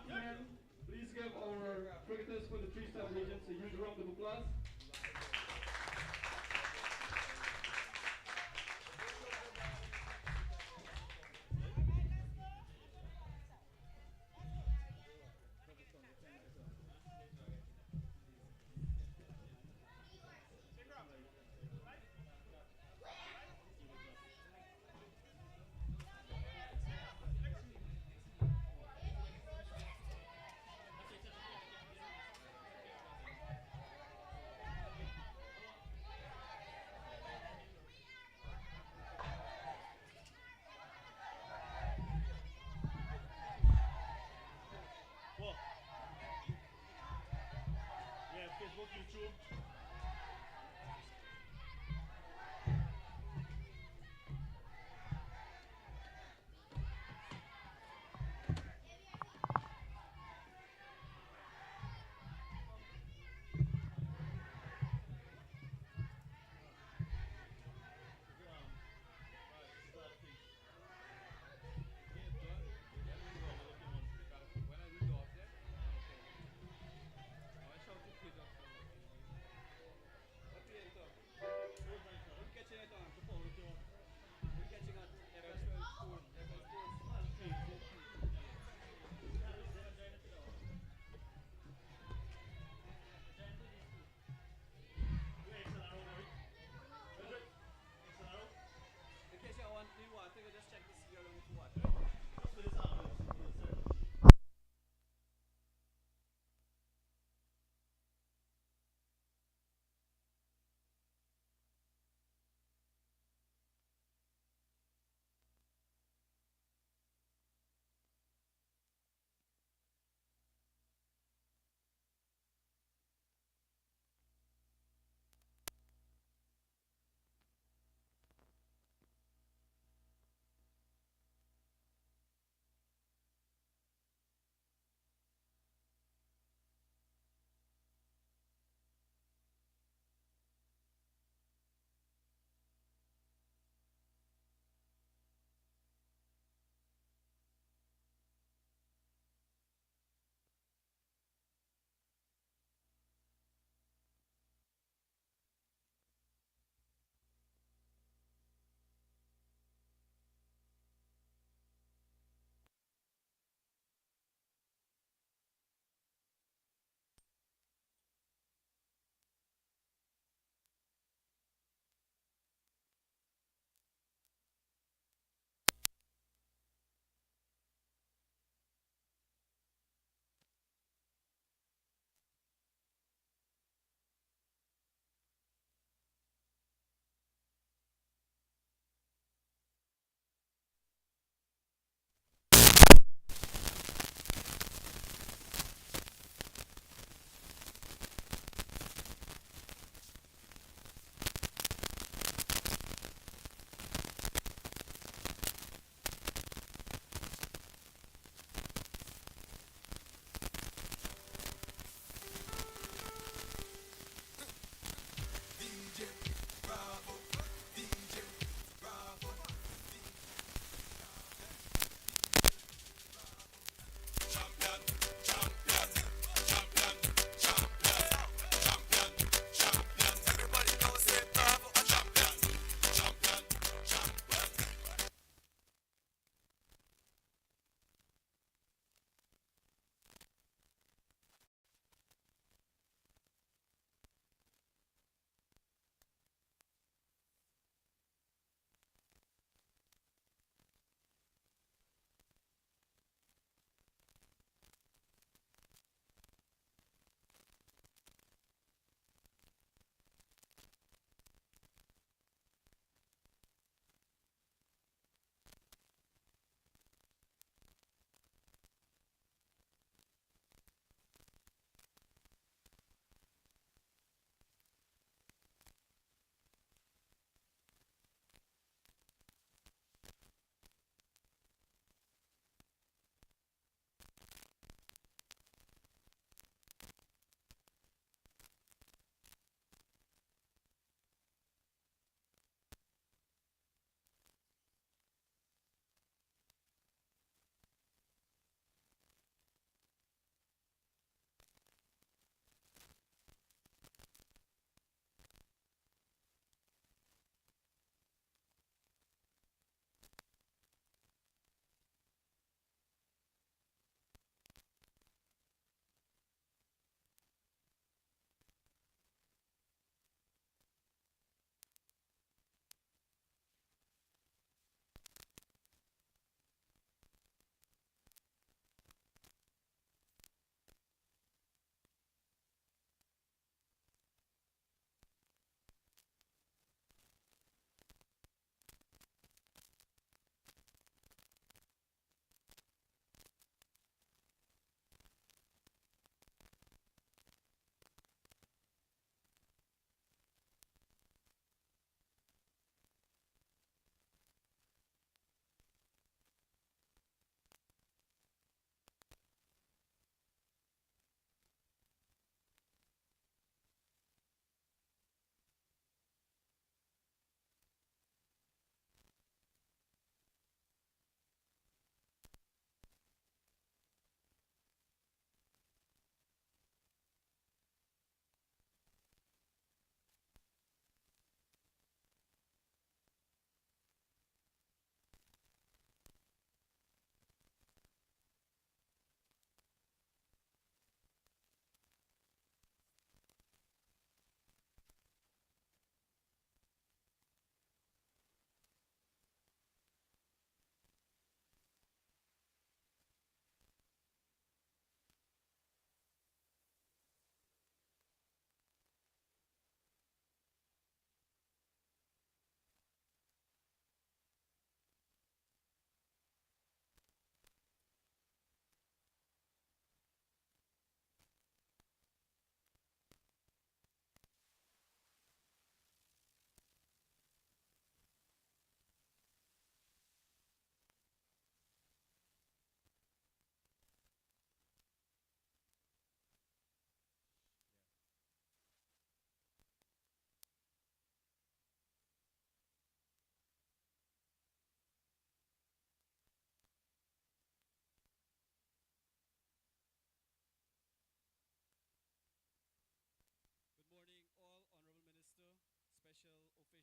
gentlemen, please give our cricketers for the three-star regions a huge round of applause.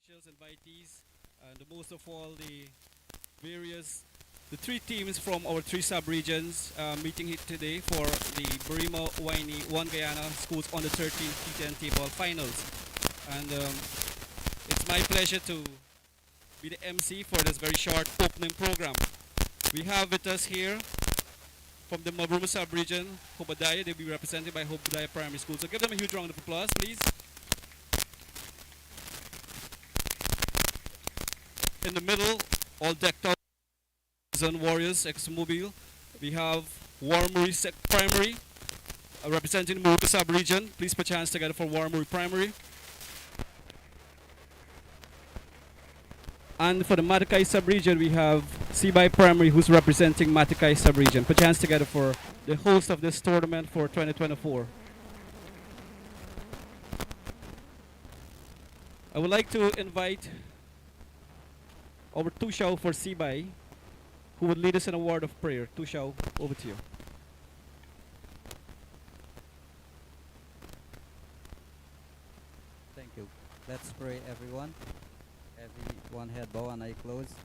officials, invitees, and most of all the three teams from our three sub-regions meeting here today for the Barima-Waini 1 Guyana Schools on the 13 T10 Tapeball finals. And it's my pleasure to be the MC for this very short opening program. We have with us here from the Mabruma sub-region, Hoba. They'll be represented by Hoba Primary School. So give them a huge round of applause, please. In the middle, all decked out Warriors ex-mobile. We have Waramuri Primary, representing the Mabruma sub-region. Please put your hands together for Waramuri Primary. And for the Matakai sub-region, we have Sibai Primary, who's representing Matakai sub-region. Put your hands together for the host of this tournament for 2024. I would like to invite our Tushao for Sibai, who would lead us in a word of prayer. Tushao, over to you. Thank you. Let's pray, everyone. Everyone head bow and eye closed.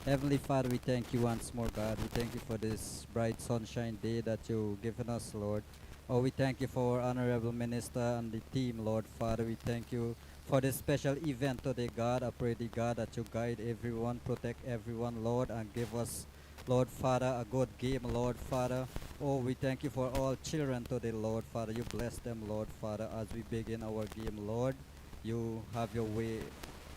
Heavenly Father, we thank you once more, God. We thank you for this bright sunshine day that you've given us, Lord. Oh, we thank you for our honorable minister and the team, Lord. Father, we thank you for this special event today, God. I pray, thee, God, that you guide everyone, protect everyone, Lord, and give us, Lord Father, a good game, Lord Father. Oh, we thank you for all children today, Lord Father. You bless them, Lord Father, as we begin our game, Lord. You have your way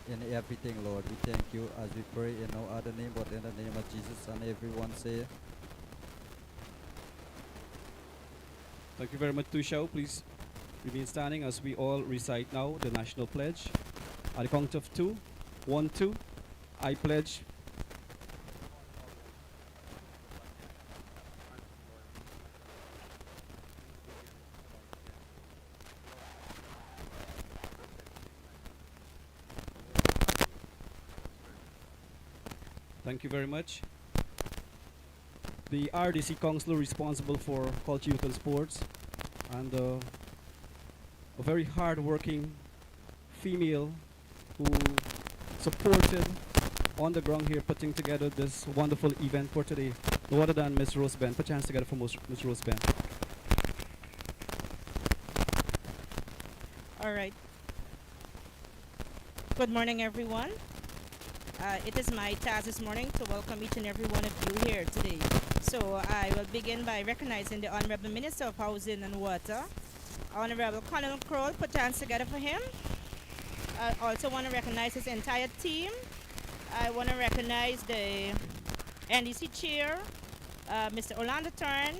in everything, Lord. We thank you as we pray in no other name but in the name of Jesus, and everyone say. Thank you very much, Tushao. Please remain standing as we all recite now the national pledge. At the count of 2, 1, 2, I pledge. Thank you very much. The RDC counselor responsible for culture, youth and sports, and a very hard-working female who supported on the ground here putting together this wonderful event for today. No other than Miss Rose Ben. Put your hands together for Miss Rose Ben. All right. Good morning, everyone. It is my task this morning to welcome each and every one of you here today. So I will begin by recognizing the Honorable Minister of Housing and Water, Honorable Colonel Kroll. Put your hands together for him. I also want to recognize his entire team. I want to recognize the NDC Chair, Mr. Orlando Turn,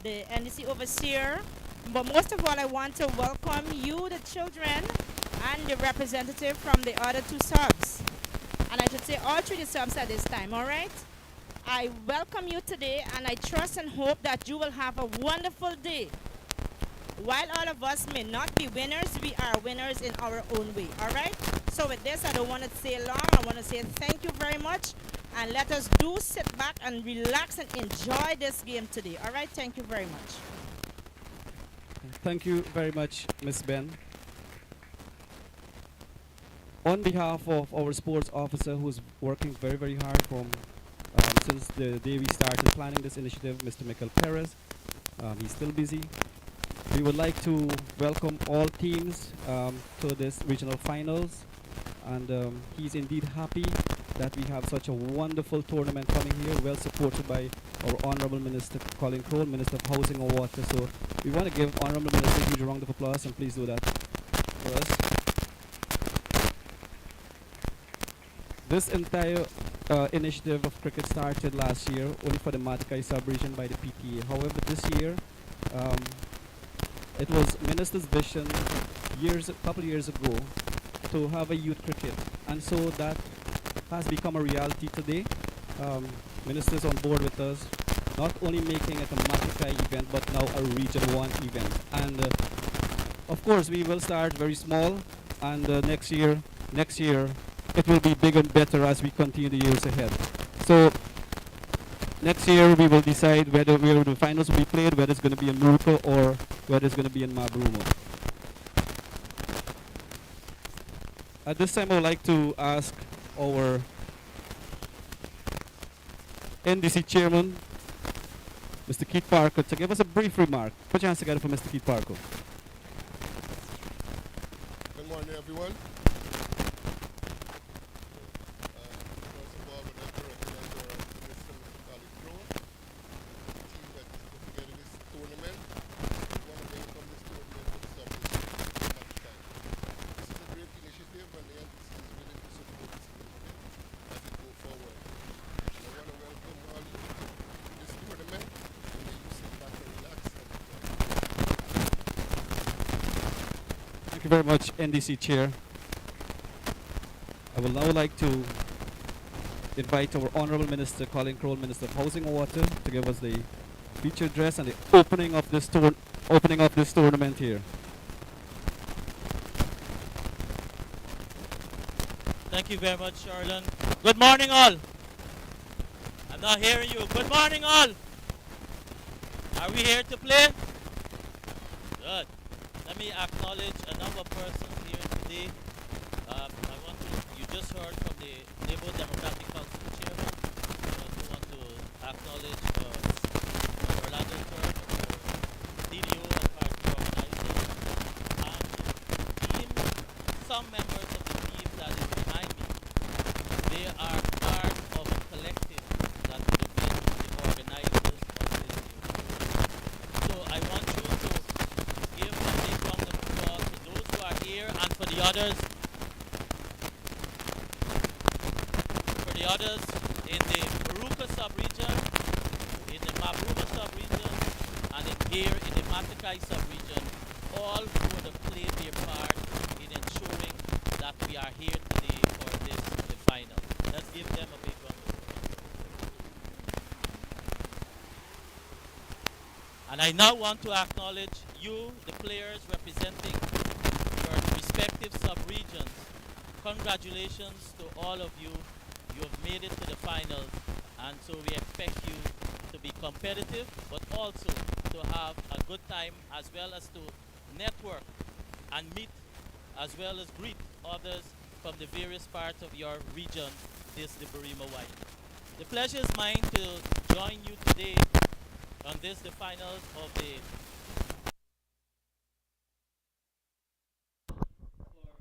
the NDC Overseer. But most of all, I want to welcome you, the children, and the representative from the other two subs. And I should say all three subs at this time, all right? I welcome you today, and I trust and hope that you will have a wonderful day. While all of us may not be winners, we are winners in our own way, all right? So with this, I don't want to say long. I want to say thank you very much, and let us do sit back and relax and enjoy this game today, all right? Thank you very much. Thank you very much, Ms. Ben. On behalf of our sports officer who's working very, very hard from since the day we started planning this initiative, Mr. Michael Perez, he's still busy. We would like to welcome all teams to this regional finals, and he's indeed happy that we have such a wonderful tournament coming here, well supported by our Honorable Minister Colin Kroll, Minister of Housing and Water. So we want to give Honorable Minister a huge round of applause, and please do that for us. This entire initiative of cricket started last year only for the Matakai sub-region by the PTA. However, this year it was Minister's vision a couple years ago to have a youth cricket, and so that has become a reality today. Minister's on board with us, not only making it a Matakai event but now a Region 1 event. And of course we will start very small, and next year it will be bigger and better as we continue the years ahead. So next year we will decide whether the finals will be played, whether it's going to be in Murko or whether it's going to be in Mabruma. At this time, I would like to ask our NDC chairman, Mr. Keith Parker, to give us a brief remark. Put your hands together for Mr. Keith Parker. Good morning, everyone. First of all, I'd like to recognize our Minister, Mr. Khalid Crowe, the team that put together this tournament. We want to welcome this tournament to the subdivision at the time. This is a great initiative, and the NTC is willing to support this initiative as it goes forward. And I want to welcome all you to this tournament, and may you sit back and relax and enjoy. Thank you very much, NDC Chair. I will now like to invite our Honorable Minister, Colin Crowell, Minister of Housing and Water, to give us the feature address and the opening of this tournament here. Thank you very much, Charlene. Good morning, all. I'm not hearing you. Good morning, all. Are we here to play? Good. Let me acknowledge a number of persons here today. You just heard from the Labour Democratic Council Chairman. I also want to acknowledge Orlando Turk, DDO and party organizers, and some members of the team that is behind me. They are part of a collective that would have been the organizers of this event. So I want you to give a big round of applause to those who are here and for the others. In the Baruka sub-region, in the Mabruma sub-region, and here in the Matakai sub-region, all who would have played their part in ensuring that we are here today for the final. Let's give them a big round of applause. And I now want to acknowledge you, the players representing your respective sub-regions. Congratulations to all of you. You have made it to the finals, and so we expect you to be competitive, but also to have a good time, as well as to network and meet, as well as greet others from the various parts of your region, the Barima-Waini. The pleasure is mine to join you today on the finals of the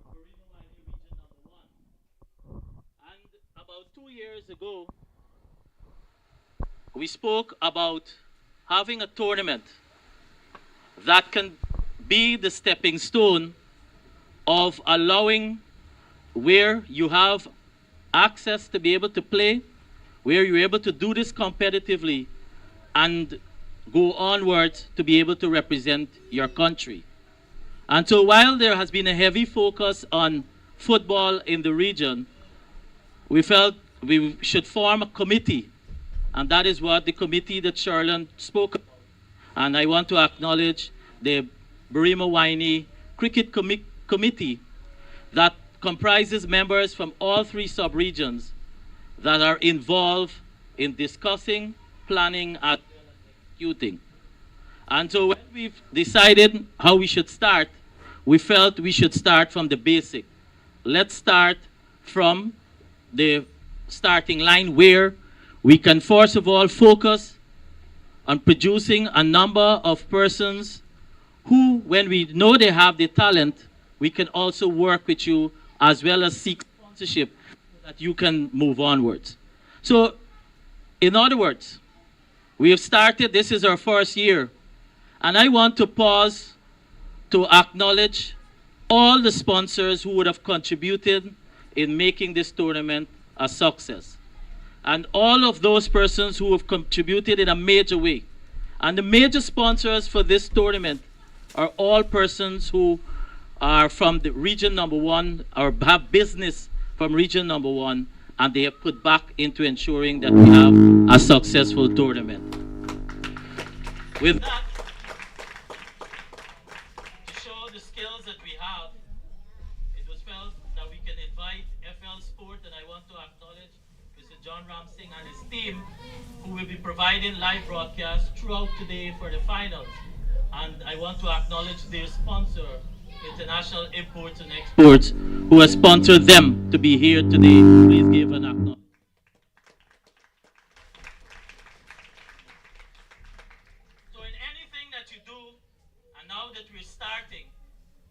Barima-Waini region number 1. And about 2 years ago, we spoke about having a tournament that can be the stepping stone of allowing where you have access to be able to play, where you're able to do this competitively and go onwards to be able to represent your country. And so while there has been a heavy focus on football in the region, we felt we should form a committee, and that is what the committee that Charlene spoke about. And I want to acknowledge the Barima-Waini Cricket Committee that comprises members from all 3 sub-regions that are involved in discussing, planning, and executing. And so when we've decided how we should start, we felt we should start from the basic. Let's start from the starting line where we can first of all focus on producing a number of persons who, when we know they have the talent, we can also work with you as well as seek sponsorship so that you can move onwards. So, in other words, we have started, this is our first year, and I want to pause to acknowledge all the sponsors who would have contributed in making this tournament a success. And all of those persons who have contributed in a major way. And the major sponsors for this tournament are all persons who are from the region number 1 or have business from region number 1, and they have put back into ensuring that we have a successful tournament. With that, to show the skills that we have, it was felt that we can invite FL Sport, and I want to acknowledge Mr. John Ramsing and his team, who will be providing live broadcasts throughout today for the finals. And I want to acknowledge their sponsor, International Imports and Exports, who has sponsored them to be here today. Please give an acknowledgement. So in anything that you do, and now that we're starting,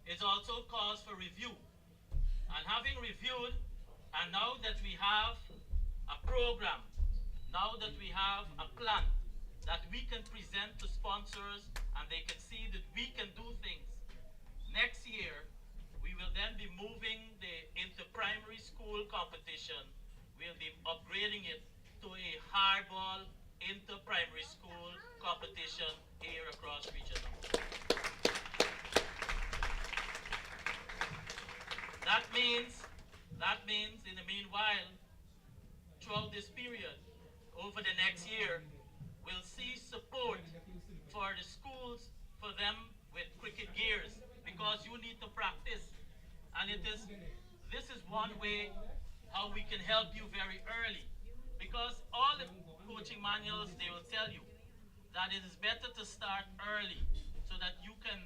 it also calls for review. And having reviewed, and now that we have a program, now that we have a plan that we can present to sponsors and they can see that we can do things, next year we will then be moving the inter-primary school competition. We'll be upgrading it to a hardball inter-primary school competition here across region. That means in the meanwhile, throughout this period, over the next year, we'll see support for the schools, for them with cricket gears, because you need to practice. And this is one way how we can help you very early. Because all the coaching manuals, they will tell you that it is better to start early so that you can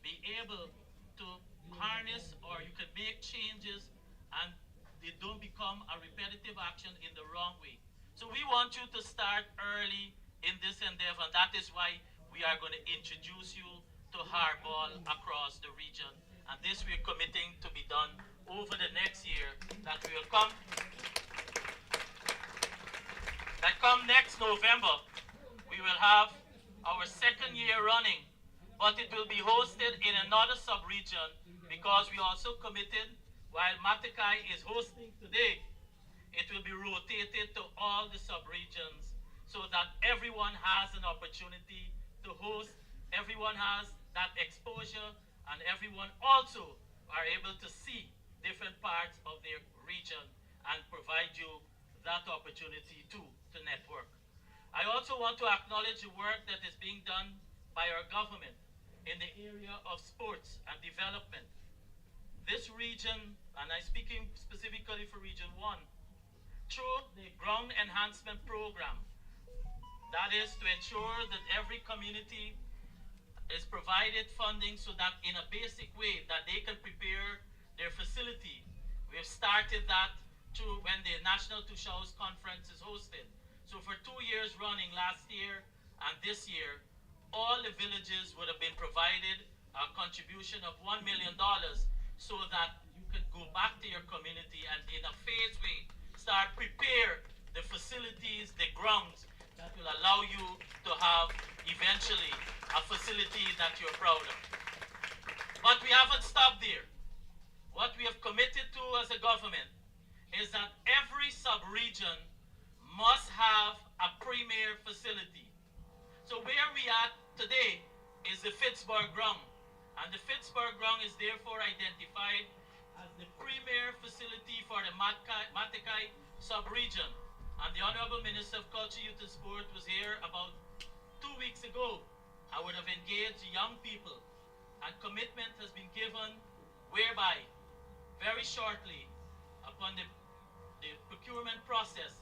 be able to harness or you can make changes and they don't become a repetitive action in the wrong way. So we want you to start early in this endeavor, and that is why we are going to introduce you to hardball across the region. And this we're committing to be done over the next year, that will come next November. We will have our second year running, but it will be hosted in another sub-region because we also committed, while Matakai is hosting today, it will be rotated to all the sub-regions so that everyone has an opportunity to host, everyone has that exposure, and everyone also are able to see different parts of their region and provide you that opportunity too to network. I also want to acknowledge the work that is being done by our government in the area of sports and development. This region, and I'm speaking specifically for Region 1, through the ground enhancement program, that is to ensure that every community is provided funding so that in a basic way that they can prepare their facility. We have started that through when the National Tush House Conference is hosted. So for 2 years running, last year and this year, all the villages would have been provided a contribution of $1 million so that you could go back to your community and in a phased way start prepare the facilities, the grounds that will allow you to have eventually a facility that you're proud of. But we haven't stopped there. What we have committed to as a government is that every sub-region must have a premier facility. So where we are today is the Pittsburgh ground. And the Pittsburgh ground is therefore identified as the premier facility for the Matakai sub-region. And the Honorable Minister of Culture, Youth and Sport was here about 2 weeks ago. I would have engaged young people, and commitment has been given whereby very shortly upon the procurement process,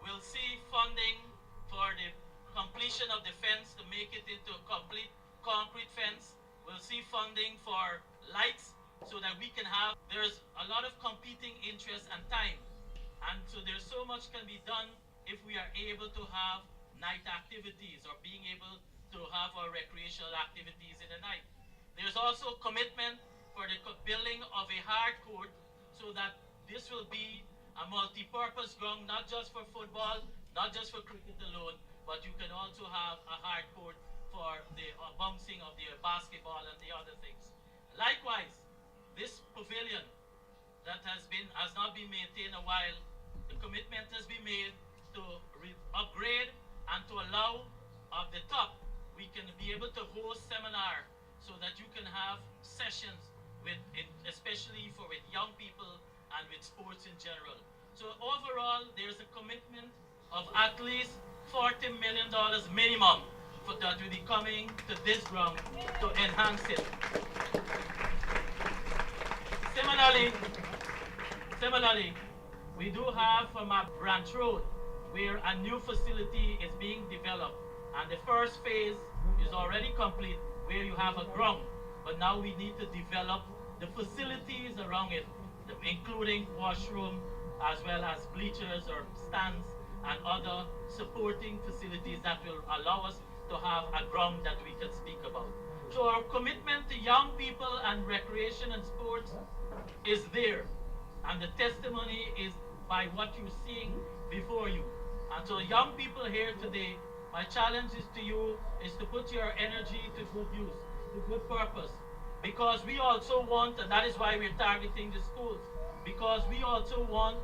we'll see funding for the completion of the fence to make it into a complete concrete fence. We'll see funding for lights so that we can have, there's a lot of competing interest and time. And so there's so much can be done if we are able to have night activities or being able to have our recreational activities in the night. There's also commitment for the building of a hard court so that this will be a multi-purpose ground, not just for football, not just for cricket alone, but you can also have a hard court for the bouncing of the basketball and the other things. Likewise, this pavilion that has not been maintained a while, the commitment has been made to upgrade and to allow of the top, we can be able to host seminar so that you can have sessions especially with young people and with sports in general. So overall, there's a commitment of at least $40 million minimum for that will be coming to this ground to enhance it. Similarly, we do have from our branch road where a new facility is being developed, and the first phase is already complete where you have a ground. but now we need to develop the facilities around it, including washroom, as well as bleachers or stands and other supporting facilities that will allow us to have a ground that we can speak about. So our commitment to young people and recreation and sports is there. And the testimony is by what you're seeing before you. And so young people here today, my challenge is to you is to put your energy to good use, to good purpose. Because we also want, and that is why we're targeting the schools, because we also want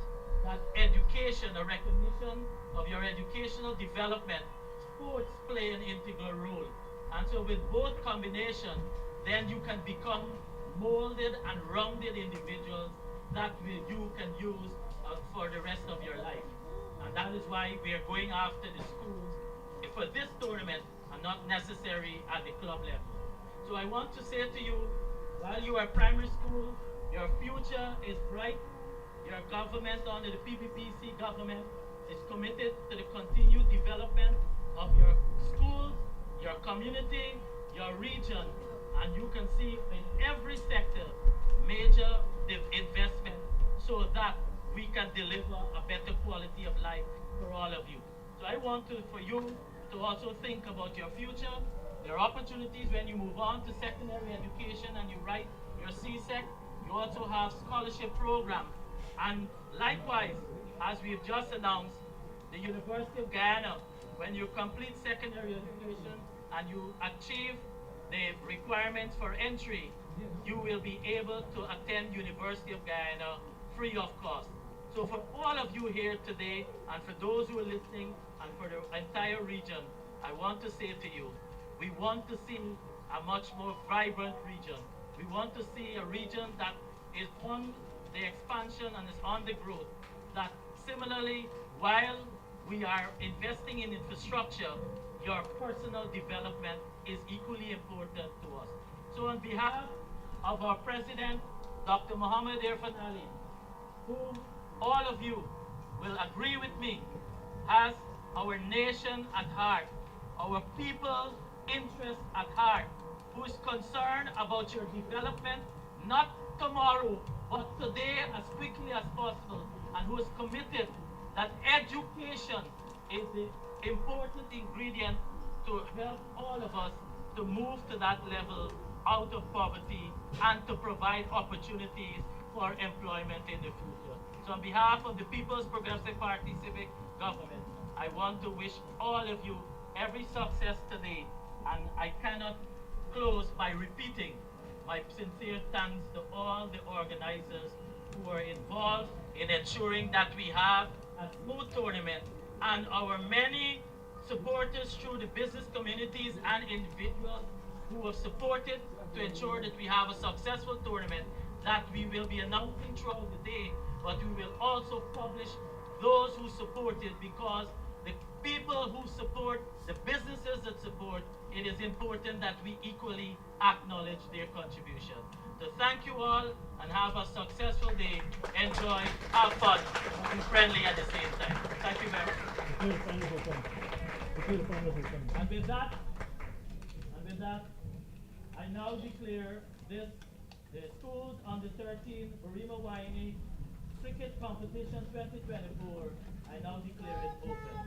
that education, a recognition of your educational development, sports play an integral role. And so with both combination, then you can become molded and rounded individuals that you can use for the rest of your life. And that is why we are going after the schools for this tournament and not necessary at the club level. So I want to say to you, while you are primary school, your future is bright. Your government under the PPPC government is committed to the continued development of your schools, your community, your region, and you can see in every sector major investment so that we can deliver a better quality of life for all of you. So I want for you to also think about your future. There are opportunities when you move on to secondary education and you write your CSEC. You also have scholarship programs. And likewise, as we've just announced, the University of Guyana, when you complete secondary education and you achieve the requirements for entry, you will be able to attend University of Guyana free of cost. So for all of you here today, and for those who are listening, and for the entire region, I want to say to you, we want to see a much more vibrant region. We want to see a region that is on the expansion and is on the growth. That similarly, while we are investing in infrastructure, your personal development is equally important to us. So on behalf of our president, Dr. Mohammed Irfan Ali, who all of you will agree with me has our nation at heart, our people's interest at heart, who is concerned about your development, not tomorrow, but today as quickly as possible, and who is committed that education is the important ingredient to help all of us to move to that level out of poverty and to provide opportunities for employment in the future. So on behalf of the People's Progressive Party Civic Government, I want to wish all of you every success today, and I cannot close by repeating my sincere thanks to all the organizers who are involved in ensuring that we have a smooth tournament, and our many supporters through the business communities and individuals who have supported to ensure that we have a successful tournament that we will be announcing throughout the day, but we will also publish those who supported, because the people who support, the businesses that support, it is important that we equally acknowledge their contribution. So thank you all and have a successful day. Enjoy, have fun, be friendly at the same time. Thank you very much. And with that, I now declare this the schools under 13 Barima-Waini cricket competition 2024. I now declare it open.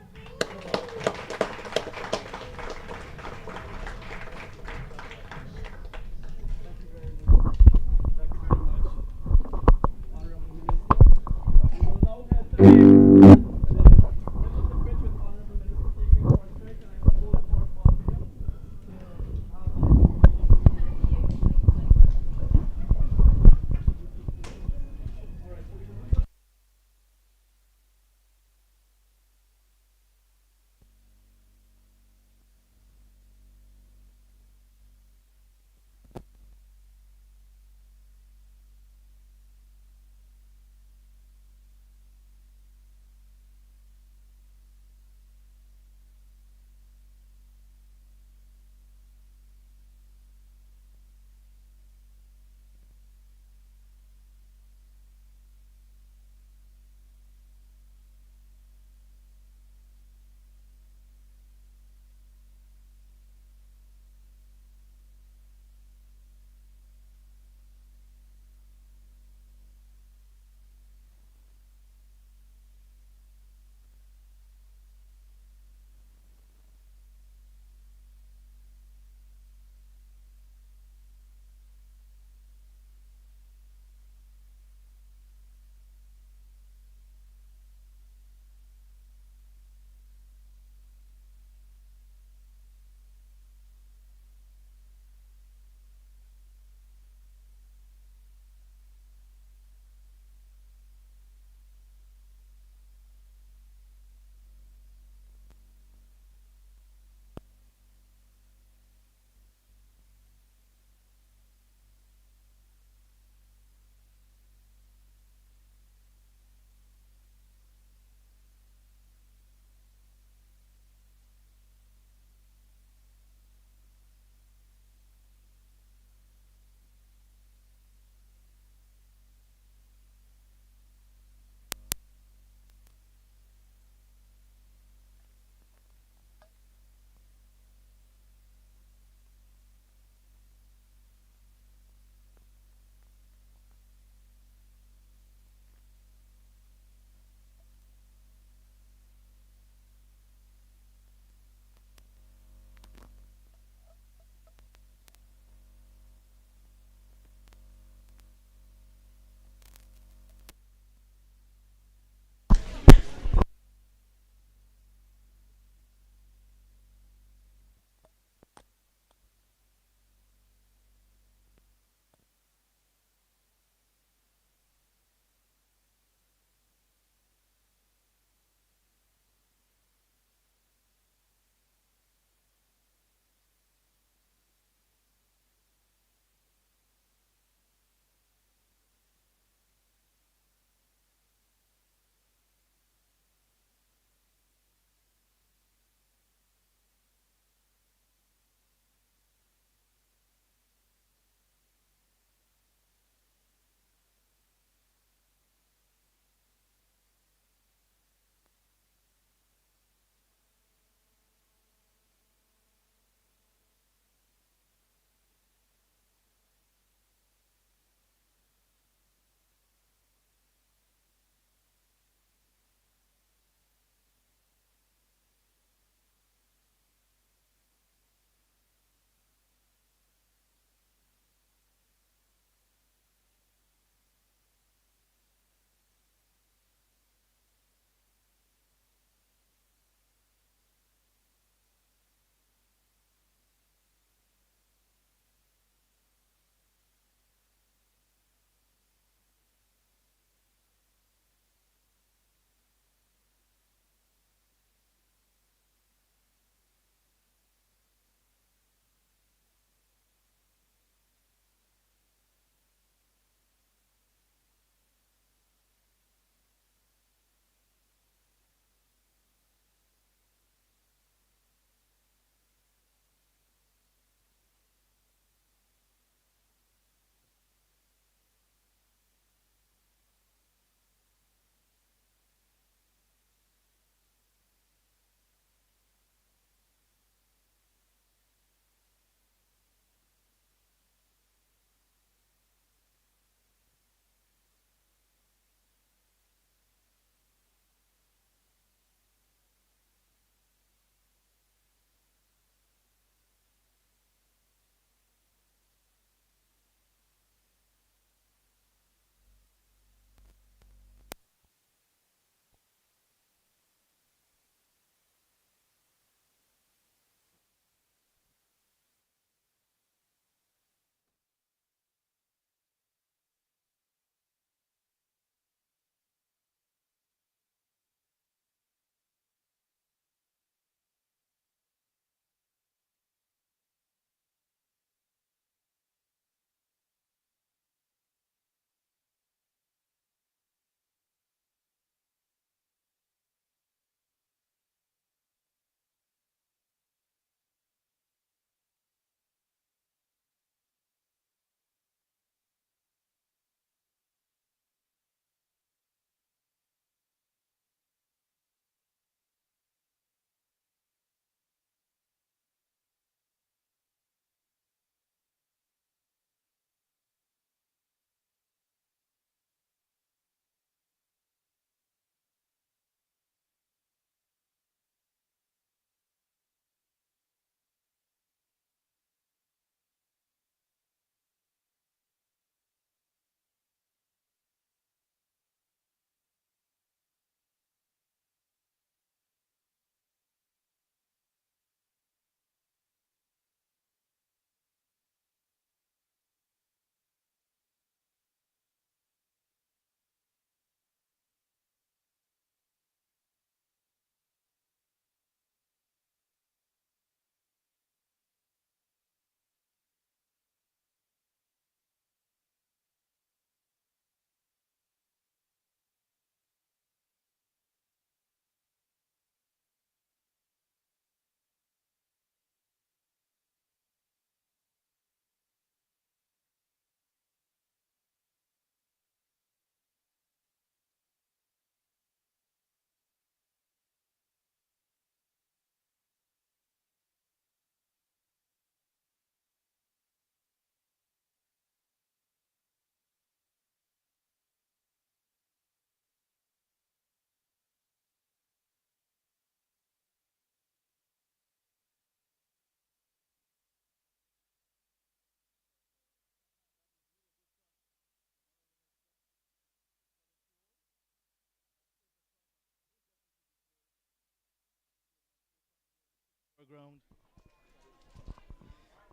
ground.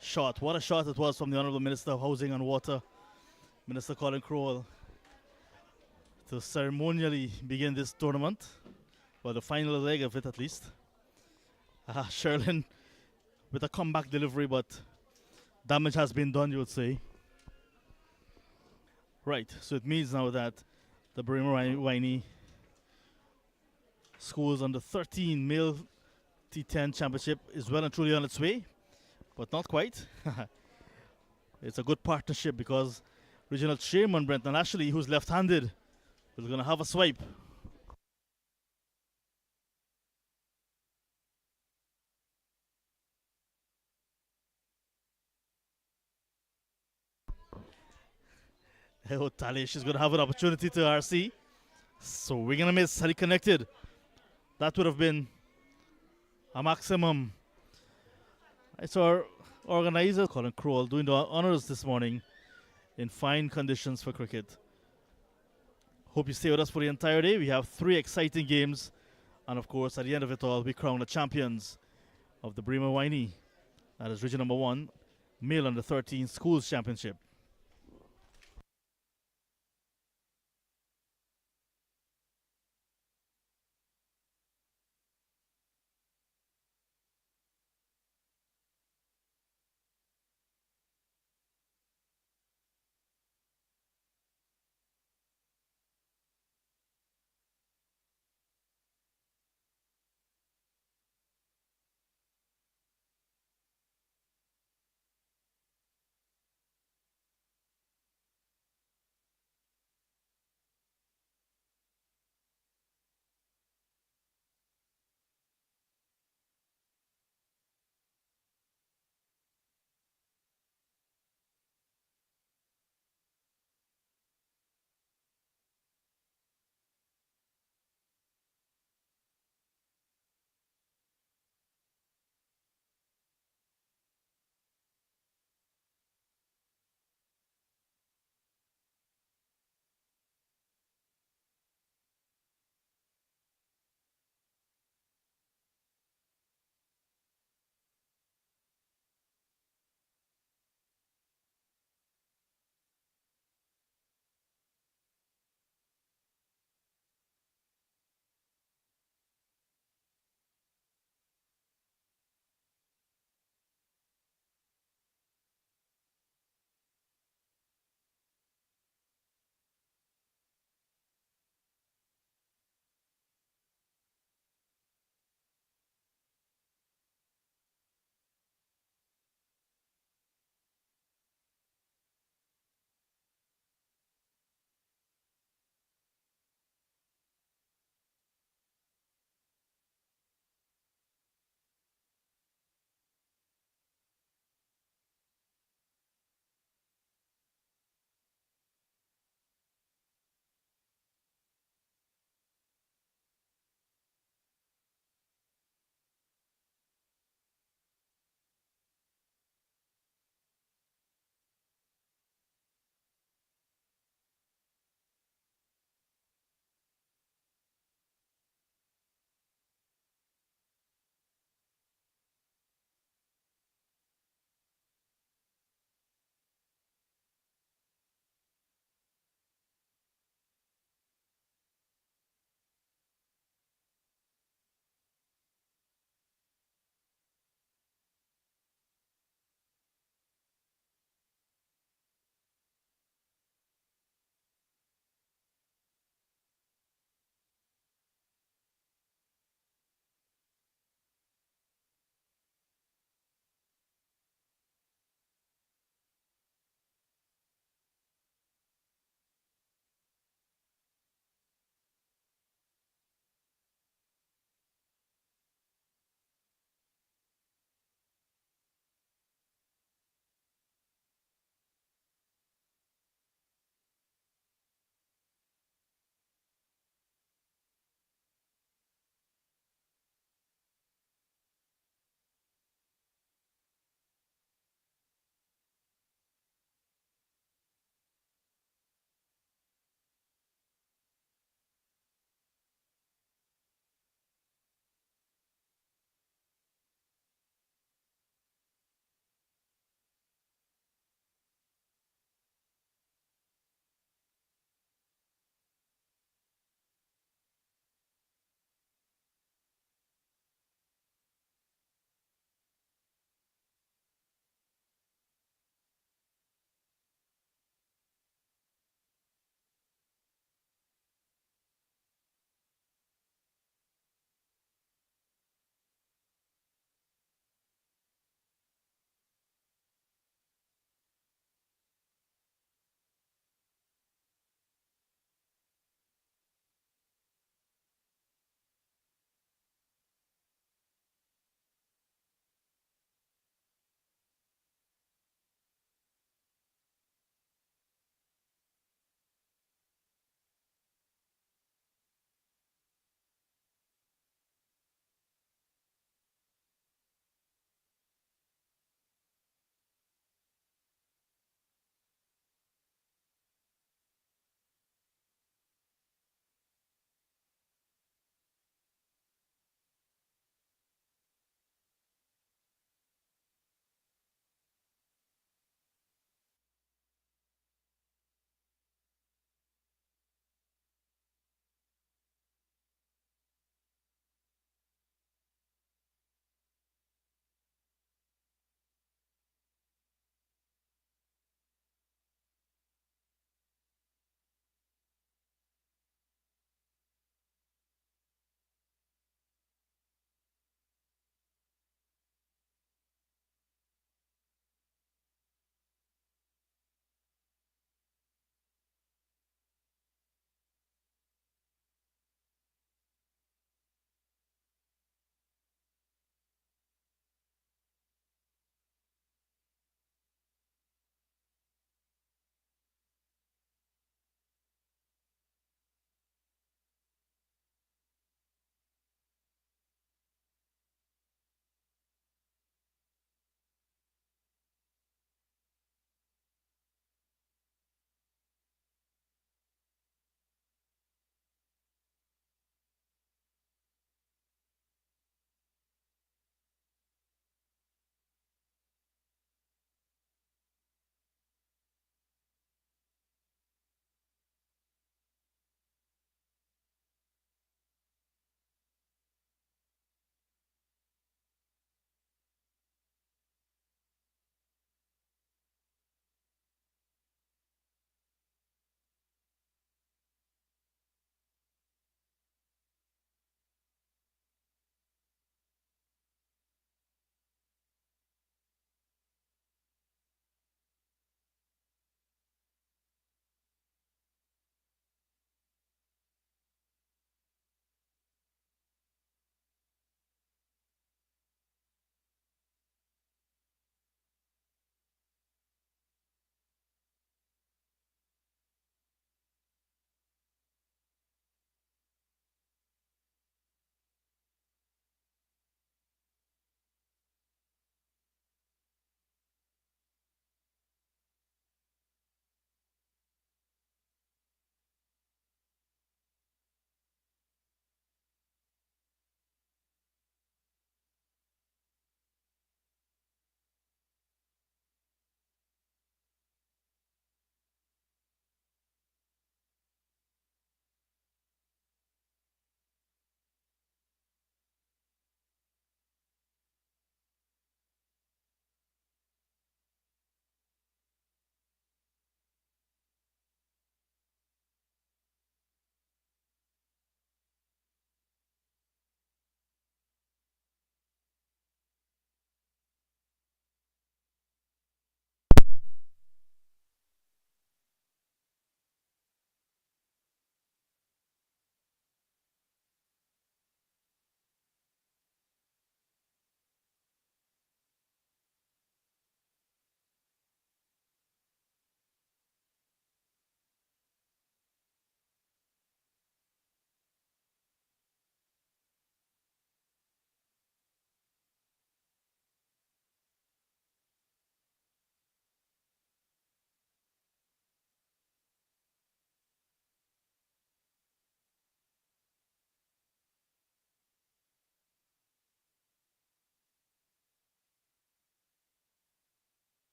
Shot. What a shot it was from the Honourable Minister of Housing and Water, Minister Colin Crowell, to ceremonially begin this tournament. Well, the final leg of it at least. Sherlin with a comeback delivery, but damage has been done, you would say. Right, so it means now that the Barima-Waini Schools under 13 male T10 championship is well and truly on its way, but not quite. It's a good partnership because regional chairman Brenton Ashley, who's left-handed, is going to have a swipe. Oh, Talish is going to have an opportunity to RC. So we're going to miss. Had he connected, that would have been a maximum. It's our organizer, Colin Crowell, doing the honours this morning in fine conditions for cricket. Hope you stay with us for the entire day. We have 3 exciting games. And of course, at the end of it all, we crown the champions of the Barima-Waini. That is region number 1, male under 13 schools championship.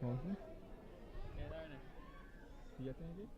Mhm. You think it?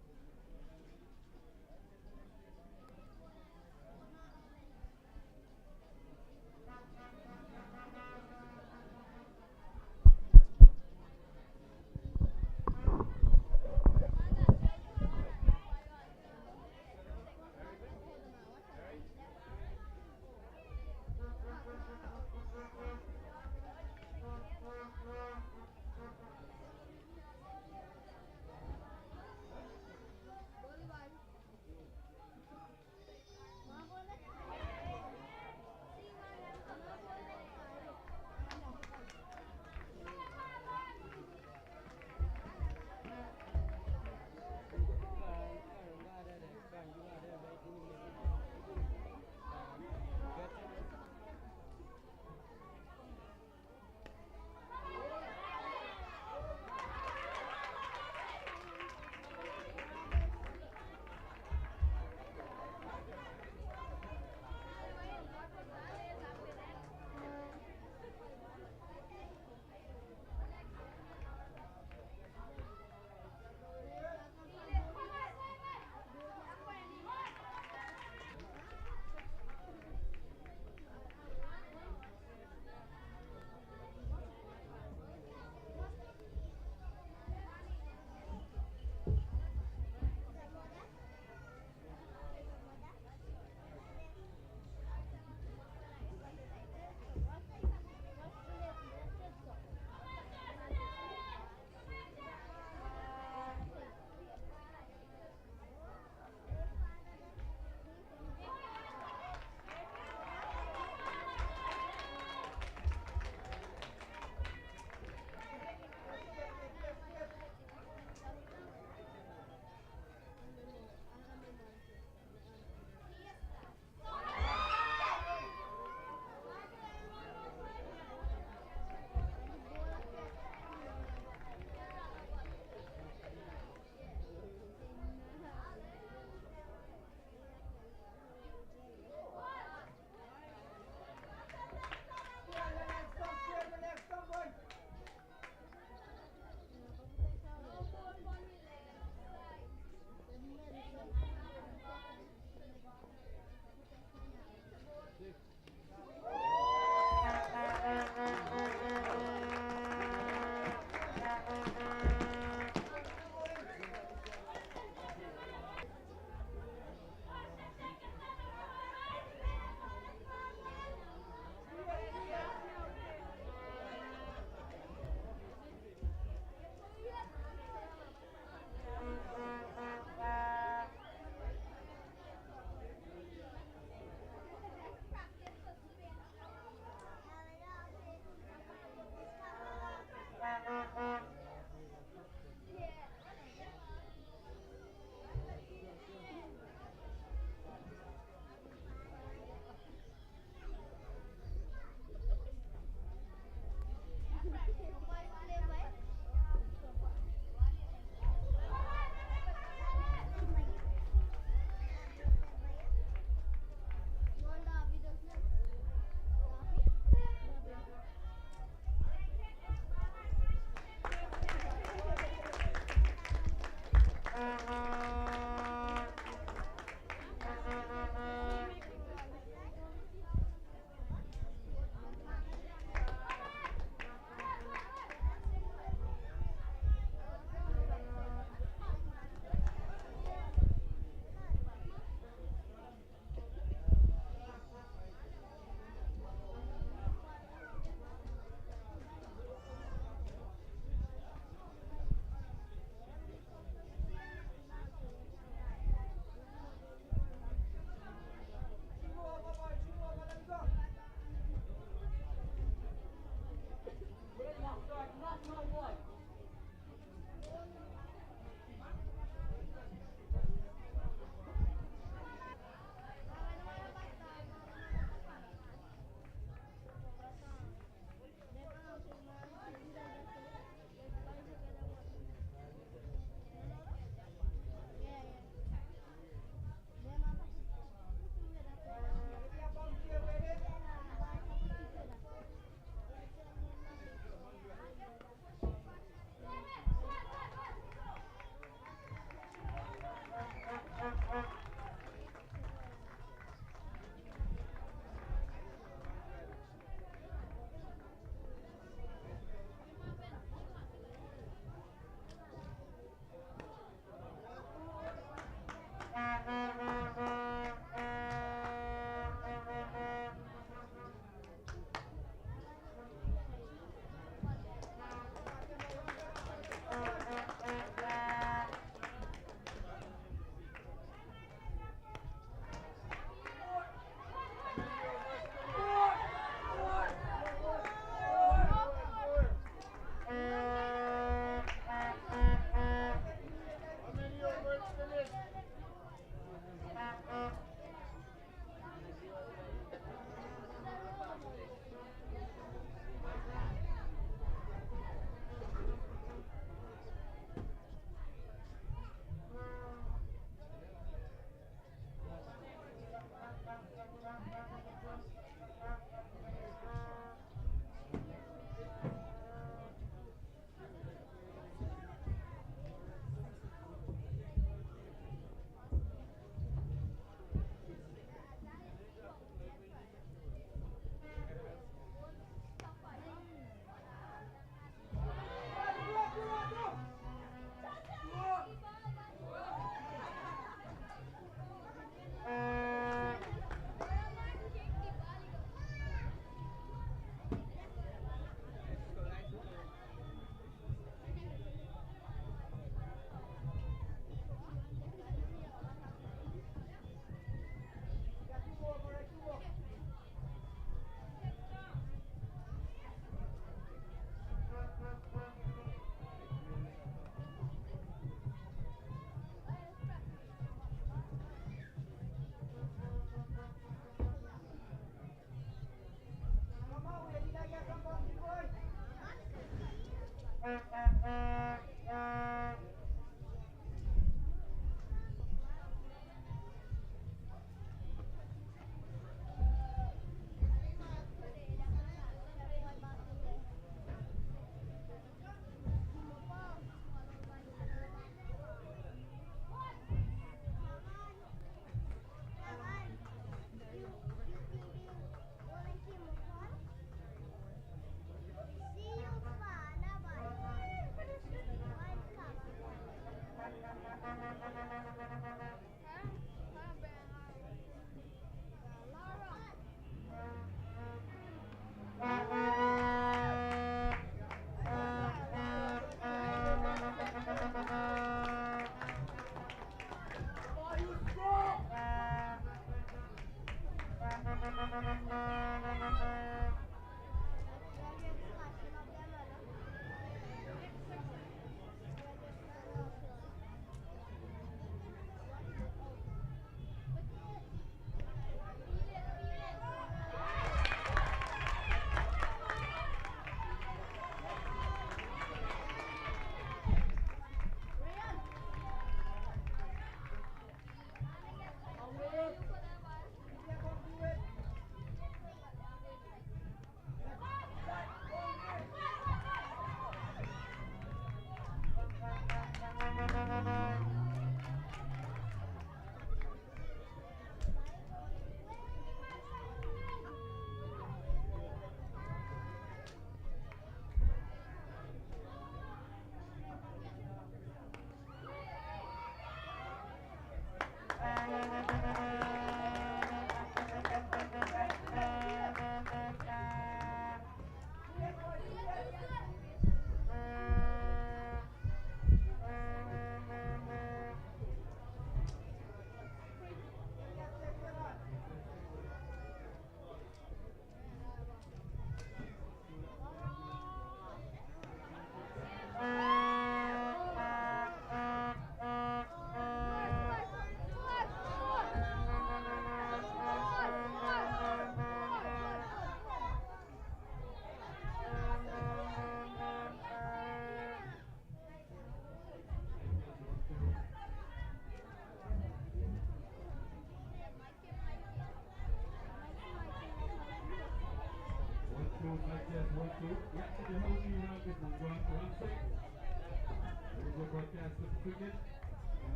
Code mic test 1, 2. Yeah, so the whole new round is one six. This is your broadcast of cricket.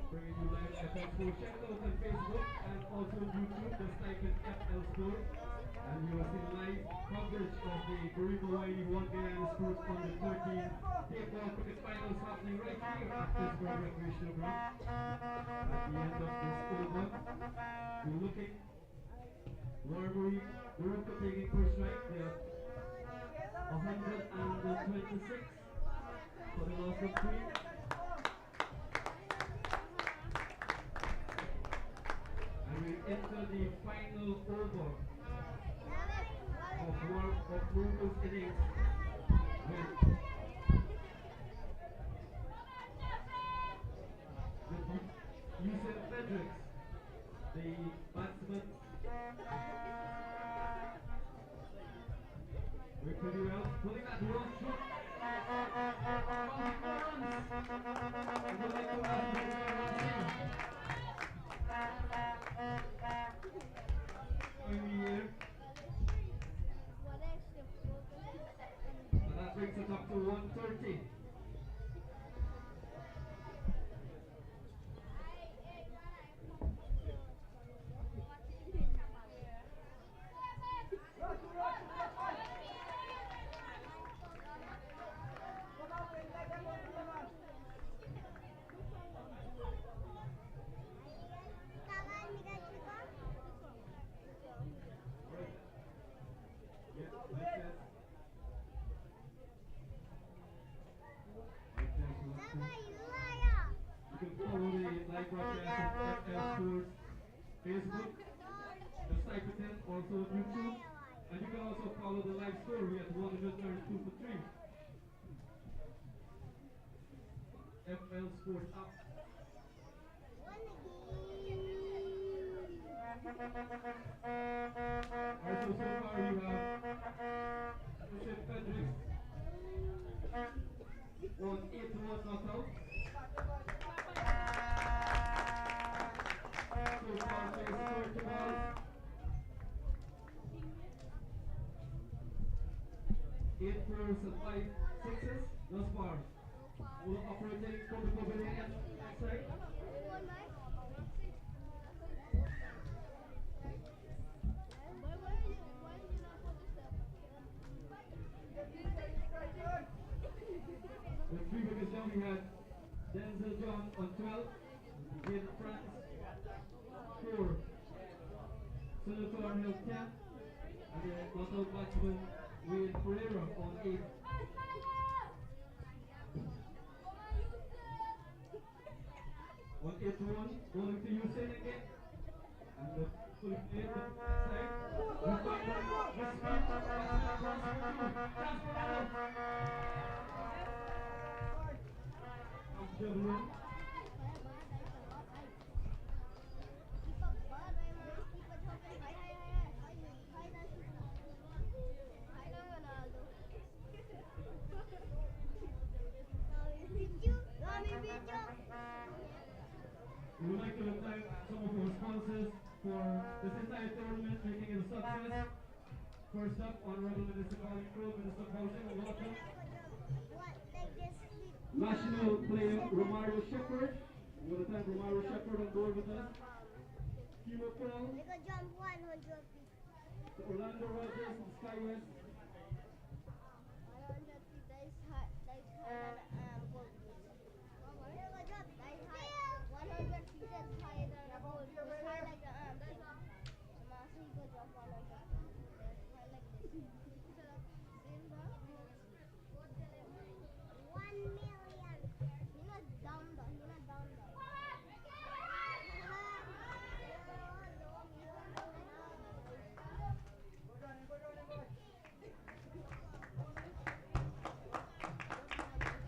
Bringing you live FL Sport. Check it out on Facebook and also on YouTube. Just type in FL Sport. And you will see live coverage of the Barima-Waini Guyana Sports Under 13 Tapeball cricket finals happening right here at this World Recreational Ground. At the end of this over, we're looking. Waramuri, Morocco taking first strike. They are 126 for the loss of 3. And we enter the final over of Morocco's innings with Yusuf Fredericks, the batsman. Doing pretty well, pulling that wrong shot. That brings us up to 130. You can follow the live broadcast on FL Sports Facebook. Just type it in, also on YouTube. And you can also follow the live story at 132 for 3. FL Sports app. Alright, so far you have Yusuf Fredericks on 8-1 knockout. So far, there's 30 balls. 8 fours and 5 sixes thus far. We'll operating from the pavilion side. With 3 wickets down, we had Denzel John on 12, Gil France 4, Senator Hill 10, and the knockout batsman with Pereira on 8. On 8-1, going to Usain again, and the full play the side. Gentlemen. We would like to thank some of our sponsors for this entire tournament, making it a success. First up, Honorable Minister Colin Crow, Minister of Housing, welcome. National player Romario Shepherd. We want to thank Romario Shepherd on board with us. Kimo Paul. The Orlando Rogers and Sky West.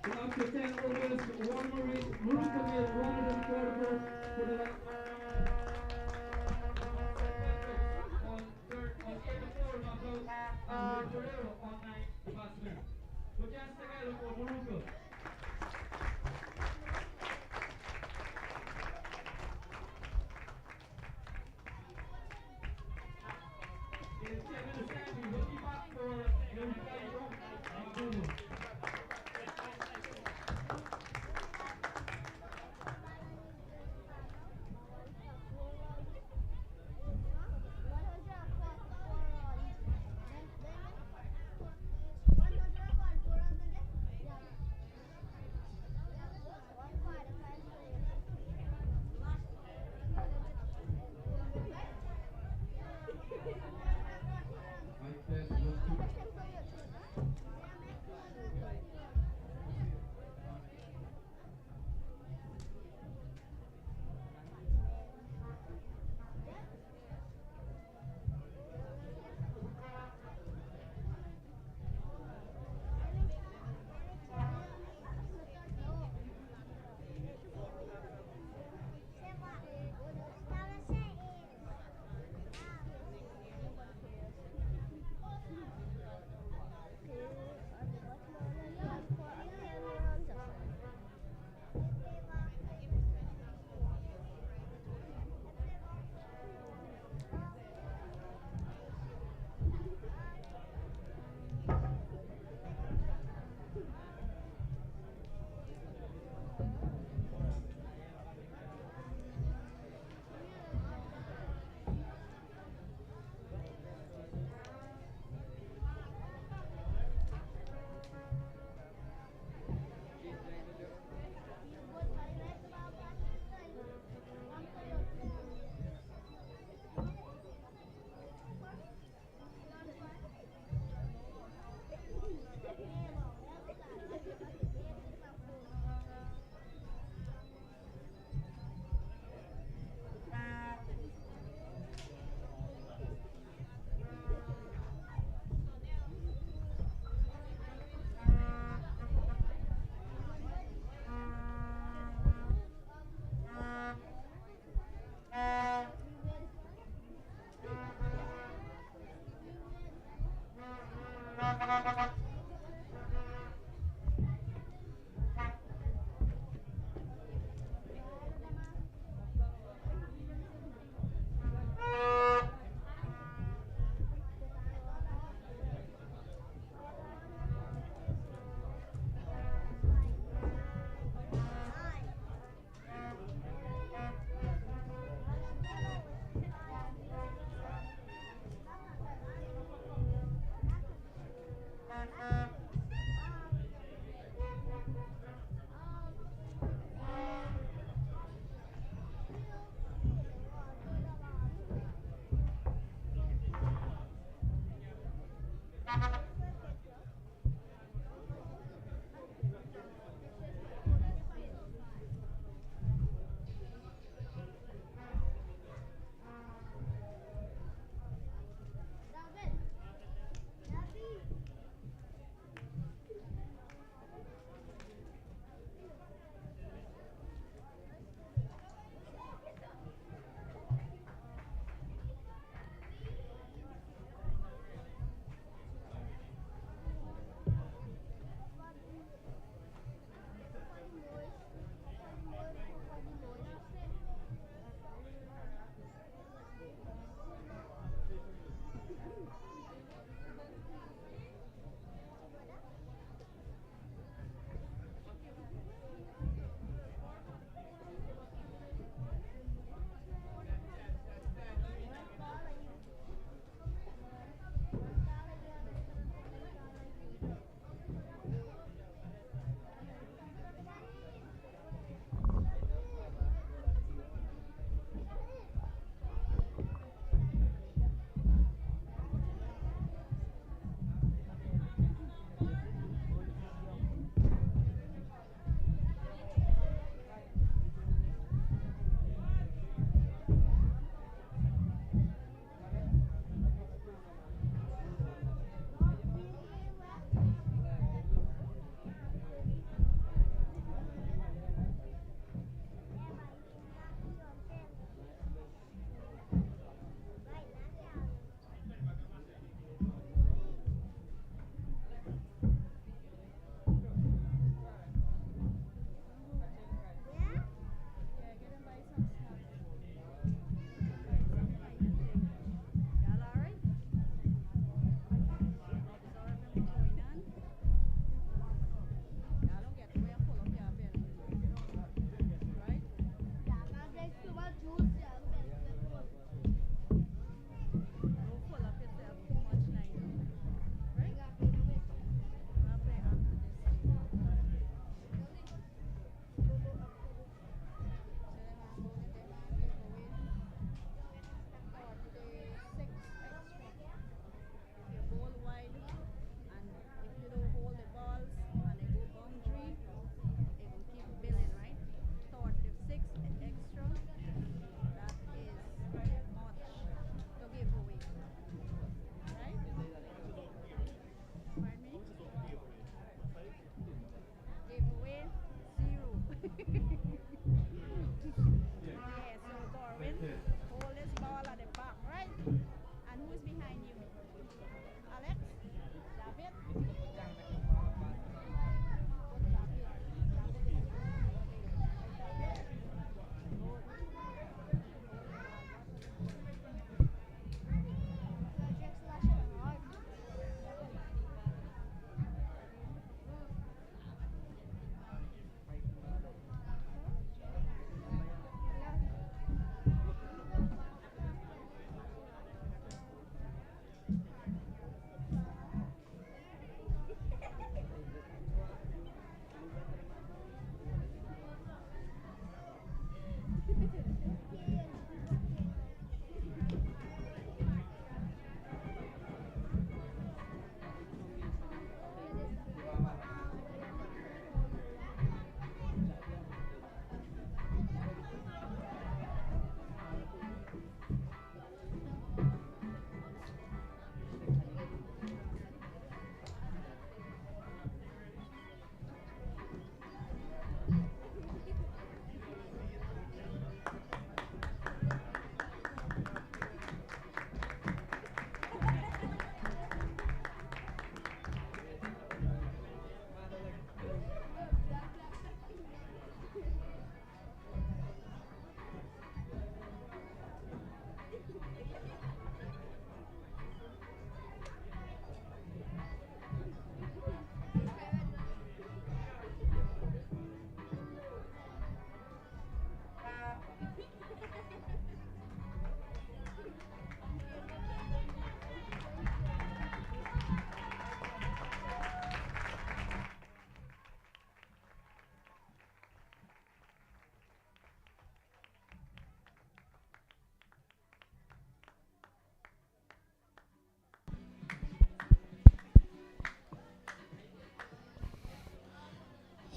So after 10 overs, Waramuri Morocco made 144 for the last on 84 knockout and with Pereira on 9 the batsman. So just together for Morocco. In 10 minutes time, we will be back for the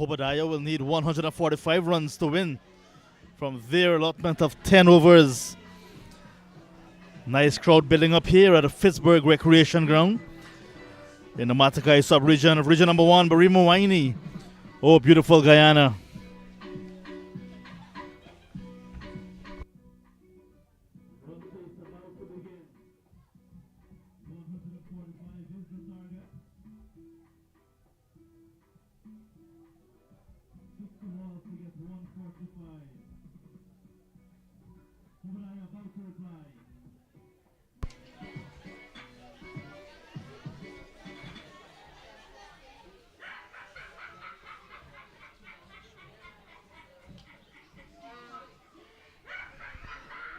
Hoba will need 145 runs to win from their allotment of 10 overs. Nice crowd building up here at the Pittsburgh Recreation Ground in the Matakai sub-region of Region Number 1, Barima-Waini. Oh, beautiful Guyana.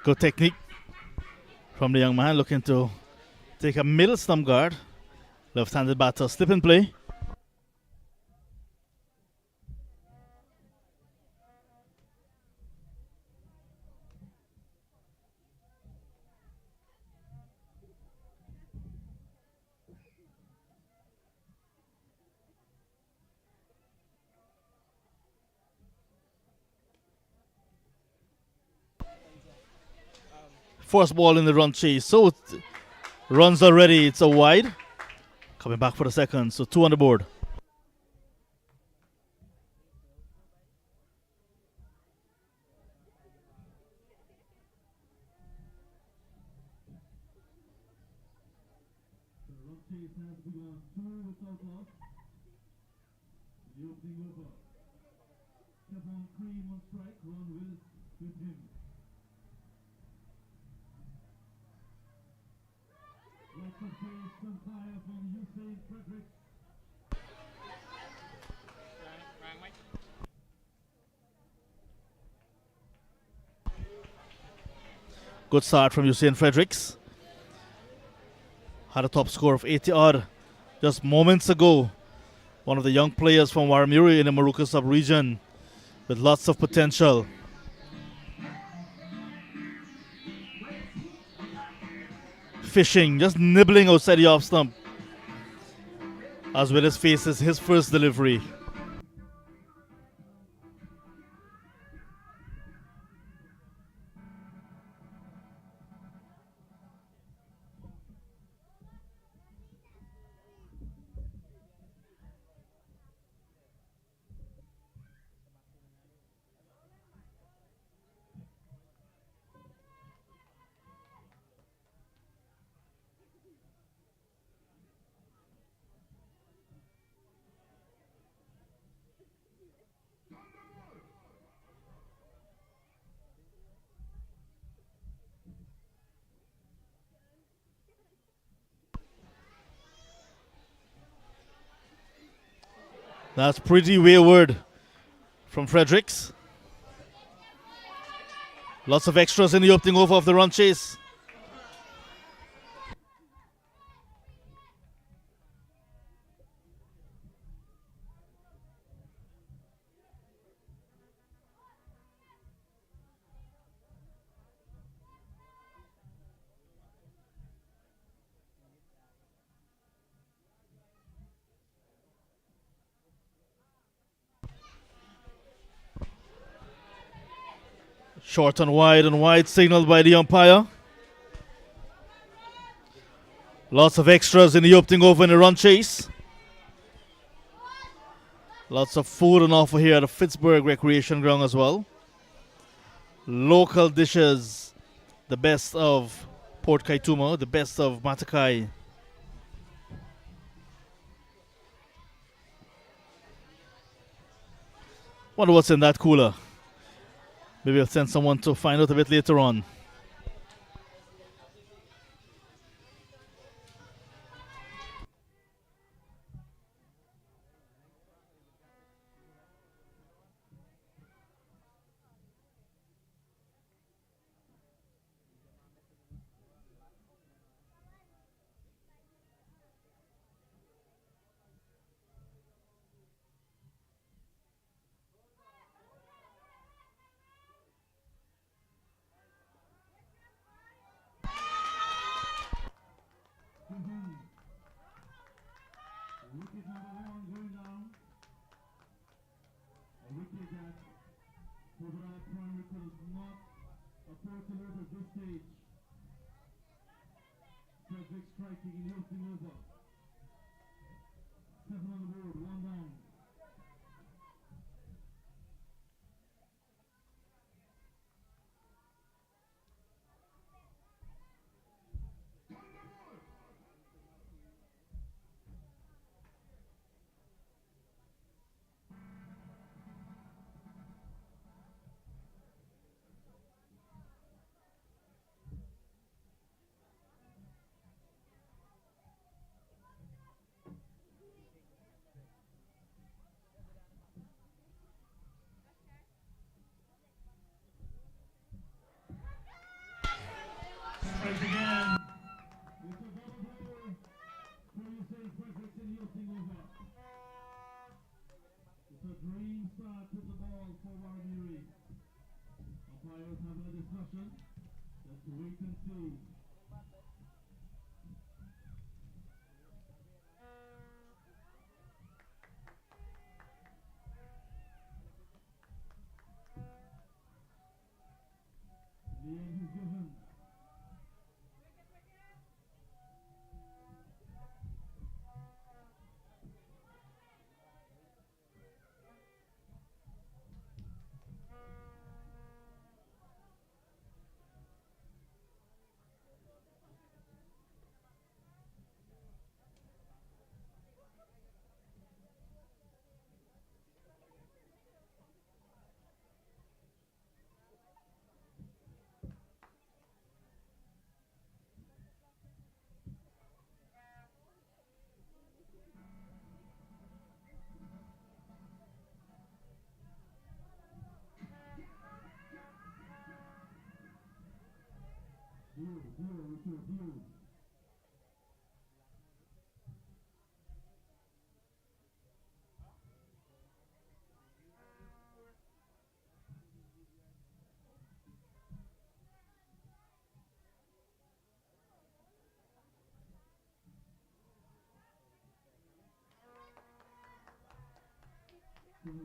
Good technique from the young man, looking to take a middle stump guard. Left-handed batter, slip and play. First ball in the run chase. So runs already. It's a wide. Coming back for the second. So 2 on the board. Good start from Usain Fredericks. Had a top score of 80 odd just moments ago. One of the young players from Waramuri in the Maruka sub-region with lots of potential. Fishing, just nibbling outside the off stump. As well as faces his first delivery. That's pretty wayward from Fredericks. Lots of extras in the opening over of the run chase. Short and wide signaled by the umpire. Lots of extras in the opening over in the run chase. Lots of food on offer here at the Pittsburgh Recreation Ground as well. Local dishes, the best of Port Kaituma, the best of Matakai. Wonder what's in that cooler. Maybe I'll send someone to find out a bit later on. It's a green start to the ball for Waramuri. Umpires having a discussion. Let's wait and see. The end is given. Deal.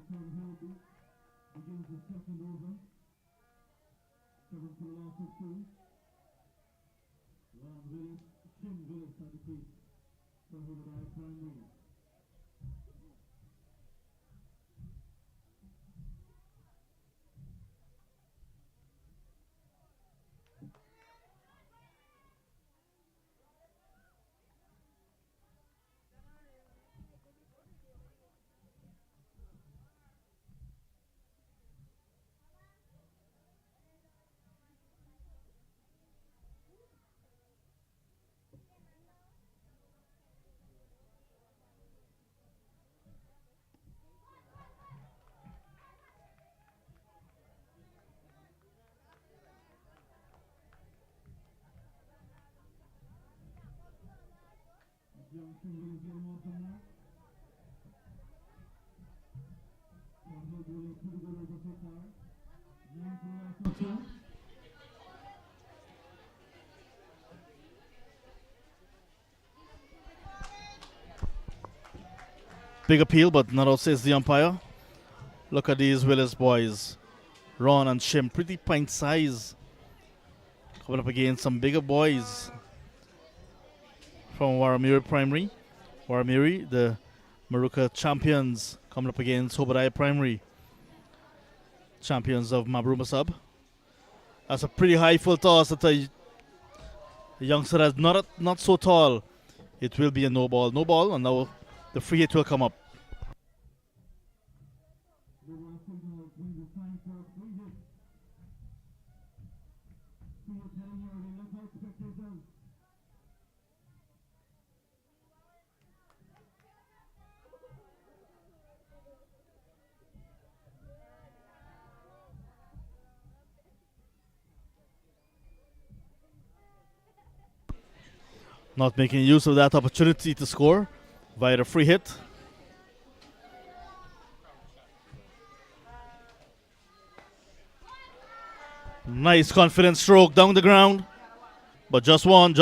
So Hoba begins the second over. 7 for the last of 2. Willis at the crease. So Hoba primary. Youngster Willis getting off on that. Hoba doing a pretty good over so far. 9 for the last of 2. Big appeal, but not out, says the umpire. Look at these Willis boys. Ron and Shim, pretty pint size. Coming up against some bigger boys from Waramuri Primary. Waramuri, the Maruka champions, coming up against Hoba Primary, champions of Mabruma Sub. That's a pretty high full toss. That's a youngster that's not so tall. It will be a no ball, and now the free hit will come up. Not making use of that opportunity to score via the free hit. Nice confident stroke down the ground. But just one.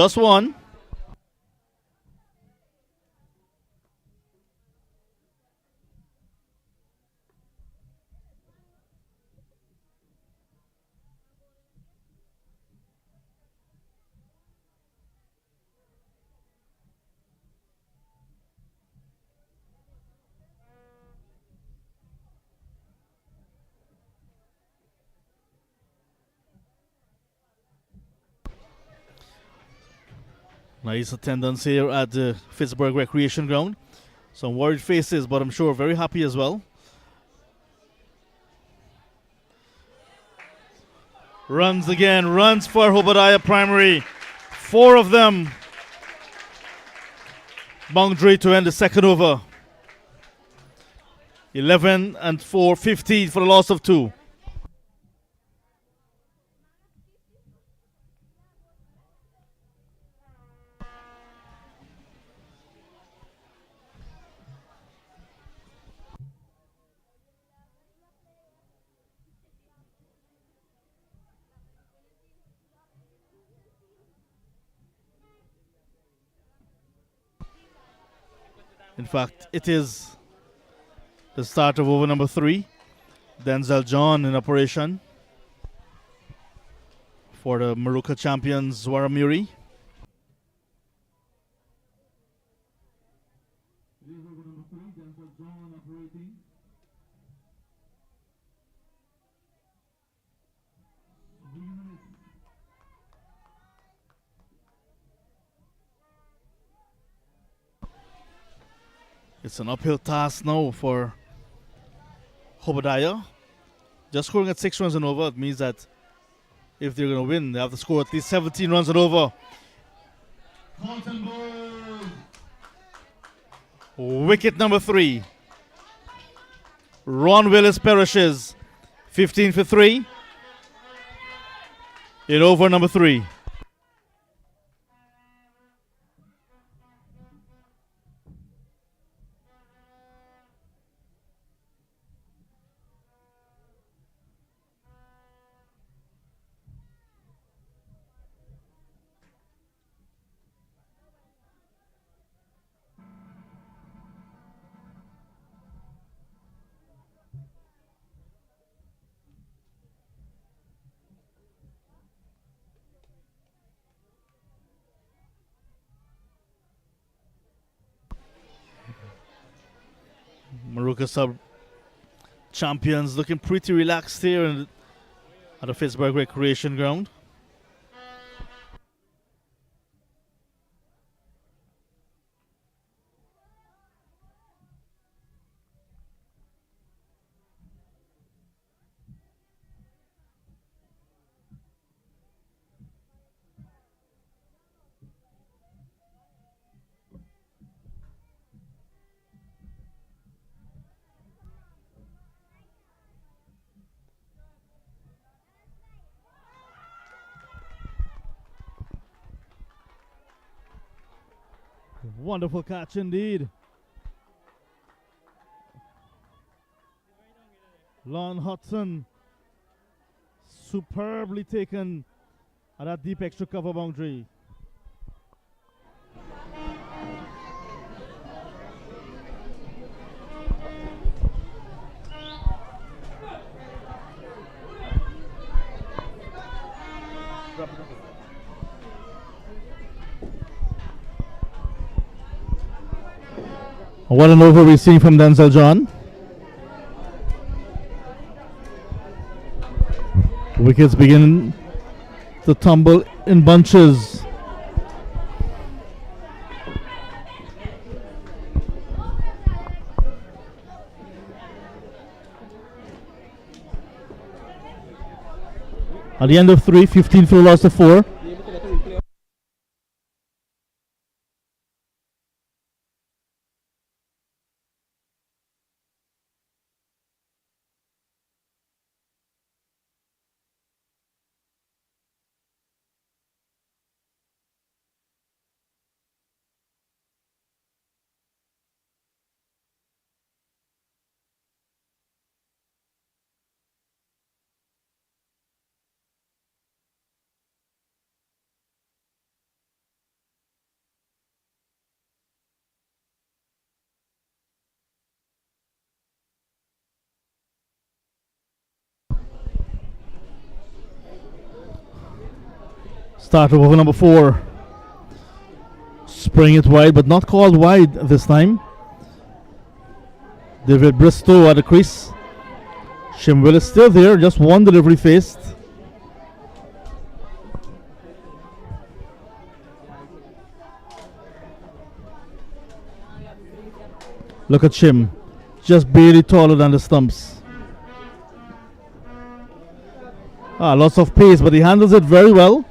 Nice attendance here at the Pittsburgh Recreation Ground. Some worried faces, but I'm sure very happy as well. Runs again, runs for Hoba Primary. 4 of them. Boundary to end the second over. 11 and 4, 15 for the loss of 2. In fact, it is the start of over number 3. Denzel John in operation for the Maruka champions Waramuri. This is over number 3, Denzel John operating. It's an uphill task now for Hoba. Just scoring at 6 runs and over, it means that if they're going to win, they have to score at least 17 runs and over. Colton Ball. Wicket number 3. Ron Willis perishes. 15 for 3. In over number 3. Maruka sub champions looking pretty relaxed here at the Pittsburgh Recreation Ground. Wonderful catch indeed. Lon Hudson superbly taken at that deep extra cover boundary. What an over we've seen from Denzel John. Wickets begin to tumble in bunches. At the end of 3, 15 for the loss of 4. Start over number 4. Spraying it wide, but not called wide this time. David Bristow at the crease. Shimwell is still there, just one delivery faced. Look at Chim, just barely taller than the stumps. Lots of pace, but he handles it very well.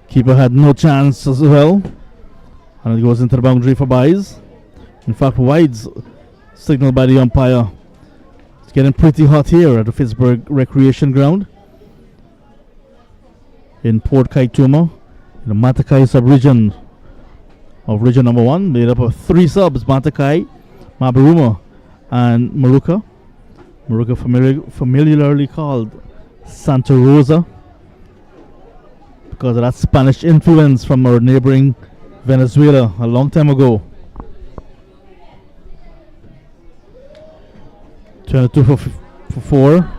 Keeper had no chance as well, and it goes into the boundary for byes. In fact, wides signaled by the umpire. It's getting pretty hot here at the Pittsburgh Recreation Ground in Port Kaituma, in the Matakai sub-region of Region Number 1, made up of 3 subs: Matakai, Mabaruma, and Maruka. Maruka familiarly called Santa Rosa because of that Spanish influence from our neighboring Venezuela a long time ago. 22 for 4.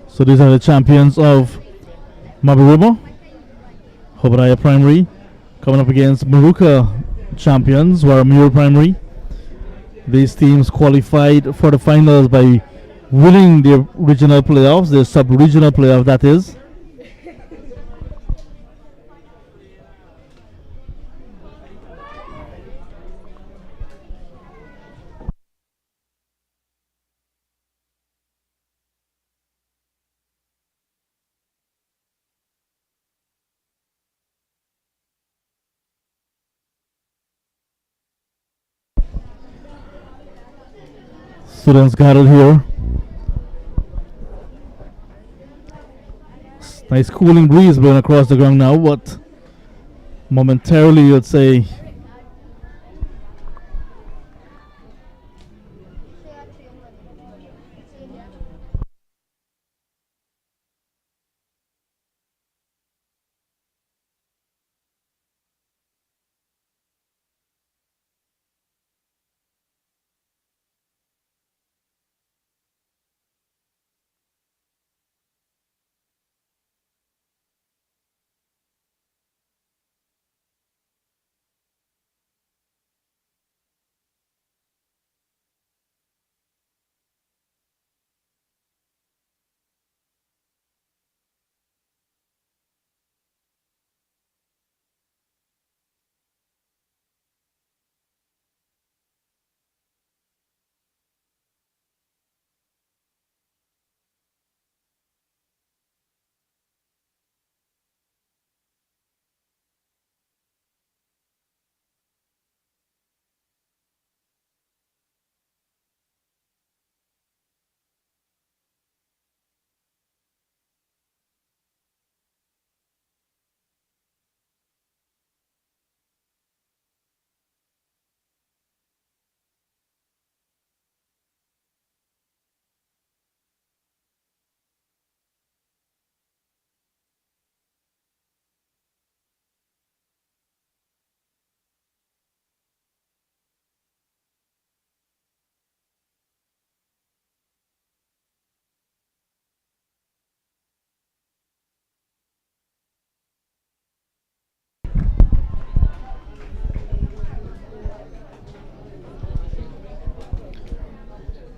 So these are the champions of Mabaruma, Hobaraya Primary, coming up against Maruka champions, Waramuri Primary. These teams qualified for the finals by winning the regional playoffs, the sub-regional playoff that is. Students gathered here. Nice cooling breeze blowing across the ground now, but momentarily you'd say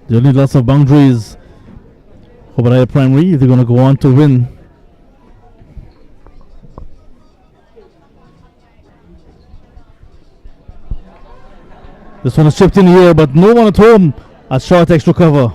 They'll need lots of boundaries. Hoba Primary, if they're going to go on to win. This one is chipped in here, but no one at home. A short extra cover.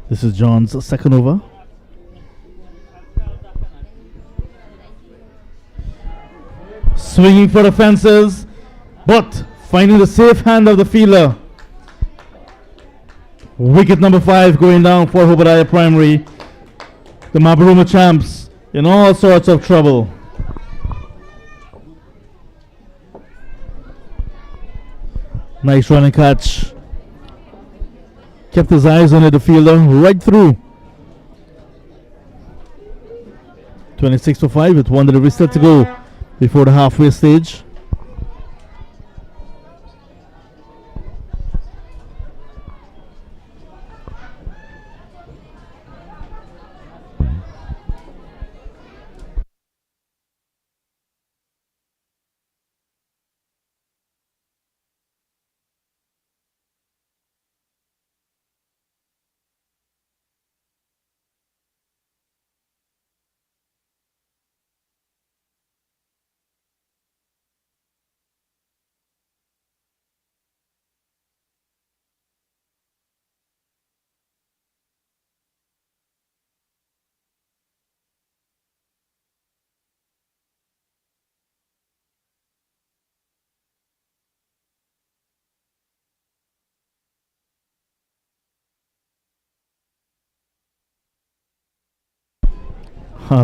This is John's second over. Swinging for the fences, but finding the safe hand of the fielder. Wicket number 5 going down for Hoba Primary. The Barima champs in all sorts of trouble. Nice running catch. Kept his eyes on it, the fielder, right through. 26 for 5 with one delivery still to go before the halfway stage.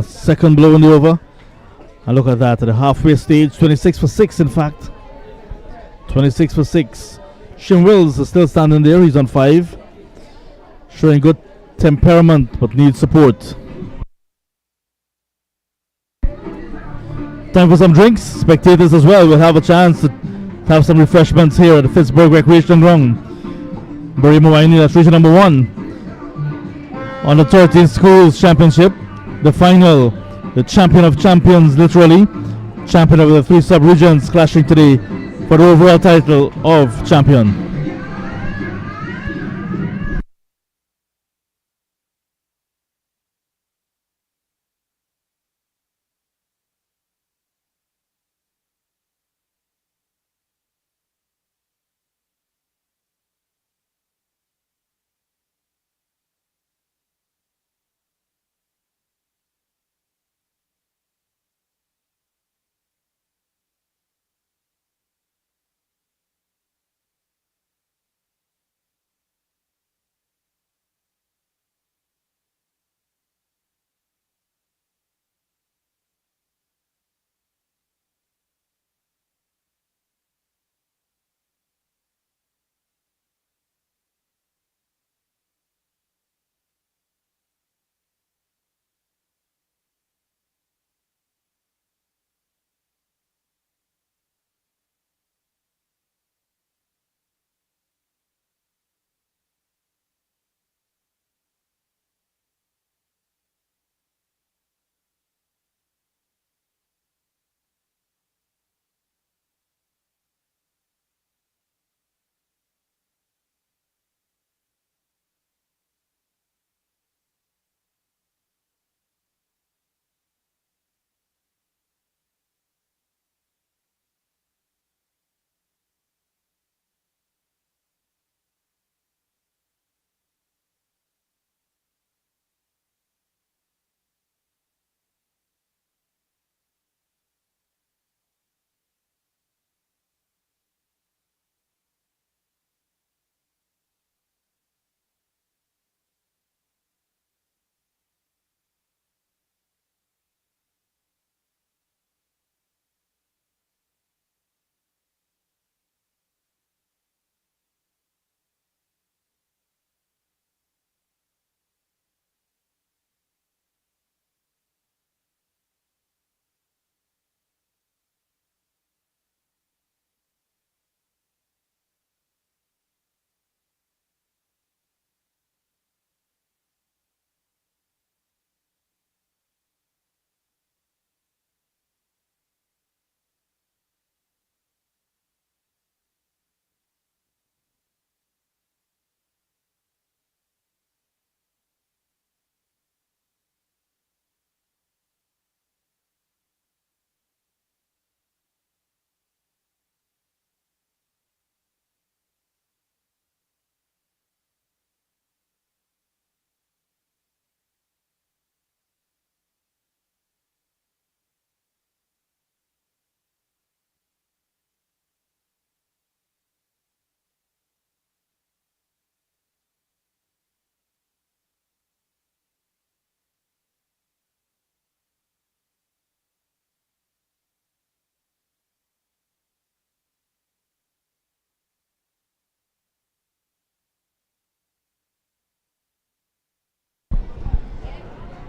Second blow in the over. And look at that at the halfway stage. 26 for 6, in fact. 26 for 6. Shim Wills is still standing there. He's on 5. Showing good temperament but needs support. Time for some drinks. Spectators as well will have a chance to have some refreshments here at the Pittsburgh Recreation Ground. Barima-Waini, that's region number 1. On the 13 Schools Championship. The final, the champion of champions, literally, champion of the 3 sub-regions clashing today for the overall title of champion.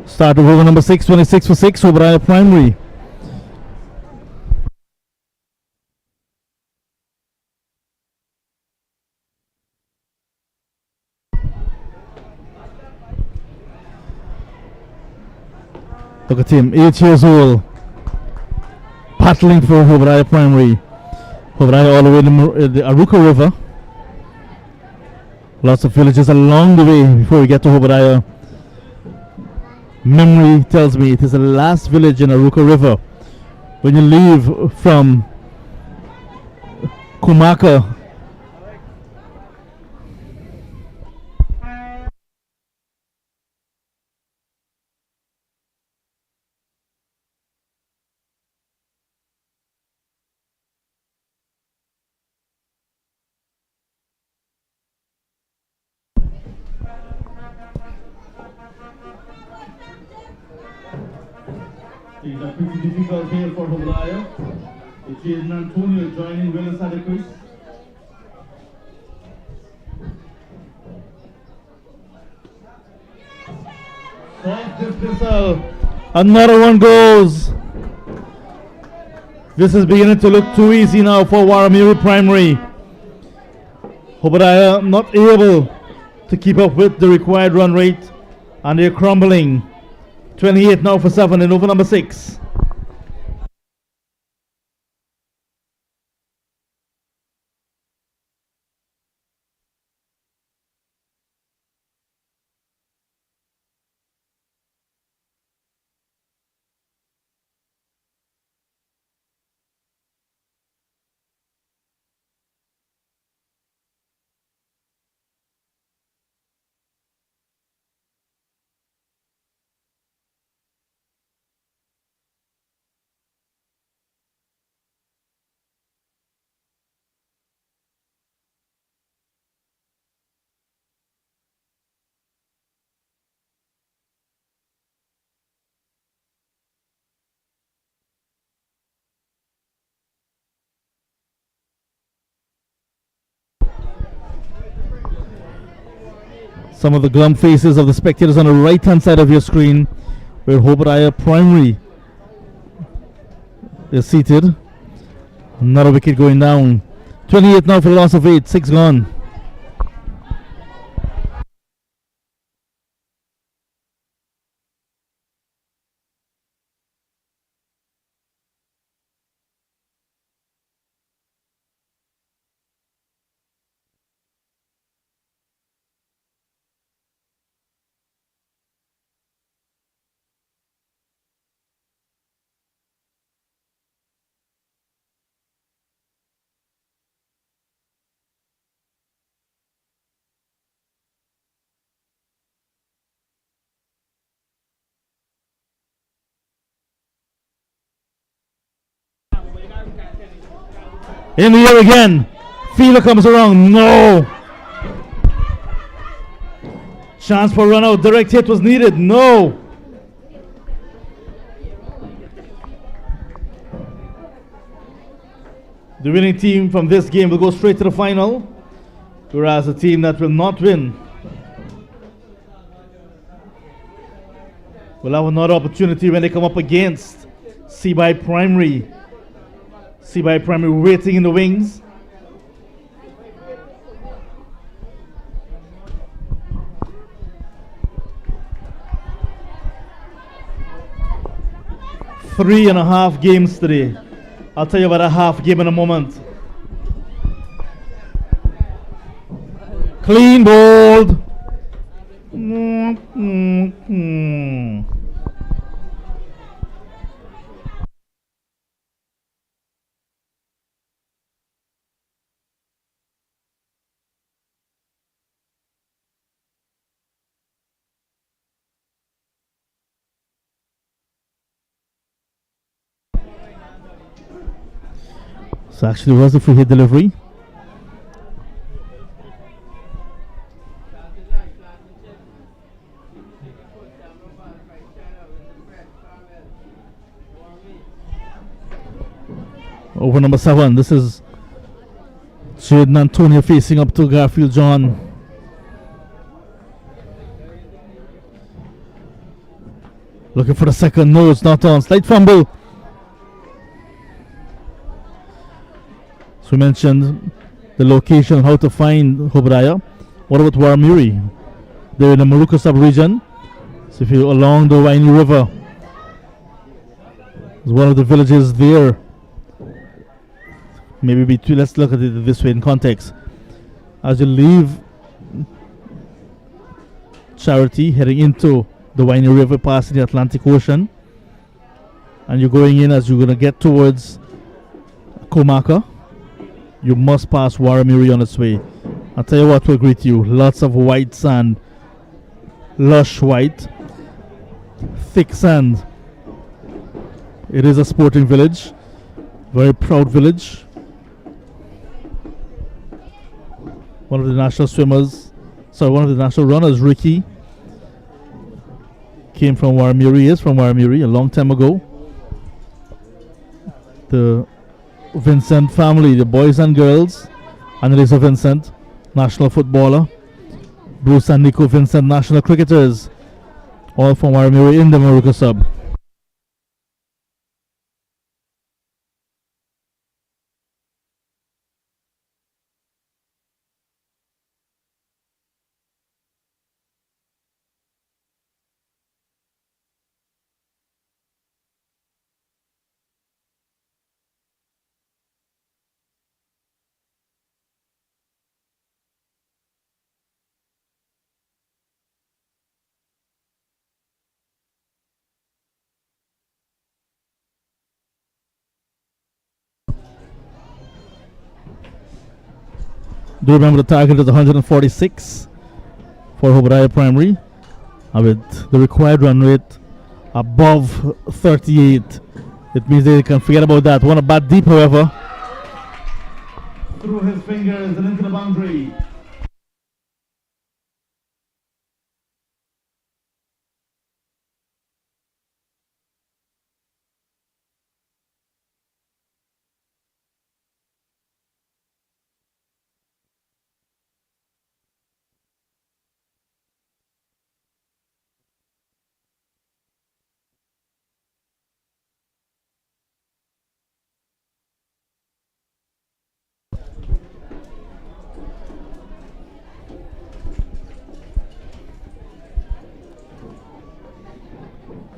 Start of over number 6, 26 for 6, Hoba Primary. Look at him, 8 years old, paddling for Hoba Primary. Hoba all the way to the Aruka River. Lots of villages along the way before we get to Hoba. Memory tells me it is the last village in Aruka River. When you leave from Kumaka, it's a pretty difficult day for Hoba. The T10 Antonio joining Willis at the crease. Soft dismissal. Another one goes. This is beginning to look too easy now for Waramuri Primary. Hoba not able to keep up with the required run rate, and they're crumbling. 28 now for 7 in over number 6. Some of the glum faces of the spectators on the right hand side of your screen, where Hoba Primary is seated. Another wicket going down. 28 now for the loss of 8, 6 gone. In the air again. Fielder comes around. No. Chance for run out. Direct hit was needed. No. The winning team from this game will go straight to the final, whereas the team that will not win will have another opportunity when they come up against Seaby Primary. Seaby Primary waiting in the wings. Three and a half games today. I'll tell you about a half game in a moment. Clean bowled. So actually was a free hit delivery. Over number 7. This is Jaden Antonio facing up to Garfield John. Looking for the second. No, it's not on. Slight fumble. So we mentioned the location, how to find Hobraya. What about Waramuri? They're in the Maruka sub-region. So if you're along the Waini River, it's one of the villages there. Maybe let's look at it this way in context. As you leave Charity, heading into the Waini River, passing the Atlantic Ocean, and you're going in as you're going to get towards Komaka, you must pass Waramuri on its way. I'll tell you what will greet you. Lots of white sand, lush white, thick sand. It is a sporting village, very proud village. One of the national runners, Ricky, came from Waramuri, is from Waramuri a long time ago. The Vincent family, the boys and girls, Annalisa Vincent, national footballer, Bruce and Nico Vincent, national cricketers, all from Waramuri in the Maruka sub. Do remember the target is 146 for Hobraya Primary, and with the required run rate above 38. It means they can forget about that. One a bat deep, however. Through his fingers and into the boundary.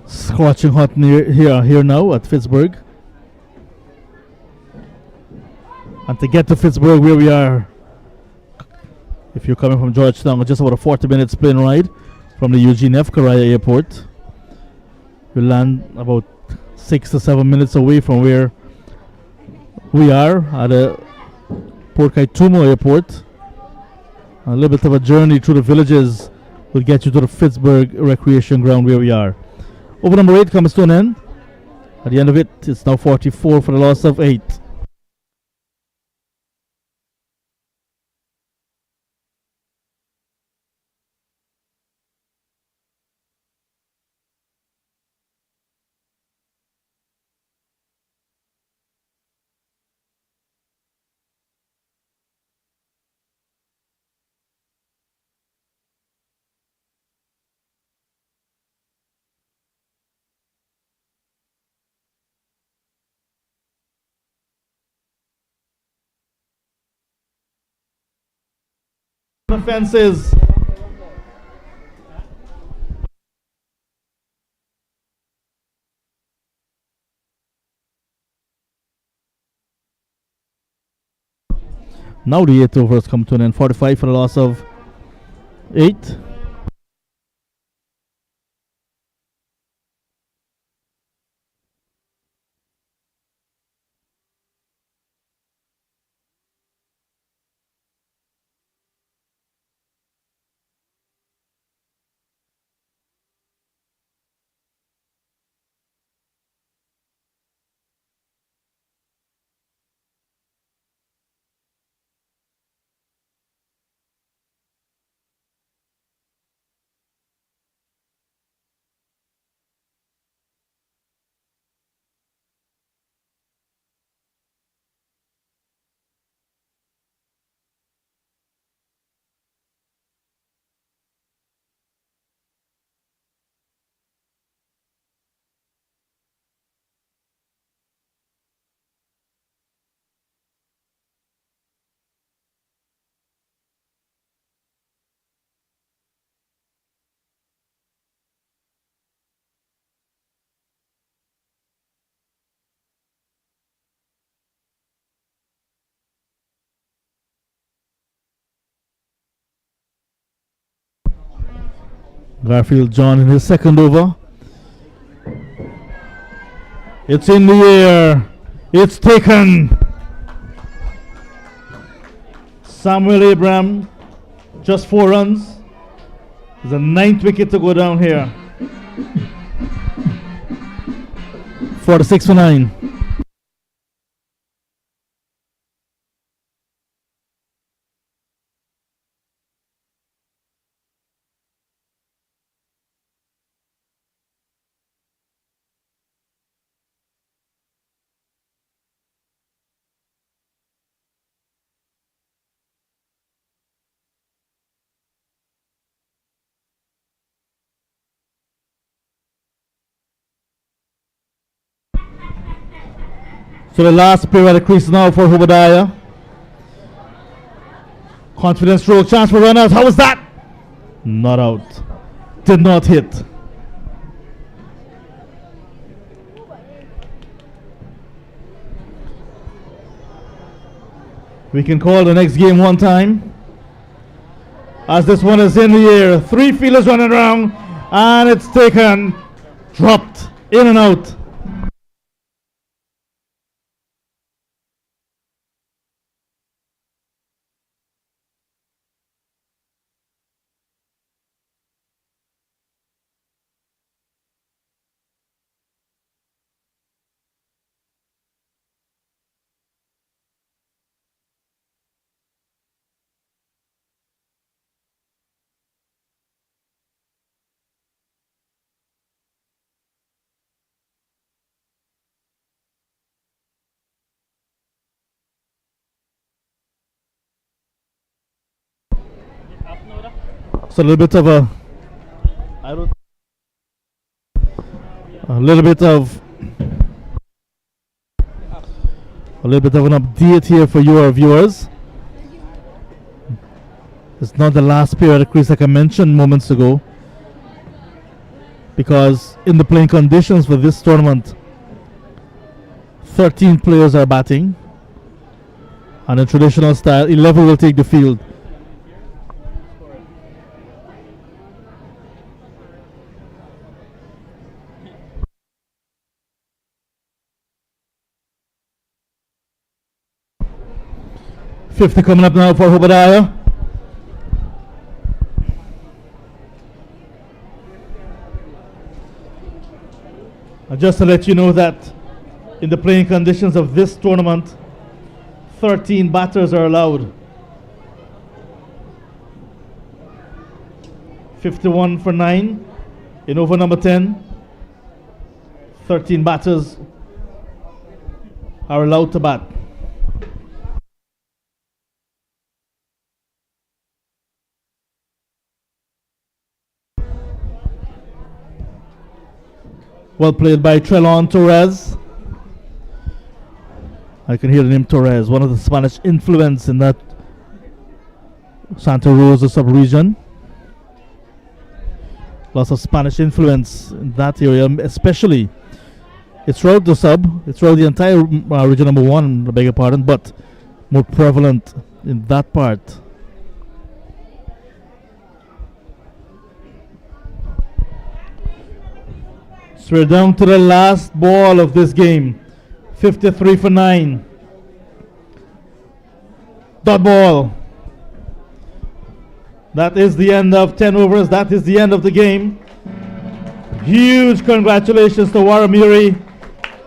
Scorching hot here now at Pittsburgh. And to get to Pittsburgh, where we are, if you're coming from Georgetown, just about a 40-minute plane ride from the Eugene F. Correa Airport. We land about 6 to 7 minutes away from where we are at the Port Kaitumo Airport. A little bit of a journey through the villages will get you to the Pittsburgh Recreation Ground where we are. Over number 8 comes to an end. At the end of it, it's now 44 for the loss of 8. The fences. Now the 8th overs come to an end. 45 for the loss of 8. Garfield John in his second over. It's in the air. It's taken. Samuel Abraham, just 4 runs. There's a 9th wicket to go down here. 46 for 9. So the last player at the crease now for Hoba. Confidence stroke, chance for runners. How was that? Not out. Did not hit. We can call the next game one time. As this one is in the air. 3 fielders running around. And it's taken. Dropped. In and out. So a little bit of a little bit of an update here for your viewers. It's not the last player at the crease like I mentioned moments ago, because in the playing conditions for this tournament, 13 players are batting, and in traditional style 11 will take the field. '50 coming up now for Hoba. And just to let you know that in the playing conditions of this tournament, 13 batters are allowed. 51 for 9 in over number 10. 13 batters are allowed to bat. Well played by Trelon Torres. I can hear the name Torres, one of the Spanish influence in that Santa Rosa sub-region. Lots of Spanish influence in that area, especially. It's throughout the sub, it's throughout the entire region number 1, I beg your pardon, but more prevalent in that part. So we're down to the last ball of this game. 53 for 9. Dot ball. That is the end of 10 overs. That is the end of the game. Huge congratulations to Waramuri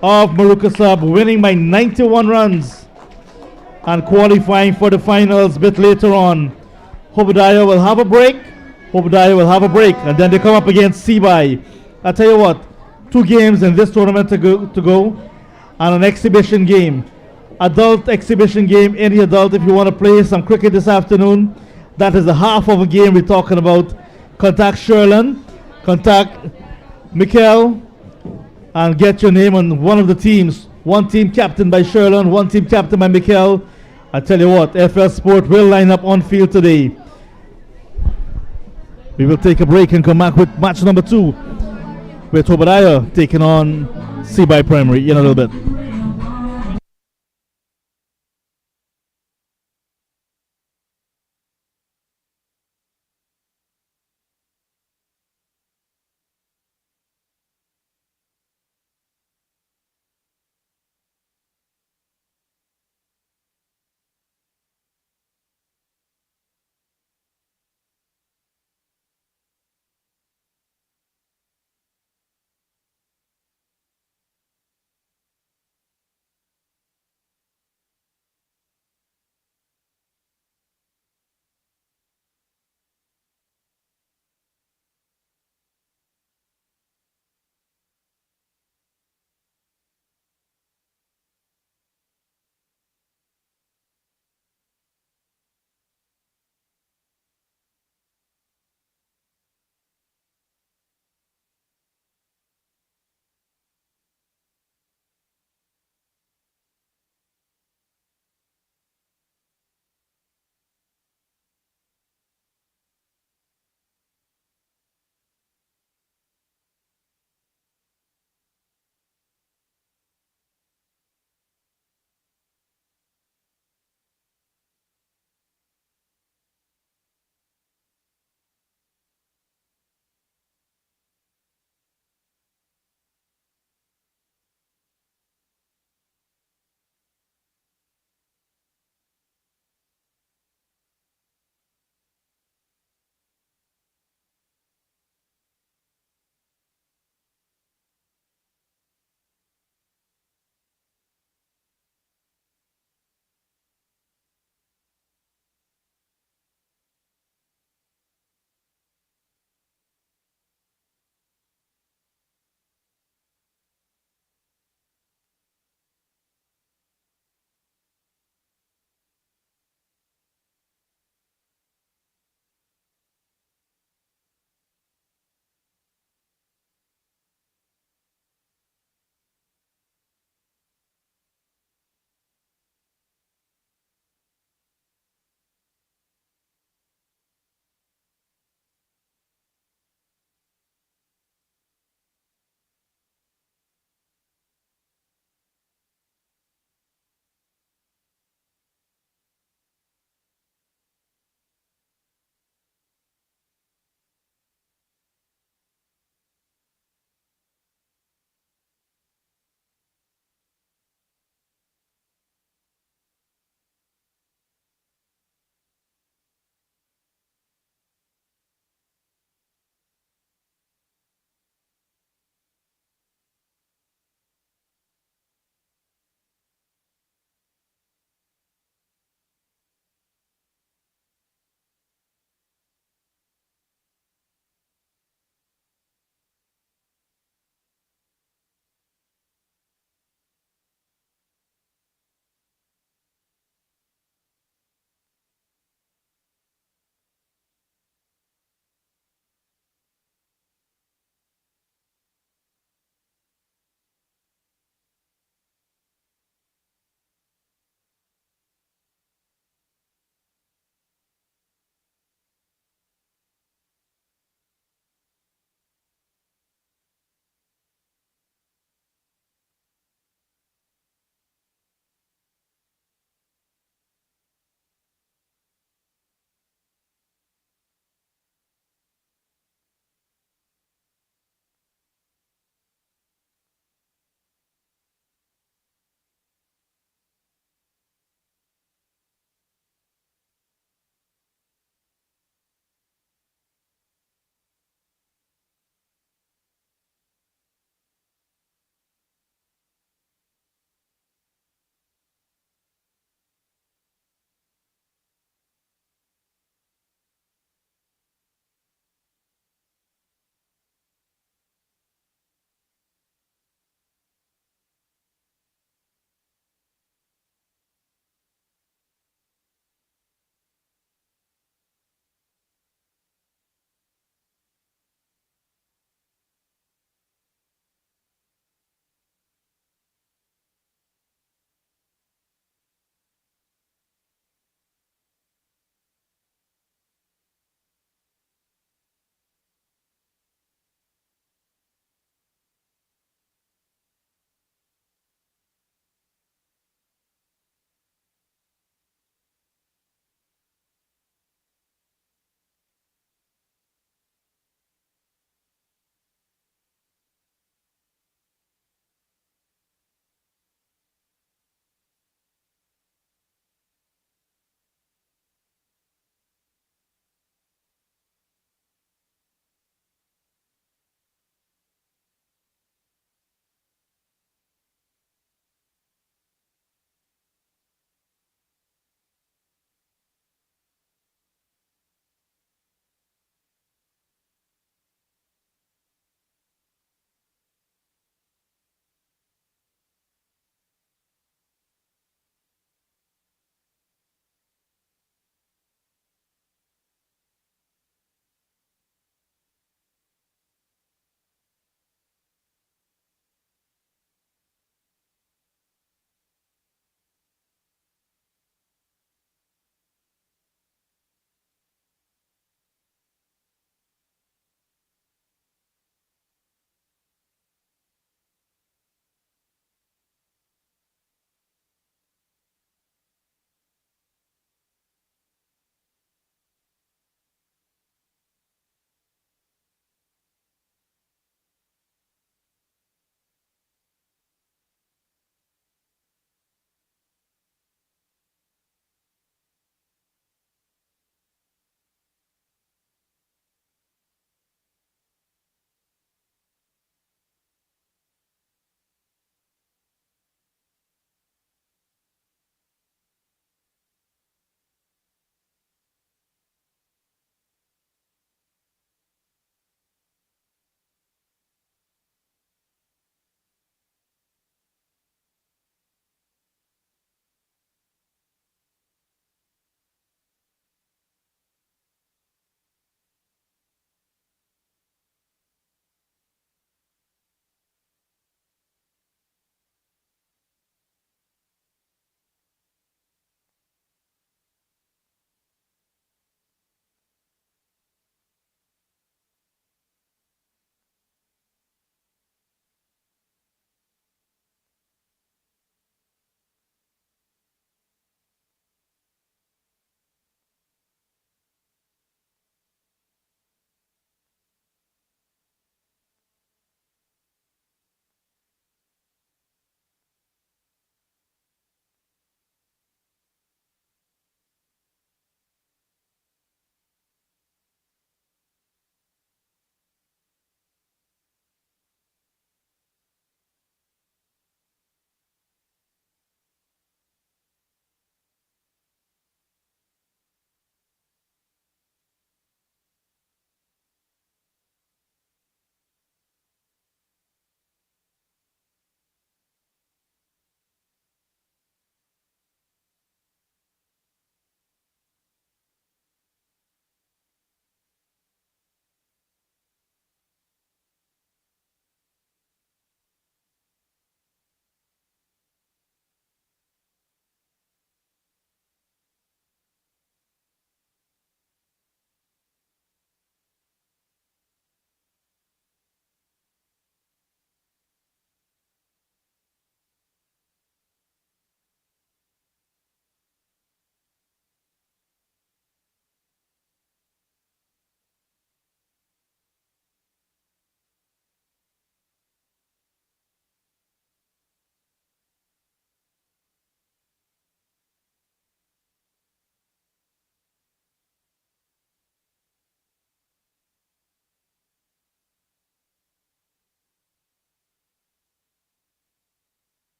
of Maruka Sub, winning by 91 runs and qualifying for the finals a bit later on. Hoba will have a break. And then they come up against Seaby. I tell you what, 2 games in this tournament to go, and an exhibition game, adult exhibition game. Any adult, if you want to play some cricket this afternoon, that is the half of a game we're talking about. Contact Sherlin, contact Mikkel, and get your name on one of the teams. One team captained by Sherlin, one team captained by Mikkel. I tell you what, FL Sport will line up on field today. We will take a break and come back with match number 2. With Hoba taking on Seaby Primary in a little bit.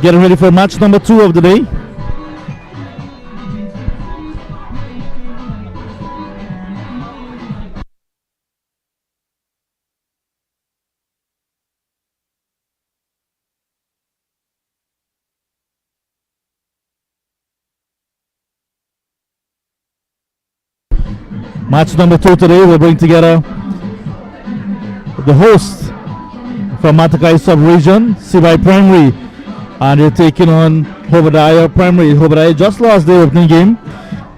Getting ready for match number 2 of the day. Match number 2 today will bring together the host from Matakai sub-region, Sibai Primary, and they're taking on Hoba Primary. Hoba just lost their opening game,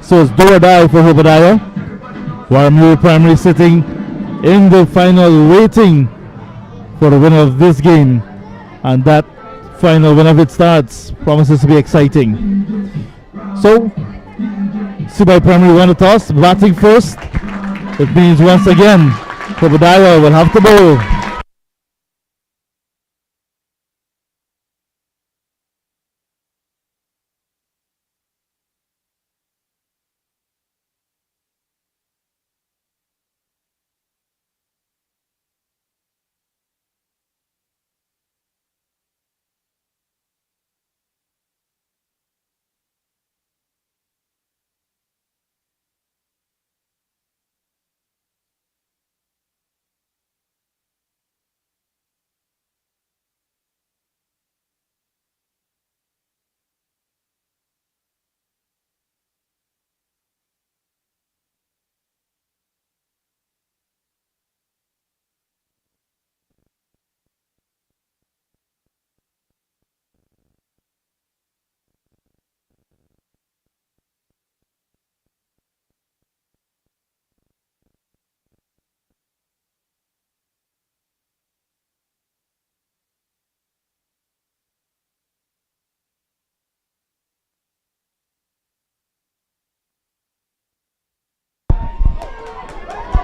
so it's do or die for Hoba. Waramuri Primary sitting in the final waiting for the winner of this game, and that final, whenever it starts, promises to be exciting. So Sibai Primary won the toss, batting first. It means once again Hoba will have to bowl.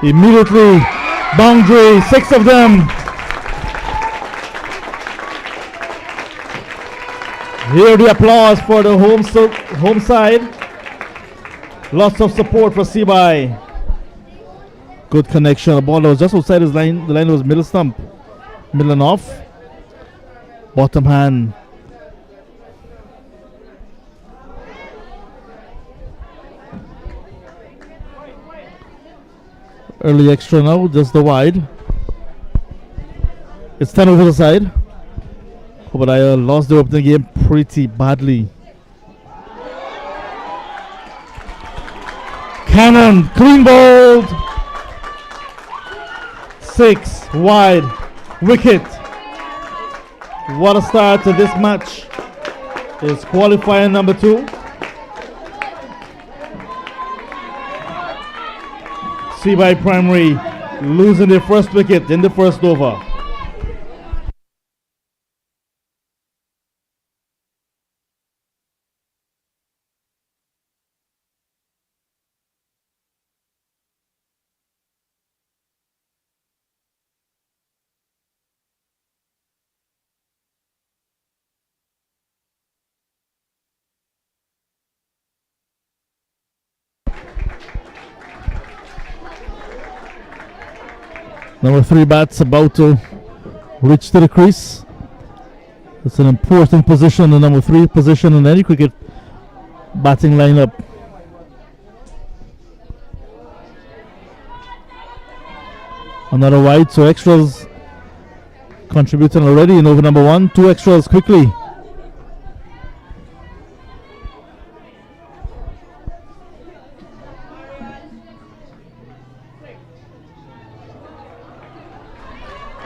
Immediately, boundary, 6 of them. Here the applause for the home side. Lots of support for Sibai. Good connection. The ball was just outside his line. The line was middle stump. Middle and off. Bottom hand. Early extra now, just the wide. It's 10 over the side. Hoba lost the opening game pretty badly. Cannon, clean bowled. 6 wide, wicket. What a start to this match. It's qualifying number 2. Sibai Primary losing their first wicket in the first over. Number 3 bats about to reach to the crease. It's an important position, the number 3 position in any cricket batting lineup. Another wide, so extras contributing already in over number 1. 2 extras quickly.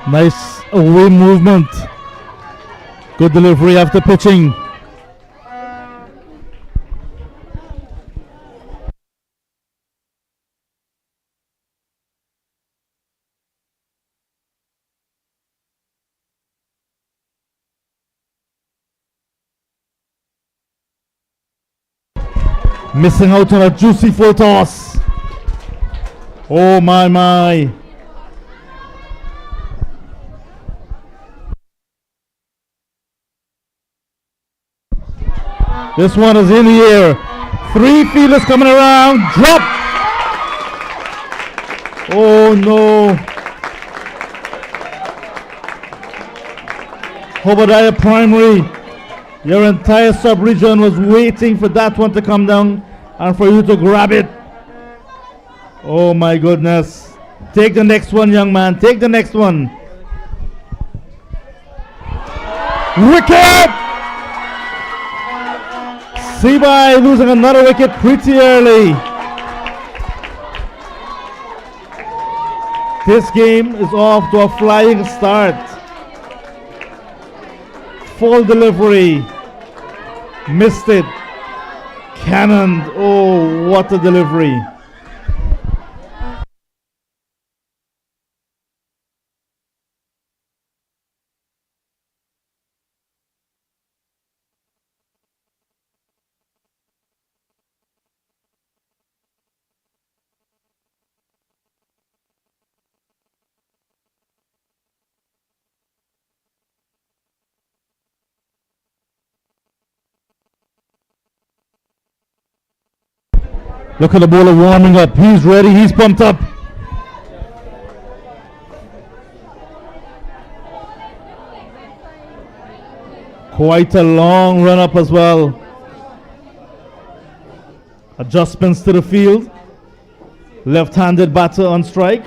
Nice away movement. Good delivery after pitching. Missing out on a juicy full toss. Oh my. This one is in the air. 3 fielders coming around. Drop. Oh no. Hoba Primary Your entire sub-region was waiting for that one to come down and for you to grab it. Oh my goodness. Take the next one, young man. Take the next one. Wicket! Seaby losing another wicket pretty early. This game is off to a flying start. Full delivery. Missed it. Cannoned. Oh, what a delivery. Look at the bowler warming up. He's ready. He's pumped up. Quite a long run up as well. Adjustments to the field. Left-handed batter on strike.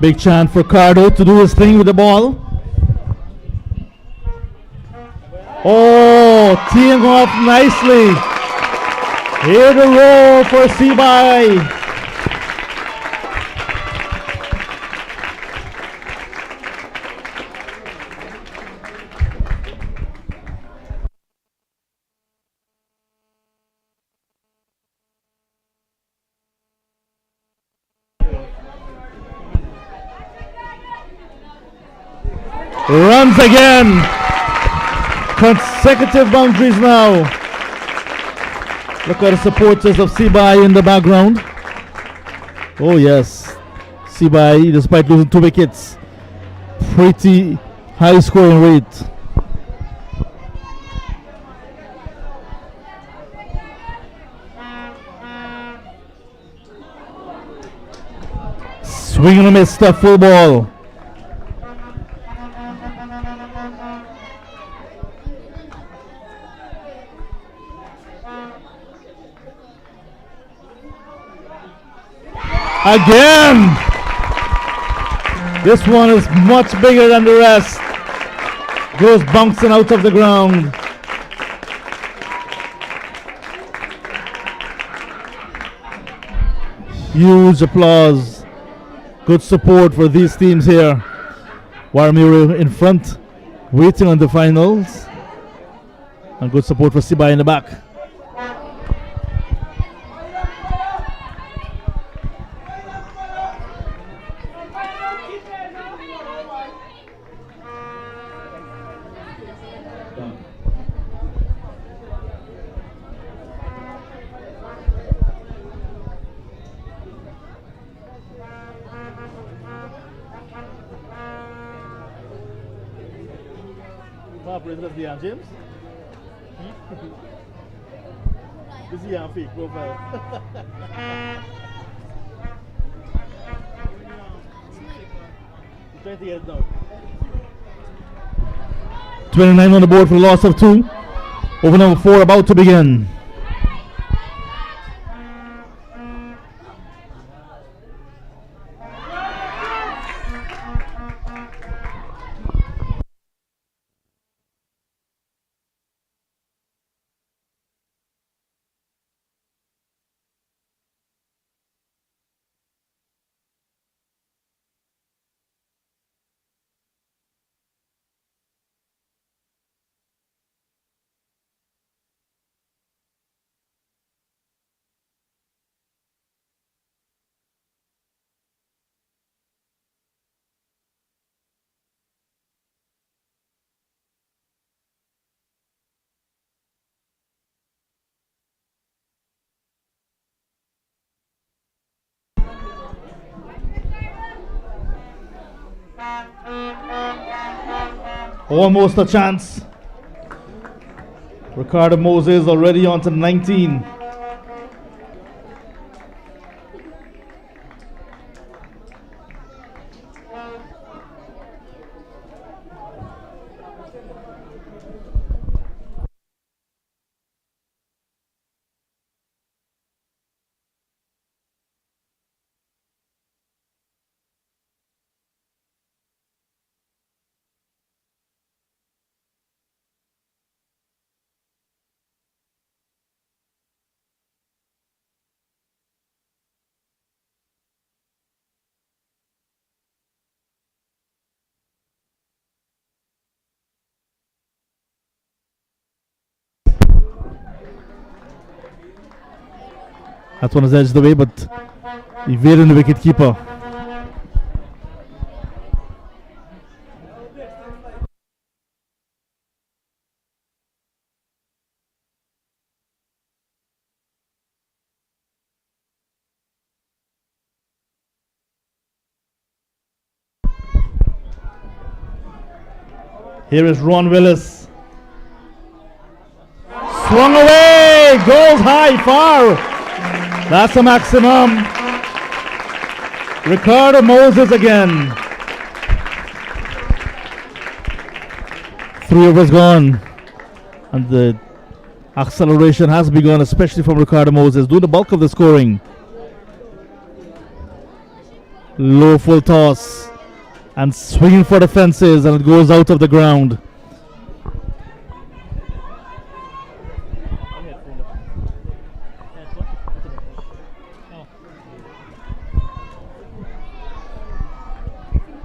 Big chance for Cardo to do his thing with the ball. Oh, teeing off nicely. Here the roll for Seaby. Runs again. Consecutive boundaries now. Look at the supporters of Seaby in the background. Oh yes, Seaby, despite losing 2 wickets, pretty high scoring rate. Swing and a miss, the full ball. Again! This one is much bigger than the rest. Goes bouncing out of the ground. Huge applause. Good support for these teams here. Waramuri in front, waiting on the finals. And good support for Seaby in the back. President of James? This is your fake profile. 28 now. 29 on the board for the loss of 2. Over number 4 about to begin. Almost a chance. Ricardo Moses already on to 19. That one is edged away, but evading the wicket keeper. Here is Ron Willis. Swung away! Goes high, far! That's a maximum. Ricardo Moses again. 3 overs gone. And the acceleration has begun, especially from Ricardo Moses, doing the bulk of the scoring. Low full toss. And swinging for the fences, and it goes out of the ground.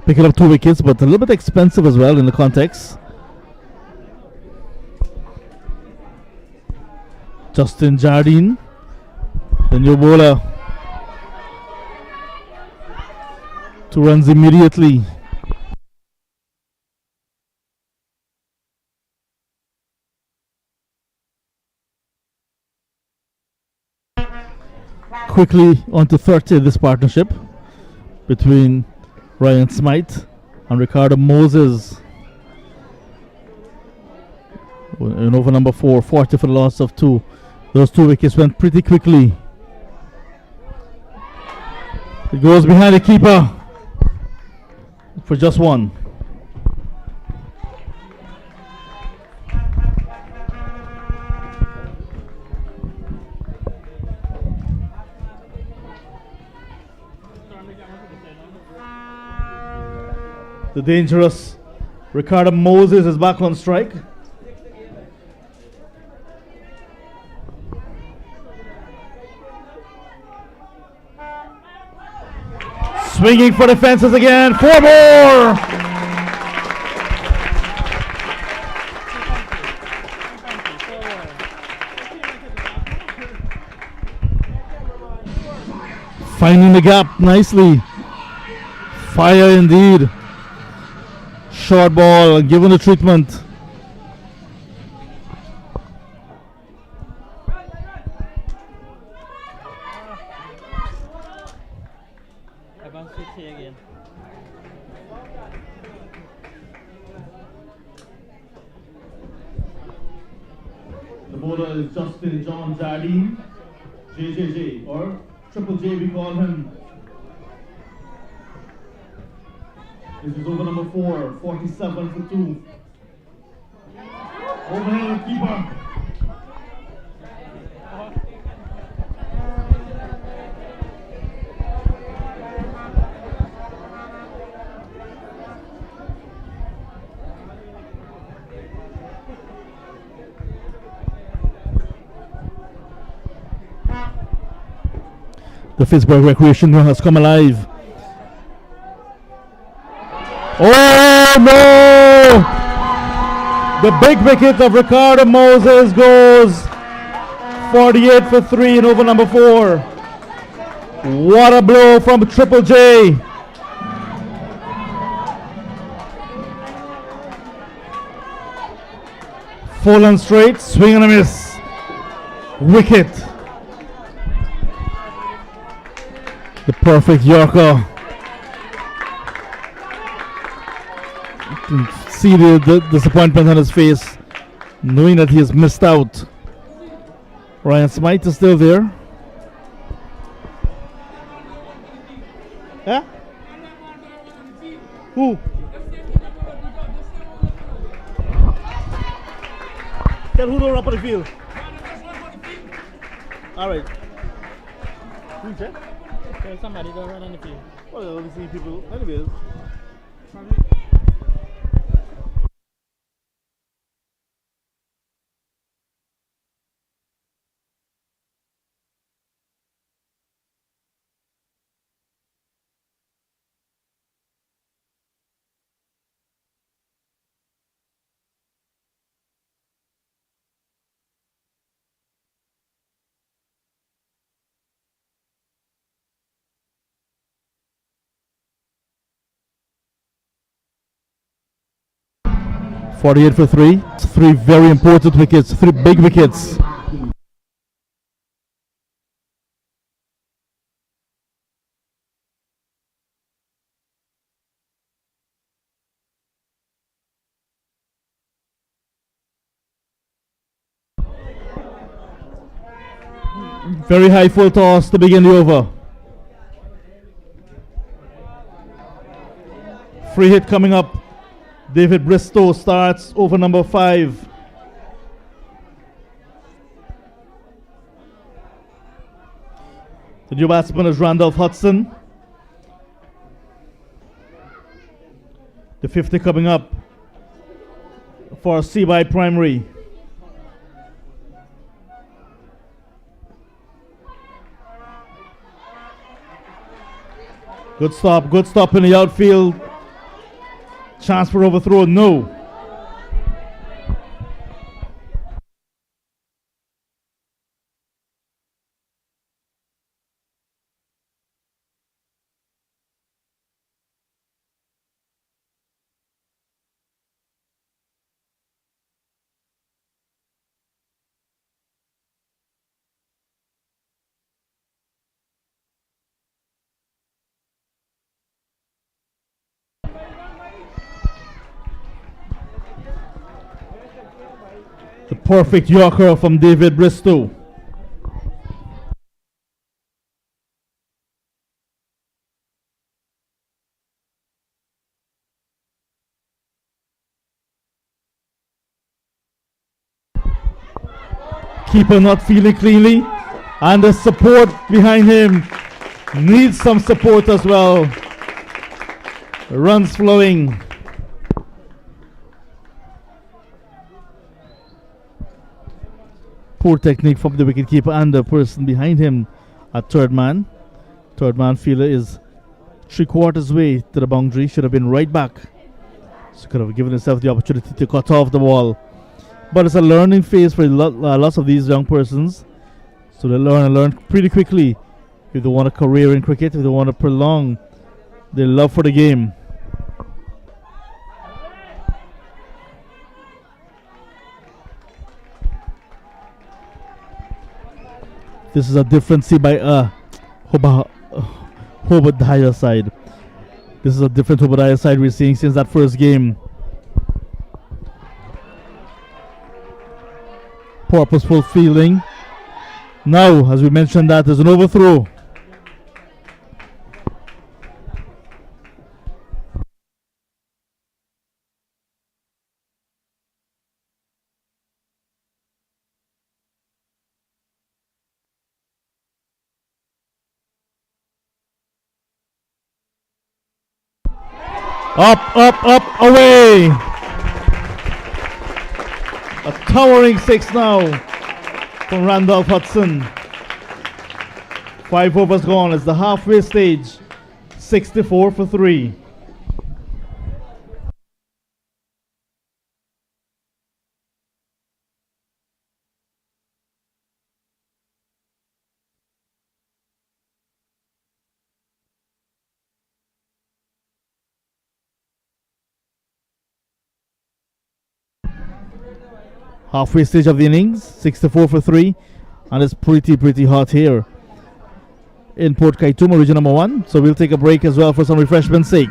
Picking up 2 wickets, but a little bit expensive as well in the context. Justin Jardine, the new bowler. 2 runs immediately. Quickly on to 30, this partnership between Ryan Smythe and Ricardo Moses. In over number 4, 40 for the loss of 2. Those 2 wickets went pretty quickly. It goes behind the keeper for just 1. The dangerous Ricardo Moses is back on strike. Swinging for the fences again. 4 more. Finding the gap nicely. Fire indeed. Short ball, given the treatment. The bowler is Justin John Jardine, JJJ, or Triple J we call him. This is over number 4, 47 for 2. Overhead keeper. The Pittsburgh Recreation Run has come alive. Oh no! The big wicket of Ricardo Moses goes 48 for 3 in over number 4. What a blow from Triple J. Full and straight, swing and a miss. Wicket. The perfect Yorker. can see the disappointment on his face, knowing that he has missed out. Ryan Smythe is still there. Yeah? Who? Tell who don't up on the field. All right. Who is that? There's somebody don't run on the field. Well, I only see people. Anyways. 48 for 3. 3 very important wickets, 3 big wickets. Very high full toss to begin the over. Free hit coming up. David Bristow starts over number 5. The new batsman is Randolph Hudson. The 50 coming up for Seaby Primary. Good stop in the outfield. Chance for overthrow, no. The perfect Yorker from David Bristow. Keeper not feeling cleanly, and the support behind him needs some support as well. Runs flowing. Poor technique from the wicketkeeper and the person behind him at third man. Third man fielder is 3/4 way to the boundary. Should have been right back. So could have given himself the opportunity to cut off the ball. But it's a learning phase for lots of these young persons. So they learn pretty quickly if they want a career in cricket, if they want to prolong their love for the game. This is a different see by Hoba Dyer side. This is a different Hoba Dyer side we're seeing since that first game. Purposeful fielding. Now, as we mentioned, that there's an overthrow. Up, away! A towering 6 now from Randolph Hudson. 5 overs gone. It's the halfway stage. 64 for 3. Halfway stage of the innings, 64 for 3, and it's pretty hot here in Port Kaituma, region number 1. So we'll take a break as well for some refreshment's sake.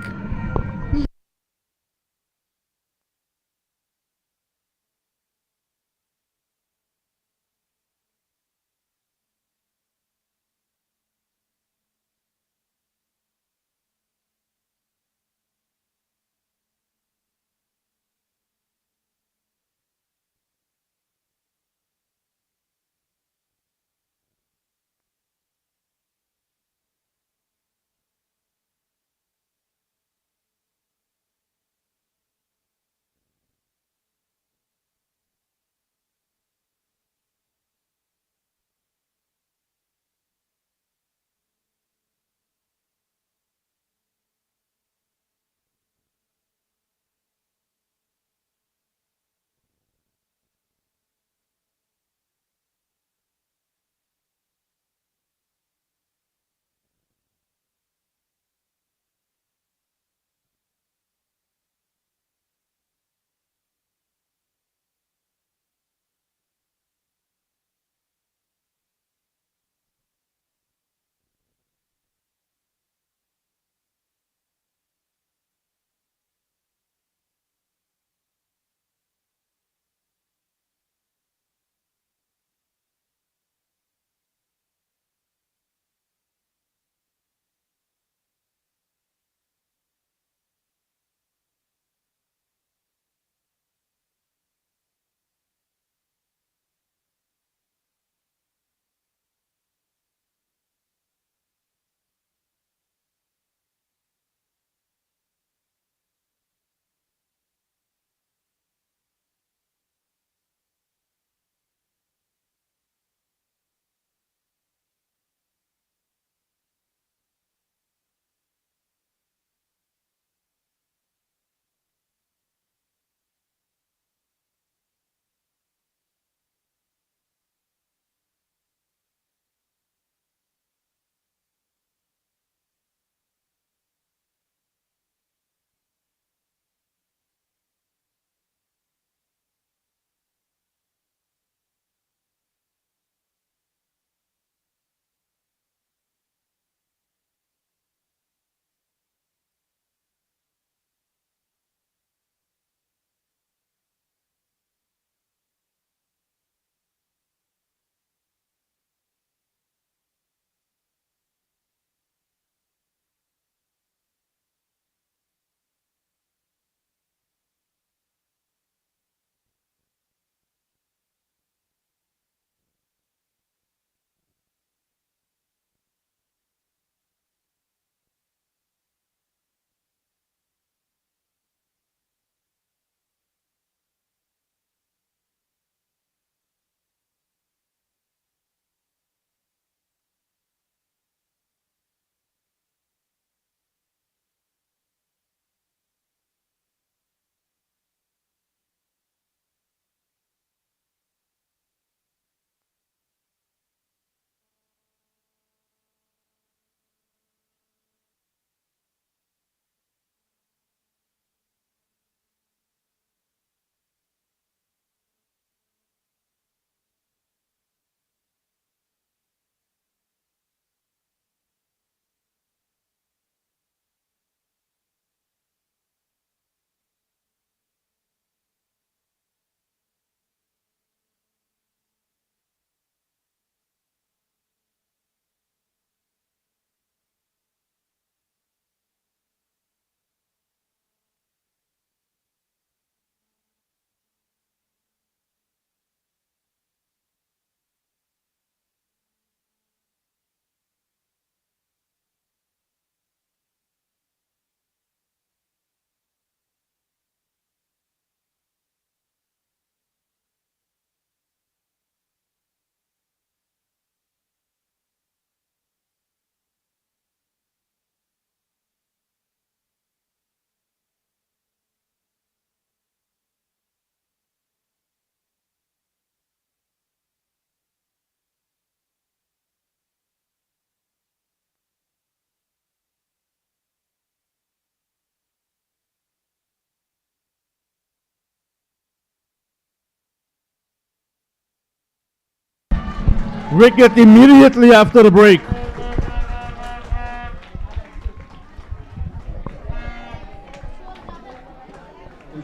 Wicket immediately after the break.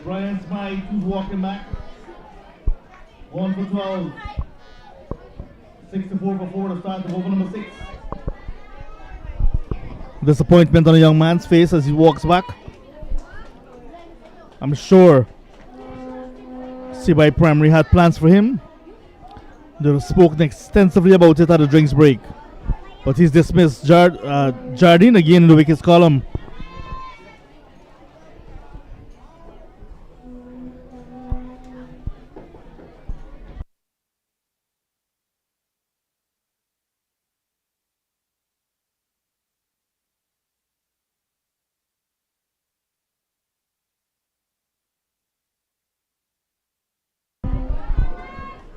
Brian Smythe, who's walking back. 1 for 12. 64 for 4 to start of over number 6. Disappointment on a young man's face as he walks back. I'm sure Sibai Primary had plans for him. They have spoken extensively about it at the drinks break. But he's dismissed. Jardine again in the wickets column.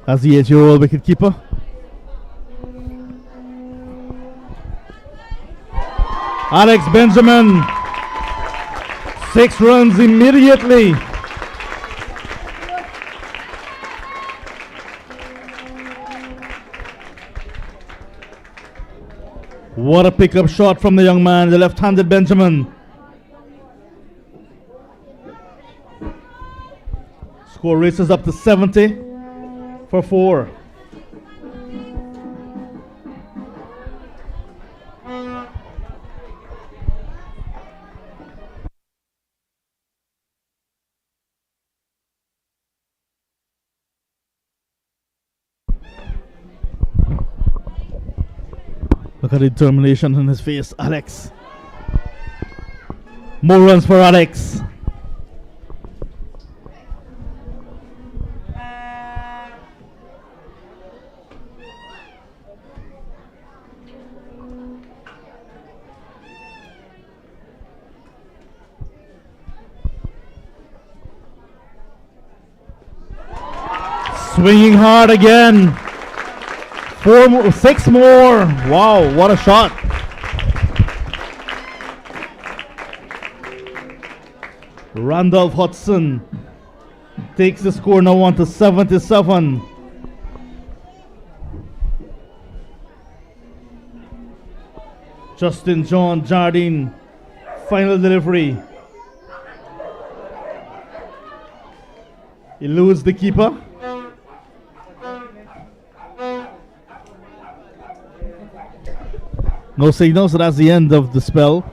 As the 8-year-old wicketkeeper. Alex Benjamin, 6 runs immediately. What a pickup shot from the young man, the left-handed Benjamin. Score races up to 70 for 4. Look at the determination in his face, Alex. More runs for Alex. Swinging hard again. 6 more. Wow, what a shot. Randolph Hudson takes the score now on to 77. Justin John Jardine, final delivery. Eludes the keeper. No signal, so that's the end of the spell.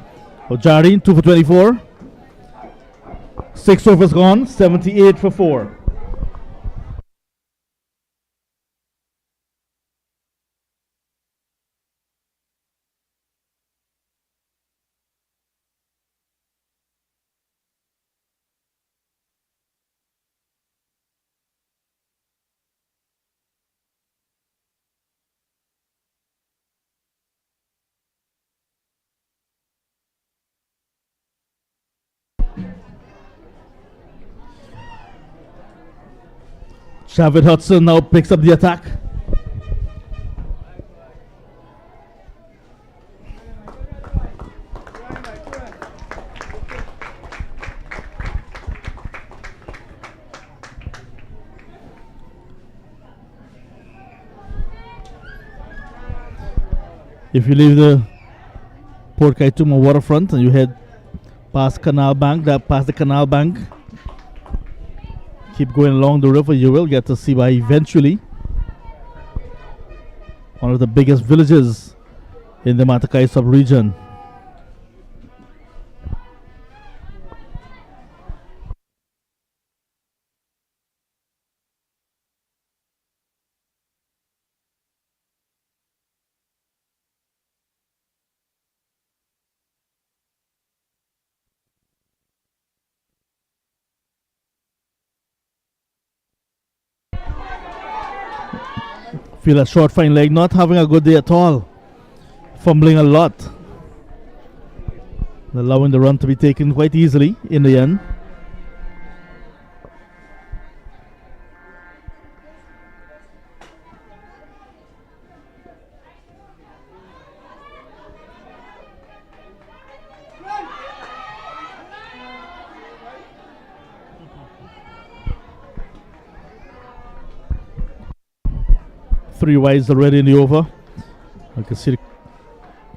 Jardine, 2 for 24. 6 overs gone, 78 for 4. Javid Hudson now picks up the attack. If you leave the Port Kaituma waterfront and you head past Canal Bank, past the Canal Bank, keep going along the river, you will get to Sibai eventually. One of the biggest villages in the Matakai sub-region. Feel a short fine leg, not having a good day at all. Fumbling a lot. Allowing the run to be taken quite easily in the end. 3 wides already in the over. I can see the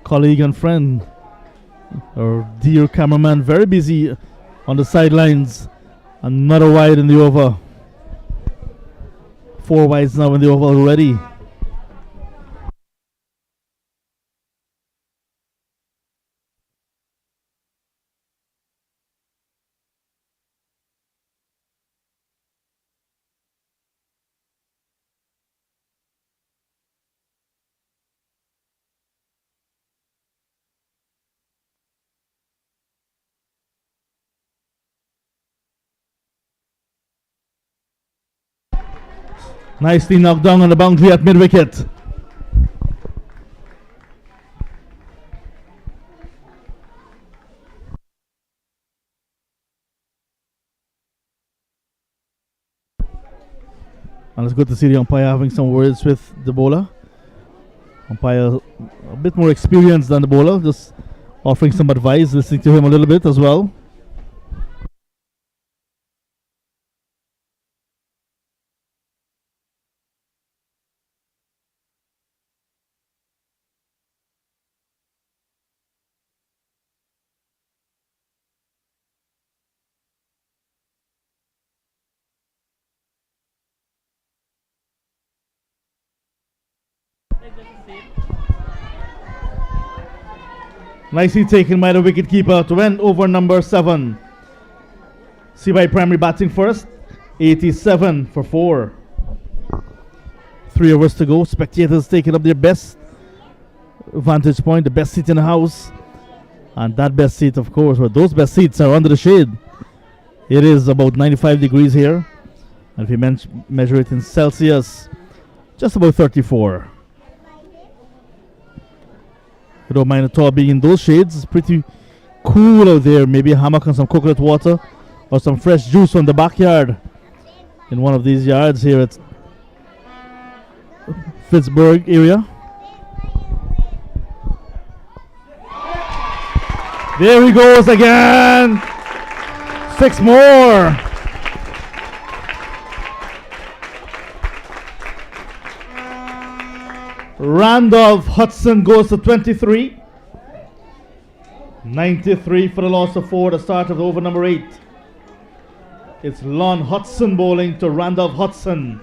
colleague and friend, our dear cameraman, very busy on the sidelines. Another wide in the over. 4 wides now in the over already. Nicely knocked down on the boundary at mid-wicket. And it's good to see the umpire having some words with the bowler. Umpire a bit more experienced than the bowler, just offering some advice, listening to him a little bit as well. Nicely taken by the wicketkeeper to end over number 7. CY Primary batting first, 87 for 4. 3 overs to go. Spectators taking up their best vantage point, the best seat in the house. And that best seat, of course, or those best seats are under the shade. It is about 95 degrees here. And if you measure it in Celsius, just about 34. I don't mind at all being in those shades. It's pretty cool out there. Maybe a hammock and some coconut water or some fresh juice from the backyard in one of these yards here at Pittsburgh area. There he goes again. 6 more. Randolph Hudson goes to 23. 93 for the loss of 4, the start of over number 8. It's Lon Hudson bowling to Randolph Hudson.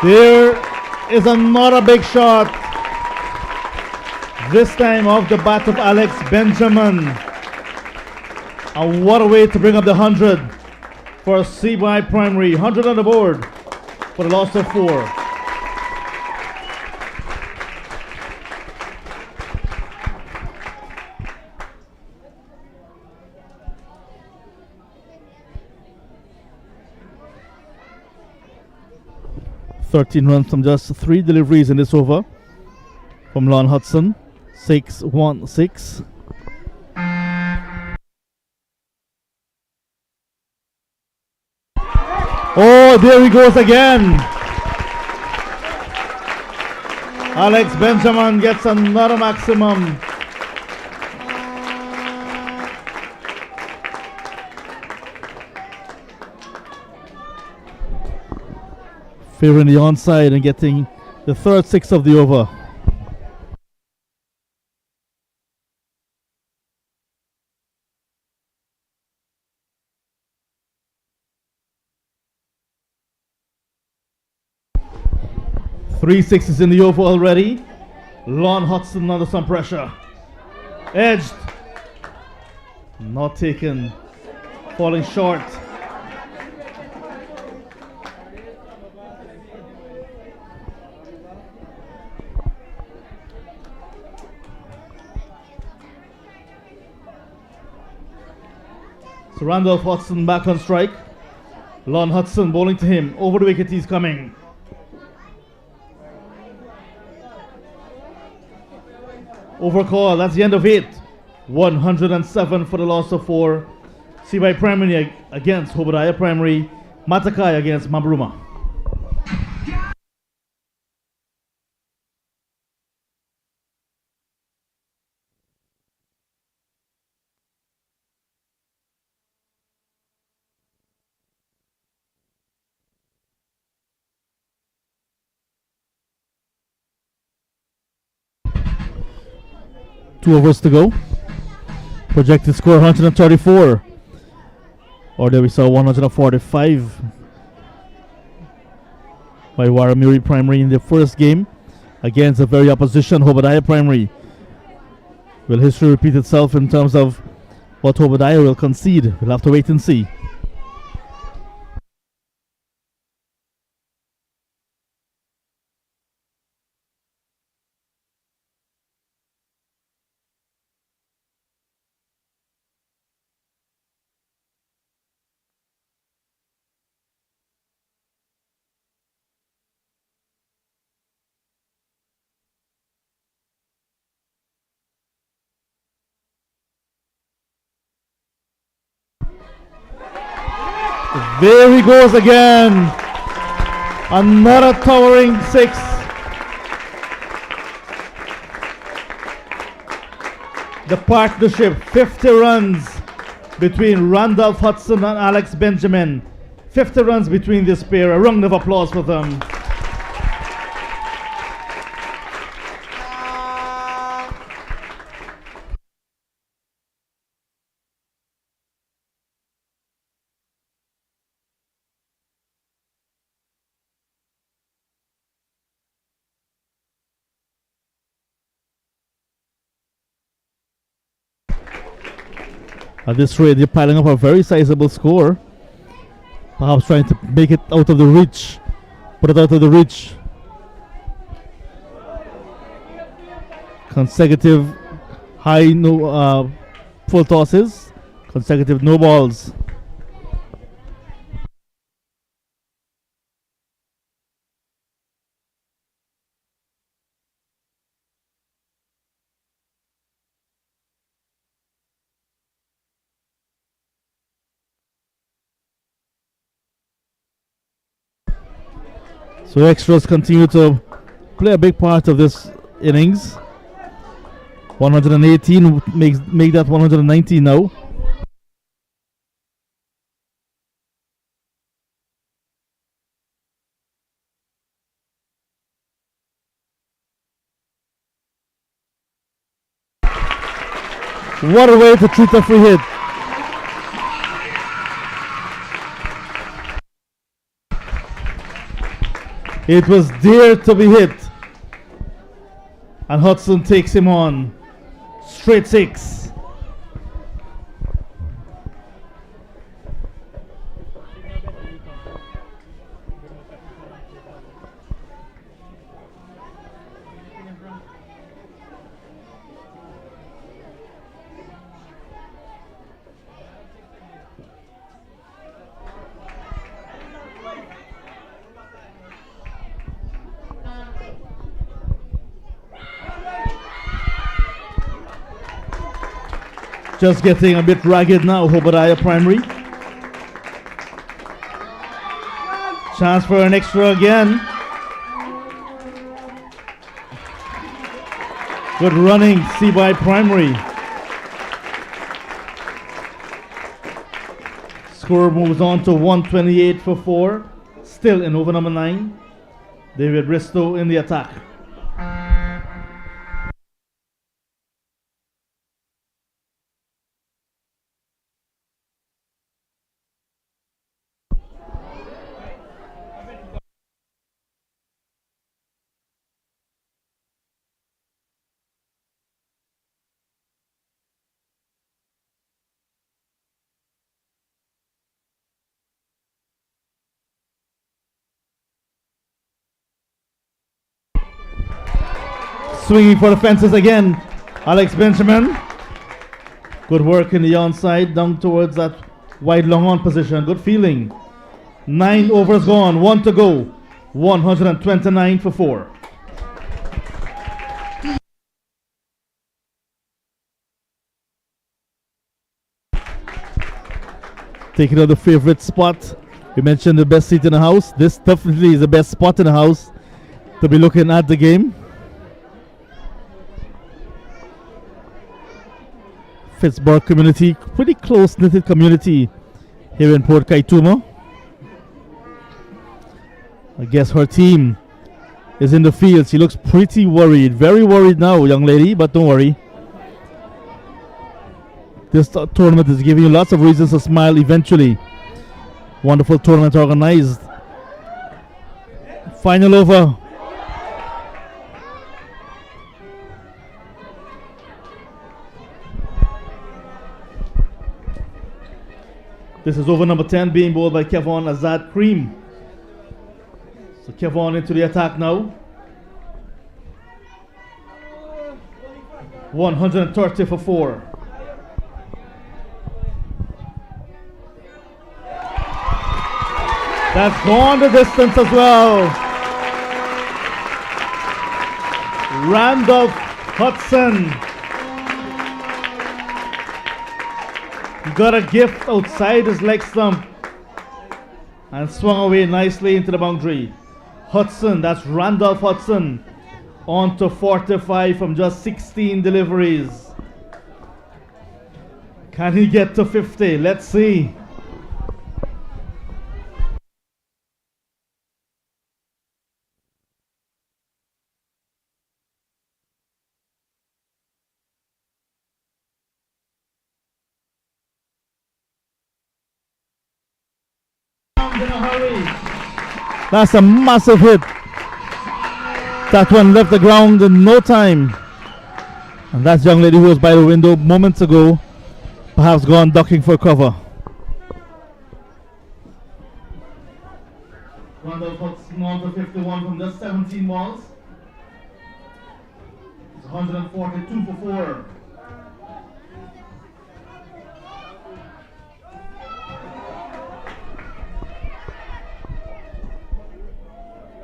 There is another big shot. This time off the bat of Alex Benjamin. And what a way to bring up the 100 for CY Primary. 100 on the board for the loss of 4. $13 runs from just 3 deliveries in this over from Lon Hudson. 6-1-6. Oh, there he goes again. Alex Benjamin gets another maximum. Favoring the onside and getting the third 6 of the over. Three sixes in the over already. Lon Hudson under some pressure. Edged. Not taken. Falling short. So Randolph Hudson back on strike. Lon Hudson bowling to him. Over the wicket he's coming. Over call, that's the end of it. 107 for the loss of 4. CY Primary against Hoba Primary. Matakai against Mabruma. Two overs to go. Projected score 134. Or there we saw 145 by Waramuri Primary in the first game against a very opposition Hoba Primary. Will history repeat itself in terms of what Hoba will concede? We'll have to wait and see. There he goes again. Another towering 6. The partnership, 50 runs between Randolph Hudson and Alex Benjamin. 50 runs between this pair. A round of applause for them. At this rate, they're piling up a very sizable score. Perhaps trying to make it out of the reach. Put it out of the reach. Consecutive high full tosses. Consecutive no balls. So extras continue to play a big part of this innings. 118 make that 119 now. What a way to treat a free hit. It was there to be hit. And Hudson takes him on. Straight 6. Just getting a bit ragged now, Hoba Primary. Chance for an extra again. Good running, CY Primary. Score moves on to 128 for 4. Still in over number 9. David Bristow in the attack. Swinging for the fences again, Alex Benjamin. Good work in the onside, down towards that wide long on position. Good feeling. 9 overs gone, 1 to go. 129 for 4. Taking out the favorite spot. We mentioned the best seat in the house. This definitely is the best spot in the house to be looking at the game. Pittsburgh community, pretty close knitted community here in Port Kaituma. I guess her team is in the field. She looks pretty worried, very worried now, young lady, but don't worry. This tournament is giving you lots of reasons to smile eventually. Wonderful tournament organized. Final over. This is over number 10 being bowled by Kevon Azad Cream. So Kevon into the attack now. 130 for 4. That's gone the distance as well. Randolph Hudson got a gift outside his leg stump and swung away nicely into the boundary. Hudson, that's Randolph Hudson, on to 45 from just 16 deliveries. Can he get to 50? Let's see. In a hurry. That's a massive hit. That one left the ground in no time. And that young lady who was by the window moments ago, perhaps gone ducking for cover. Randall puts on to 51 from just 17 balls. It's 142 for 4.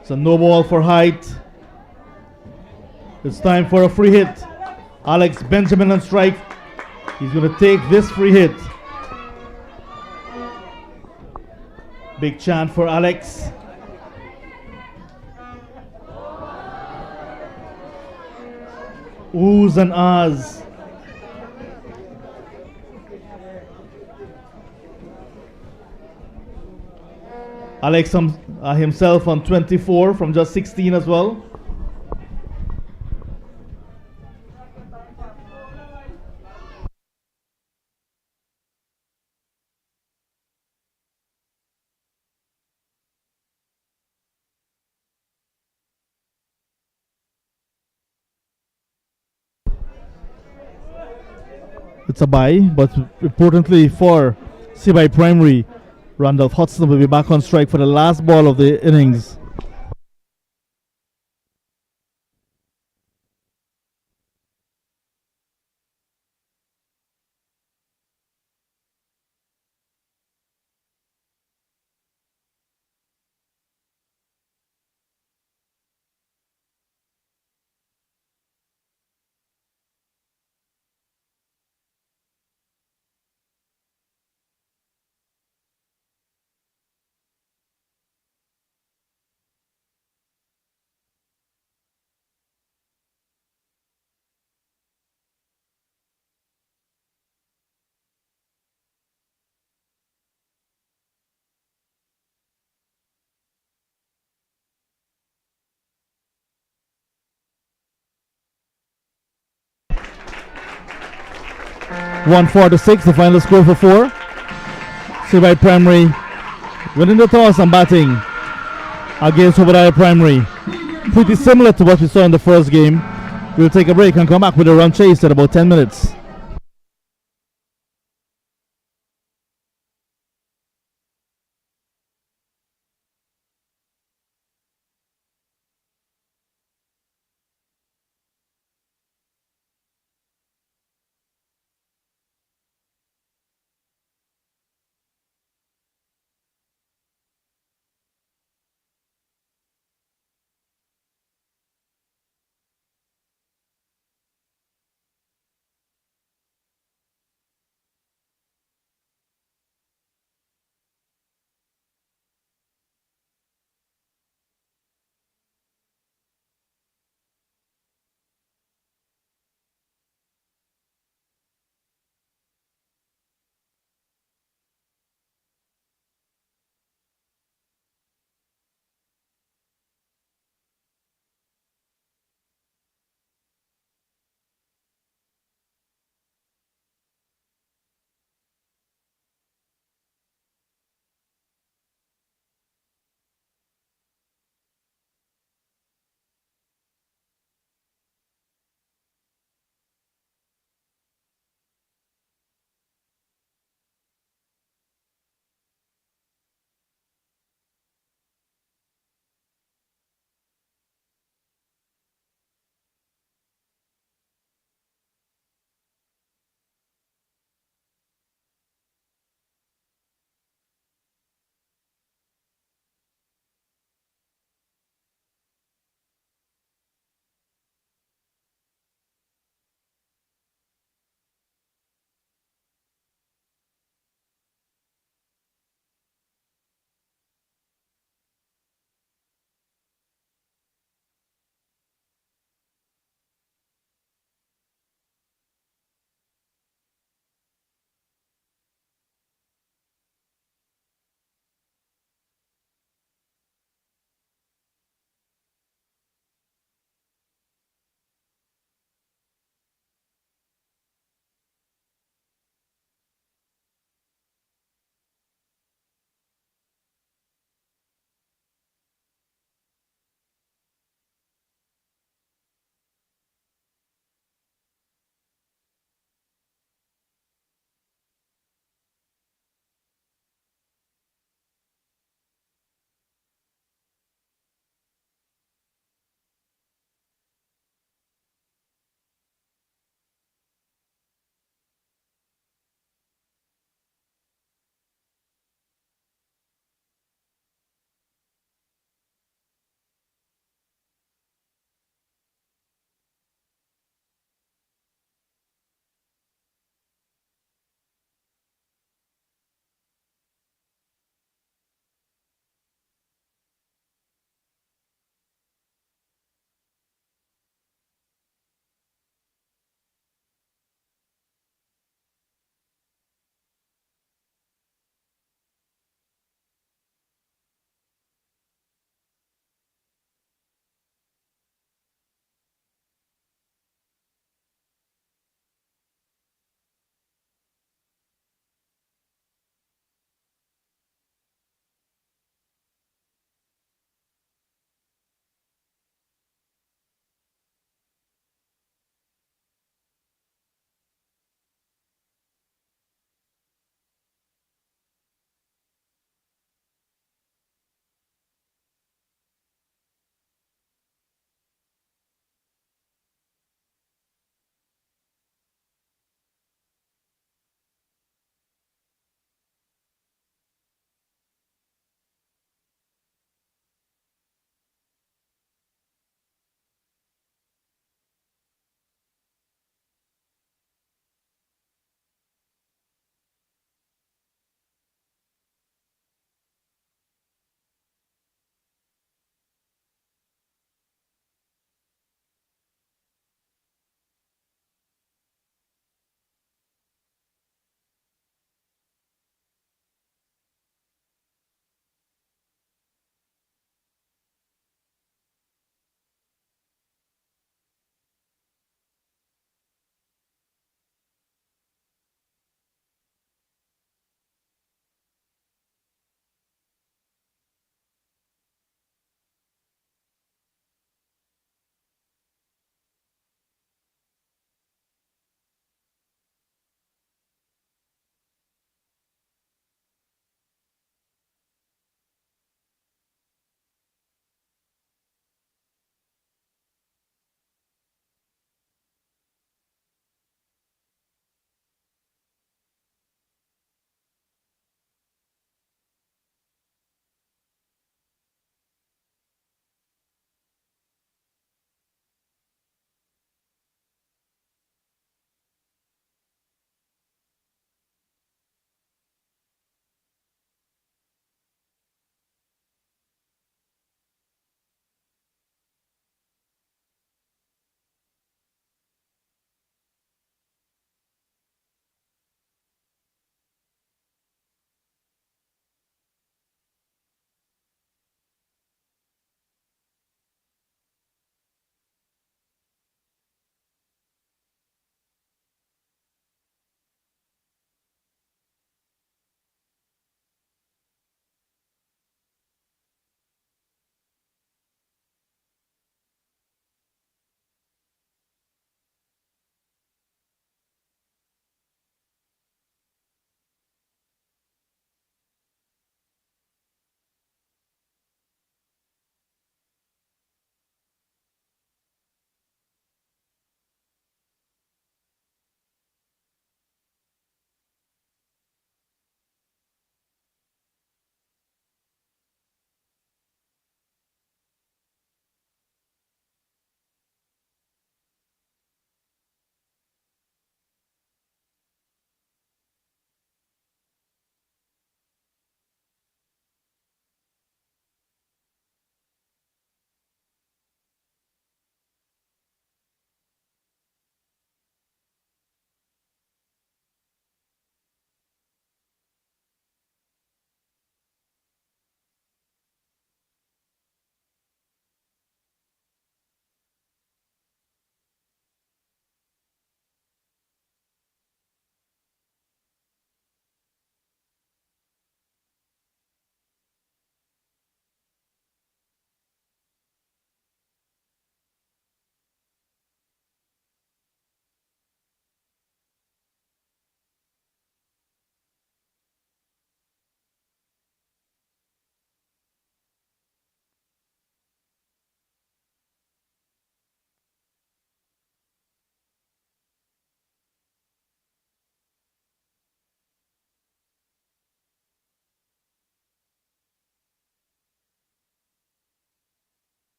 It's a no ball for height. It's time for a free hit. Alex Benjamin on strike. He's going to take this free hit. Big chant for Alex. Oohs and ahs. Alex himself on 24 from just 16 as well. It's a bye, but importantly for CBI Primary, Randolph Hudson will be back on strike for the last ball of the innings. One 4-6, the final score for 4. CBI Primary winning the toss and batting against Hoba Primary. Pretty similar to what we saw in the first game. We'll take a break and come back with a run chase at about 10 minutes.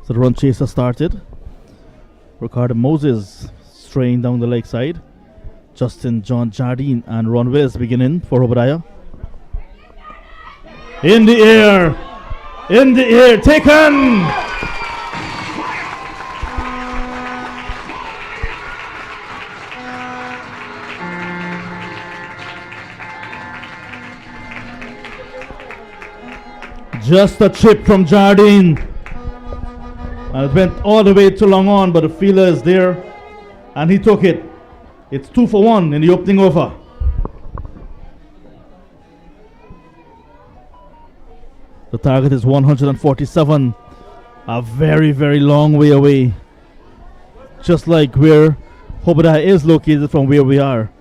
So the run chaser started. Ricardo Moses straying down the leg side. Justin John Jardine and Ron Willis beginning for Obadiah. In the air! In the air! Taken! Just a chip from Jardine. And it went all the way to long on, but the fielder is there and he took it. It's 2 for 1 in the opening over. The target is 147, a very, very long way away. Just like where Hoba is located from where we are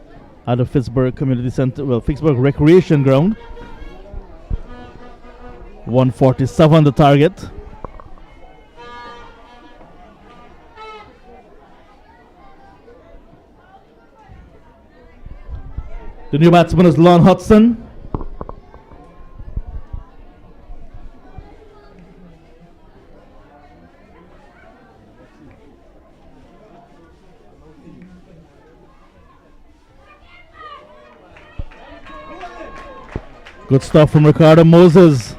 at the Pittsburgh Community Center, well, Pittsburgh Recreation Ground. 147 the target. The new batsman is Lon Hudson. Good stuff from Ricardo Moses.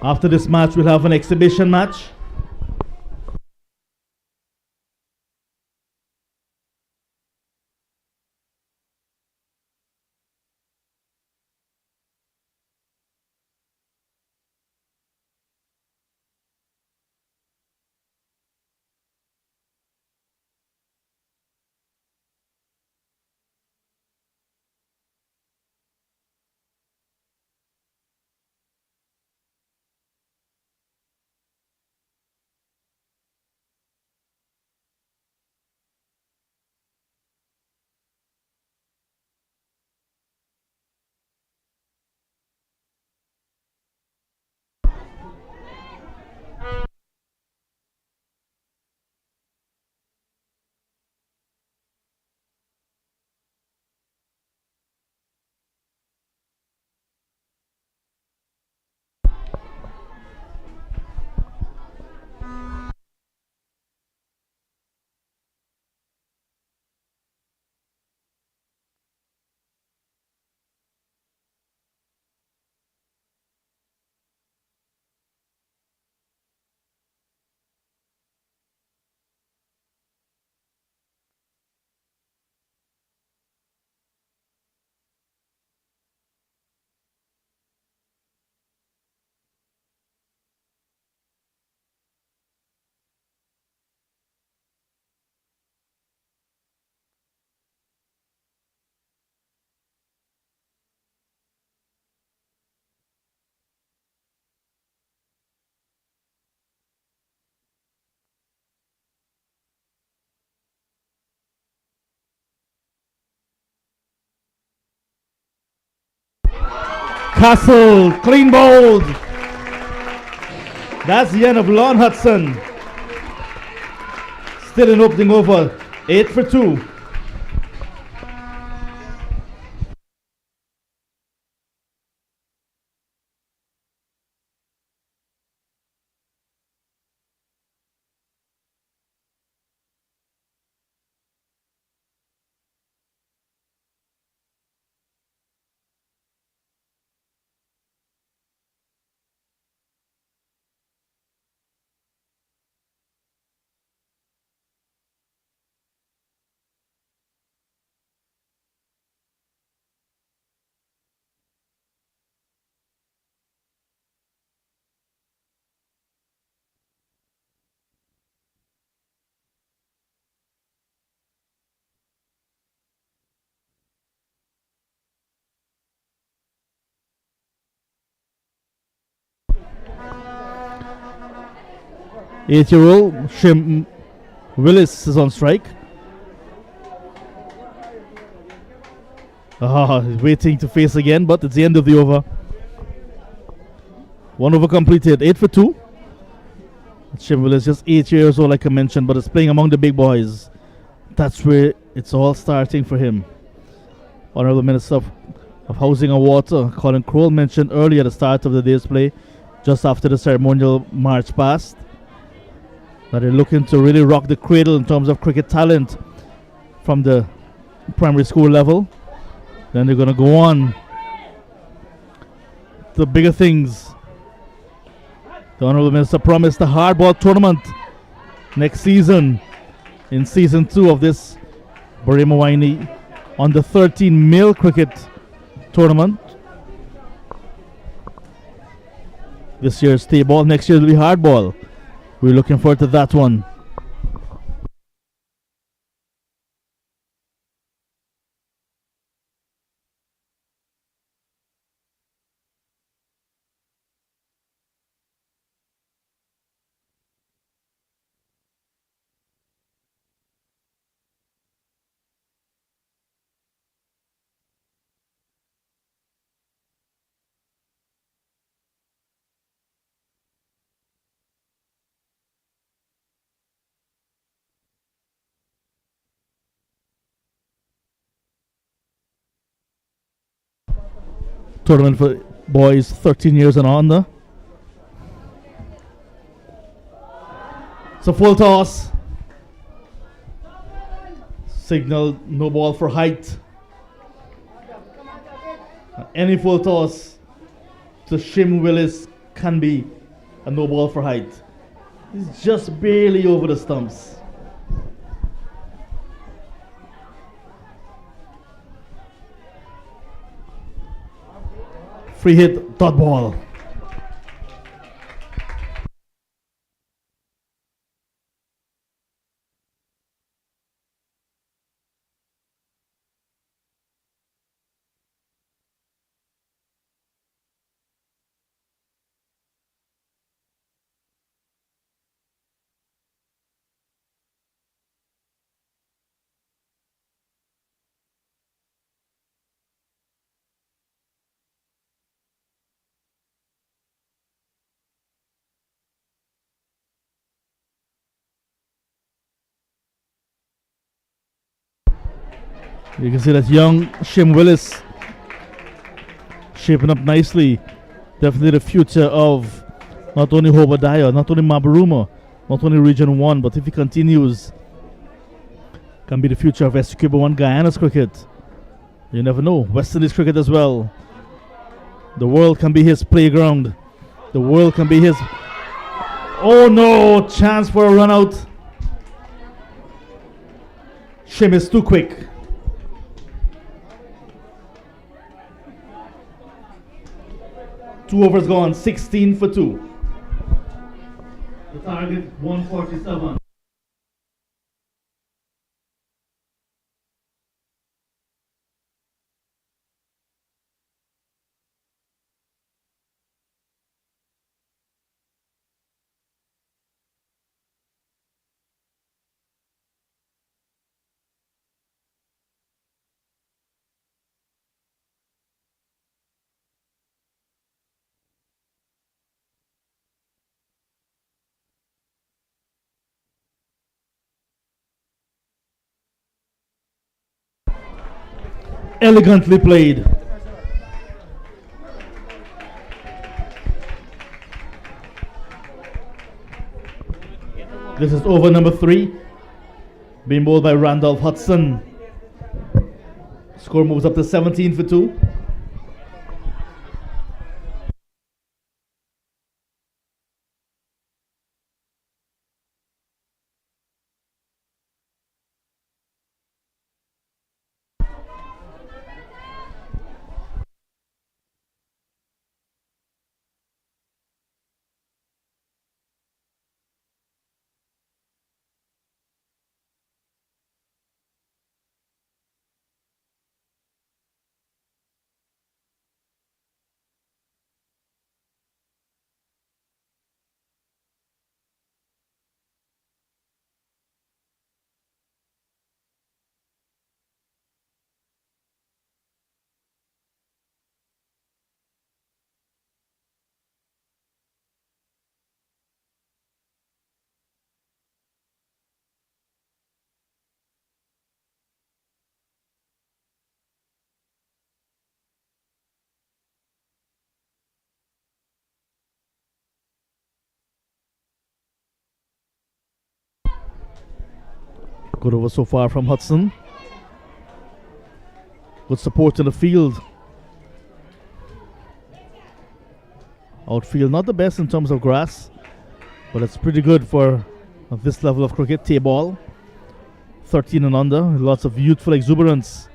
After this match, we'll have an exhibition match. Castle, clean bowled. That's the end of Lon Hudson. Still in opening over. 8 for 2. Eight-year-old Shim Willis is on strike. He's waiting to face again, but it's the end of the over. One over completed. 8 for 2. Shim Willis just 8 years old, like I mentioned, but is playing among the big boys. That's where it's all starting for him. Honorable Minister of Housing and Water, Colin Crowell, mentioned earlier at the start of the day's play, just after the ceremonial march past, that they're looking to really rock the cradle in terms of cricket talent from the primary school level. Then they're going to go on to bigger things. The Honorable Minister promised a hardball tournament next season, in season 2 of this Barima-Waini under 13 male cricket tournament. This year's Tapeball, next year will be hardball. We're looking forward to that one. Tournament for boys 13 years and under. It's a full toss. Signal no ball for height. Any full toss to Shim Willis can be a no ball for height. He's just barely over the stumps. Free hit, dot ball. You can see that young Shim Willis shaping up nicely. Definitely the future of not only Hoba, not only Mabaruma, not only Region 1, but if he continues, can be the future of SQB 1 Guyana's cricket. You never know. West Indies cricket as well. The world can be his playground. The world can be his... Oh no! Chance for a run out. Shim is too quick. Two overs gone, 16 for 2. The target 147. Elegantly played. This is over number 3, being bowled by Randolph Hudson. Score moves up to 17 for 2. Good over so far from Hudson. Good support in the field. Outfield not the best in terms of grass, but it's pretty good for this level of cricket. T-ball, 13 and under, lots of youthful exuberance.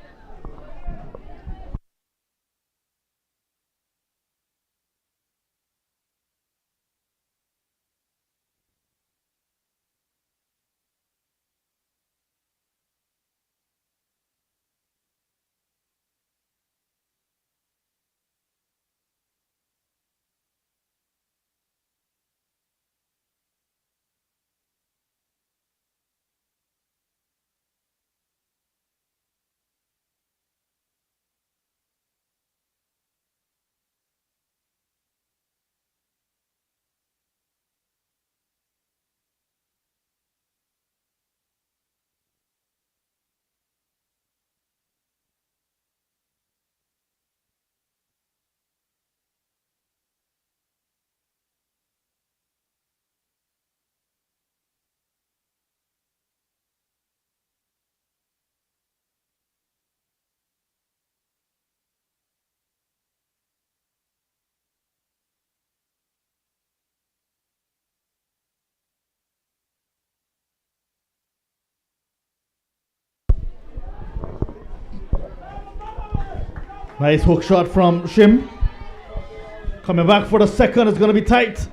Nice hook shot from Shim. Coming back for the second, it's going to be tight.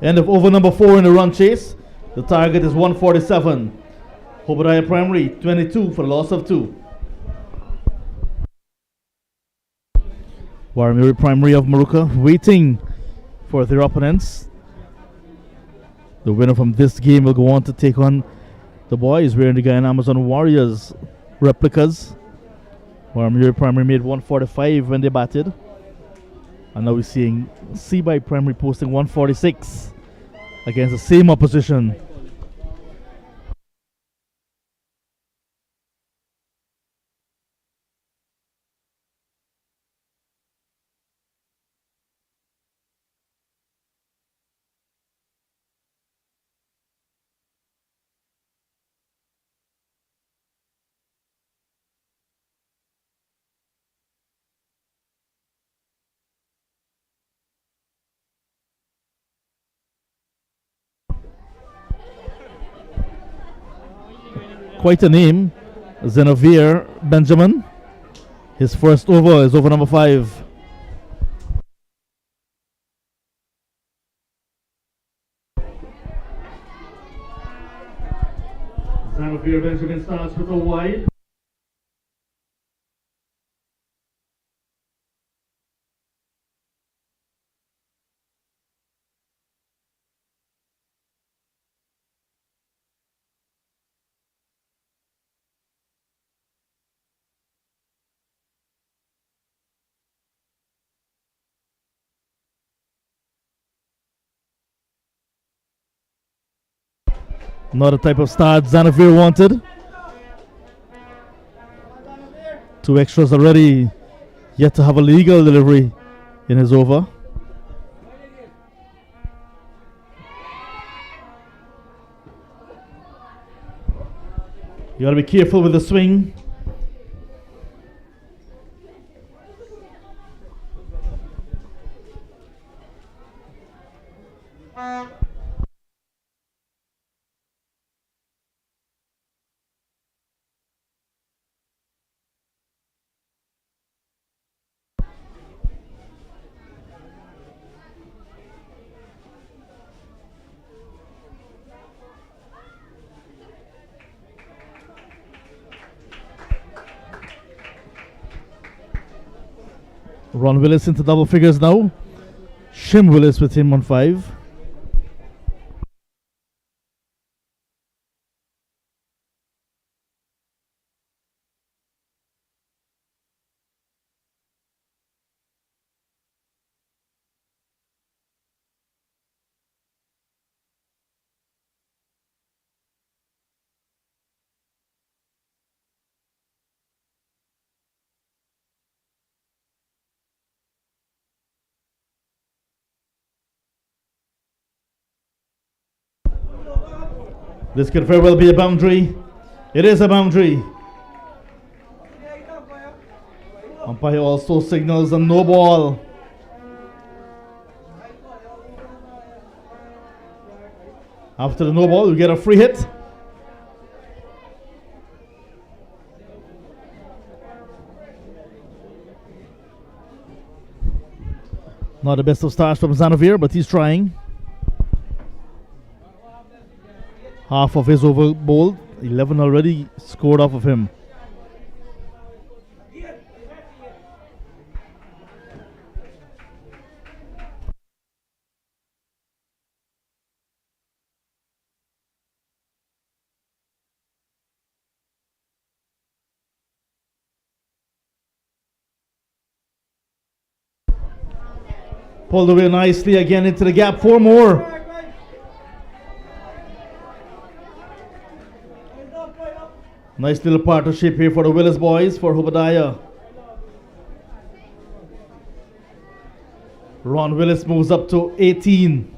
End of over number 4 in the run chase. The target is 147. Hoba Primary 22 for the loss of 2. Waramuri Primary of Maruka waiting for their opponents. The winner from this game will go on to take on the boys wearing the Guyana Amazon Warriors replicas. Waramuri Primary made 145 when they batted. And now we're seeing Seaby Primary posting 146 against the same opposition. Quite a name, Zenavir Benjamin. His first over is over number 5. Zenavir Benjamin starts with a wide. Not the type of start Zanavir wanted. 2 extras already, yet to have a legal delivery in his over. You gotta be careful with the swing. Ron Willis into double figures now. Shim Willis with him on 5. This could very well be a boundary. It is a boundary. Umpire also signals a no ball. After the no ball, you get a free hit. Not the best of starts from Zanavir, but he's trying. Half of his over bowled, 11 already scored off of him. Pulled away nicely again into the gap. 4 more. Nice little partnership here for the Willis boys for Hobadiah. Ron Willis moves up to 18.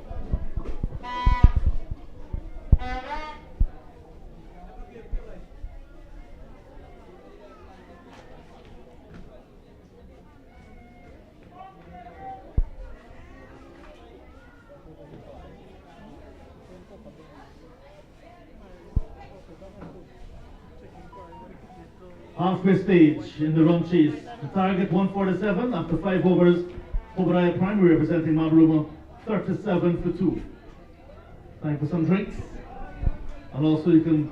Halfway stage in the run chase. The target 147 after 5 overs. Hobadiah Primary representing Mabruma 37 for 2. Time for some drinks. And also you can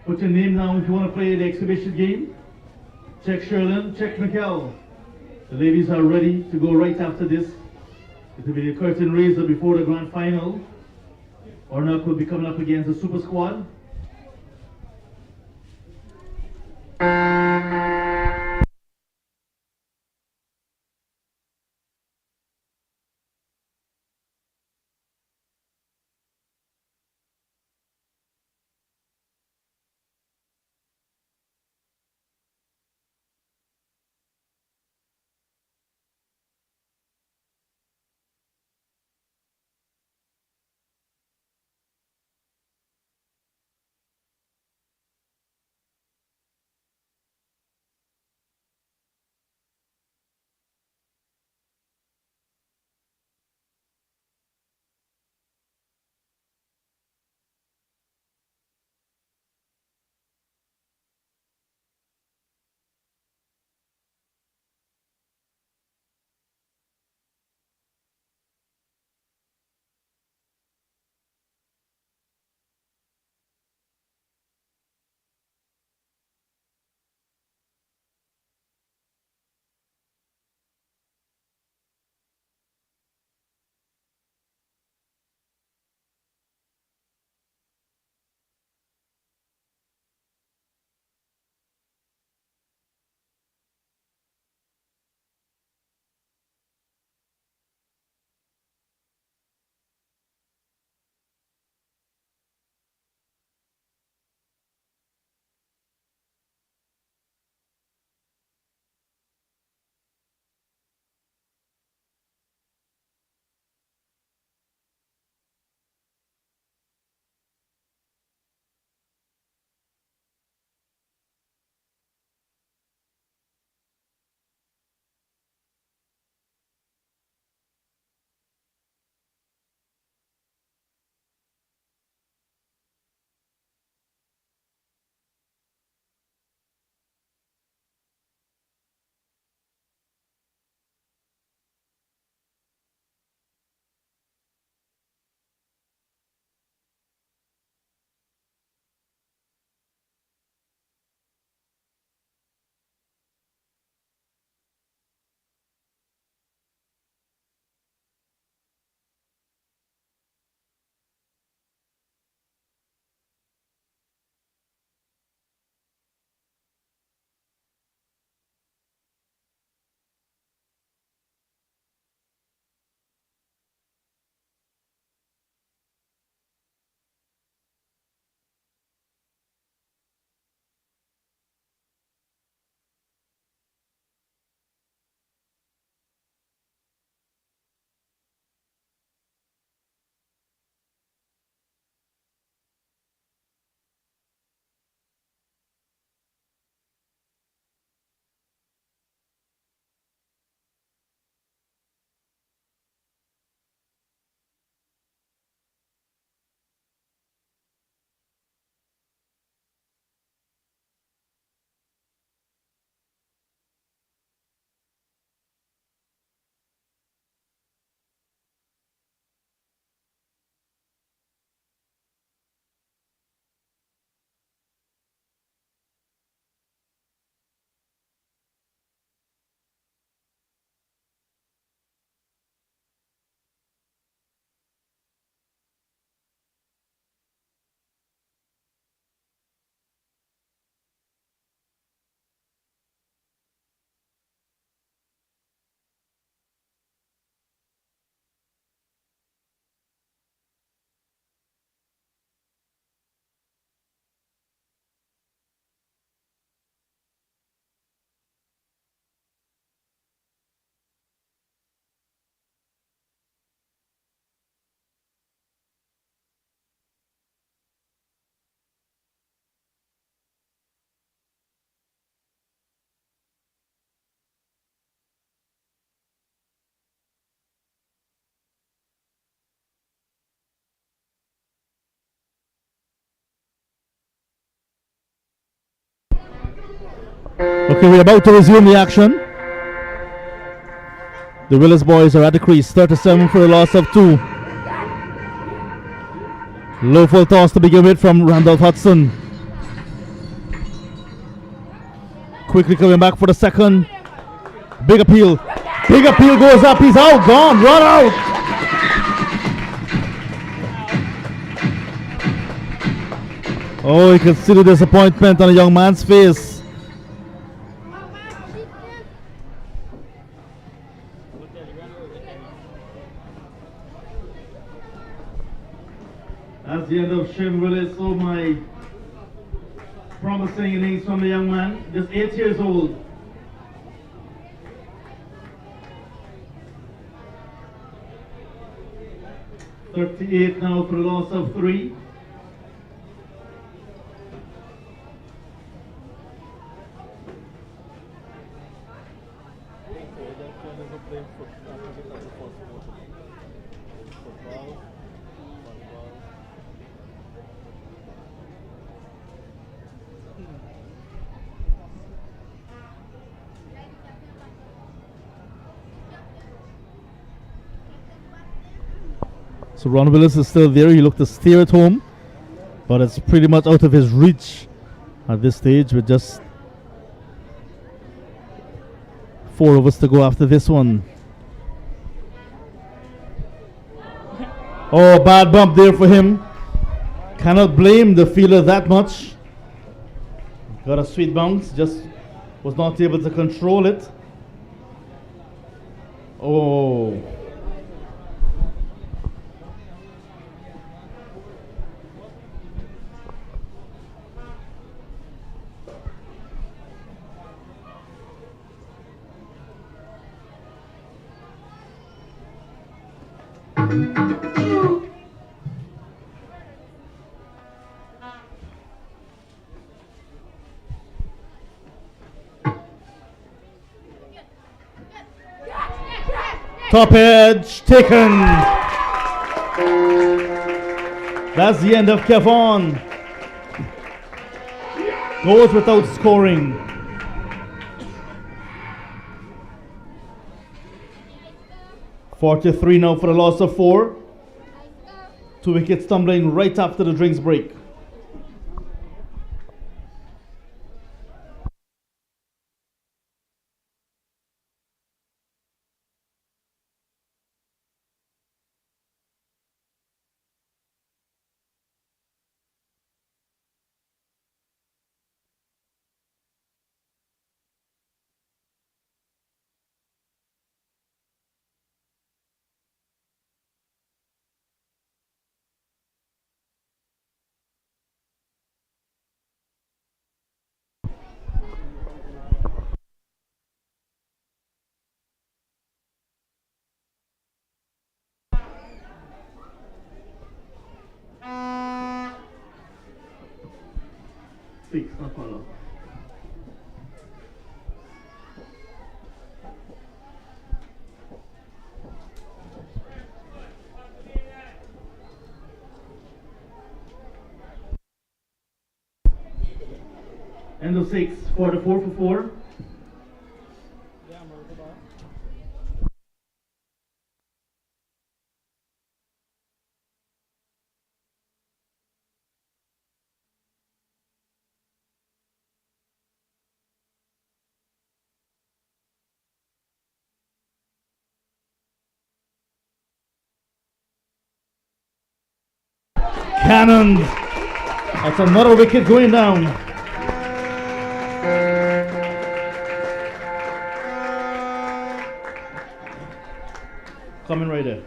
put your name down if you want to play the exhibition game. Check Sherlin, check Mikkel. The ladies are ready to go right after this. It will be the curtain raiser before the grand final. Ornock will be coming up against the Super Squad. Okay, we're about to resume the action. The Willis boys are at the crease, 37 for a loss of 2. Low full toss to begin with from Randolph Hudson. Quickly coming back for the second. Big appeal. Big appeal goes up. He's out. Gone. Run out. Oh, you can see the disappointment on a young man's face. That's the end of Shane Willis. Oh my. Promising innings from the young man. Just 8 years old. .38 now for a loss of 3. So Ron Willis is still there. He looked to steer it home, but it's pretty much out of his reach at this stage with just 4 of us to go after this one. Oh, bad bump there for him. Cannot blame the fielder that much. Got a sweet bounce, just was not able to control it. Oh. Top edge taken. That's the end of Kevon. Goes without scoring. .43 now for a loss of 4. 2 wickets tumbling right after the drinks break. Six, not follow. End of 6, 44 for 4. Cannon. That's another wicket going down. Coming right there.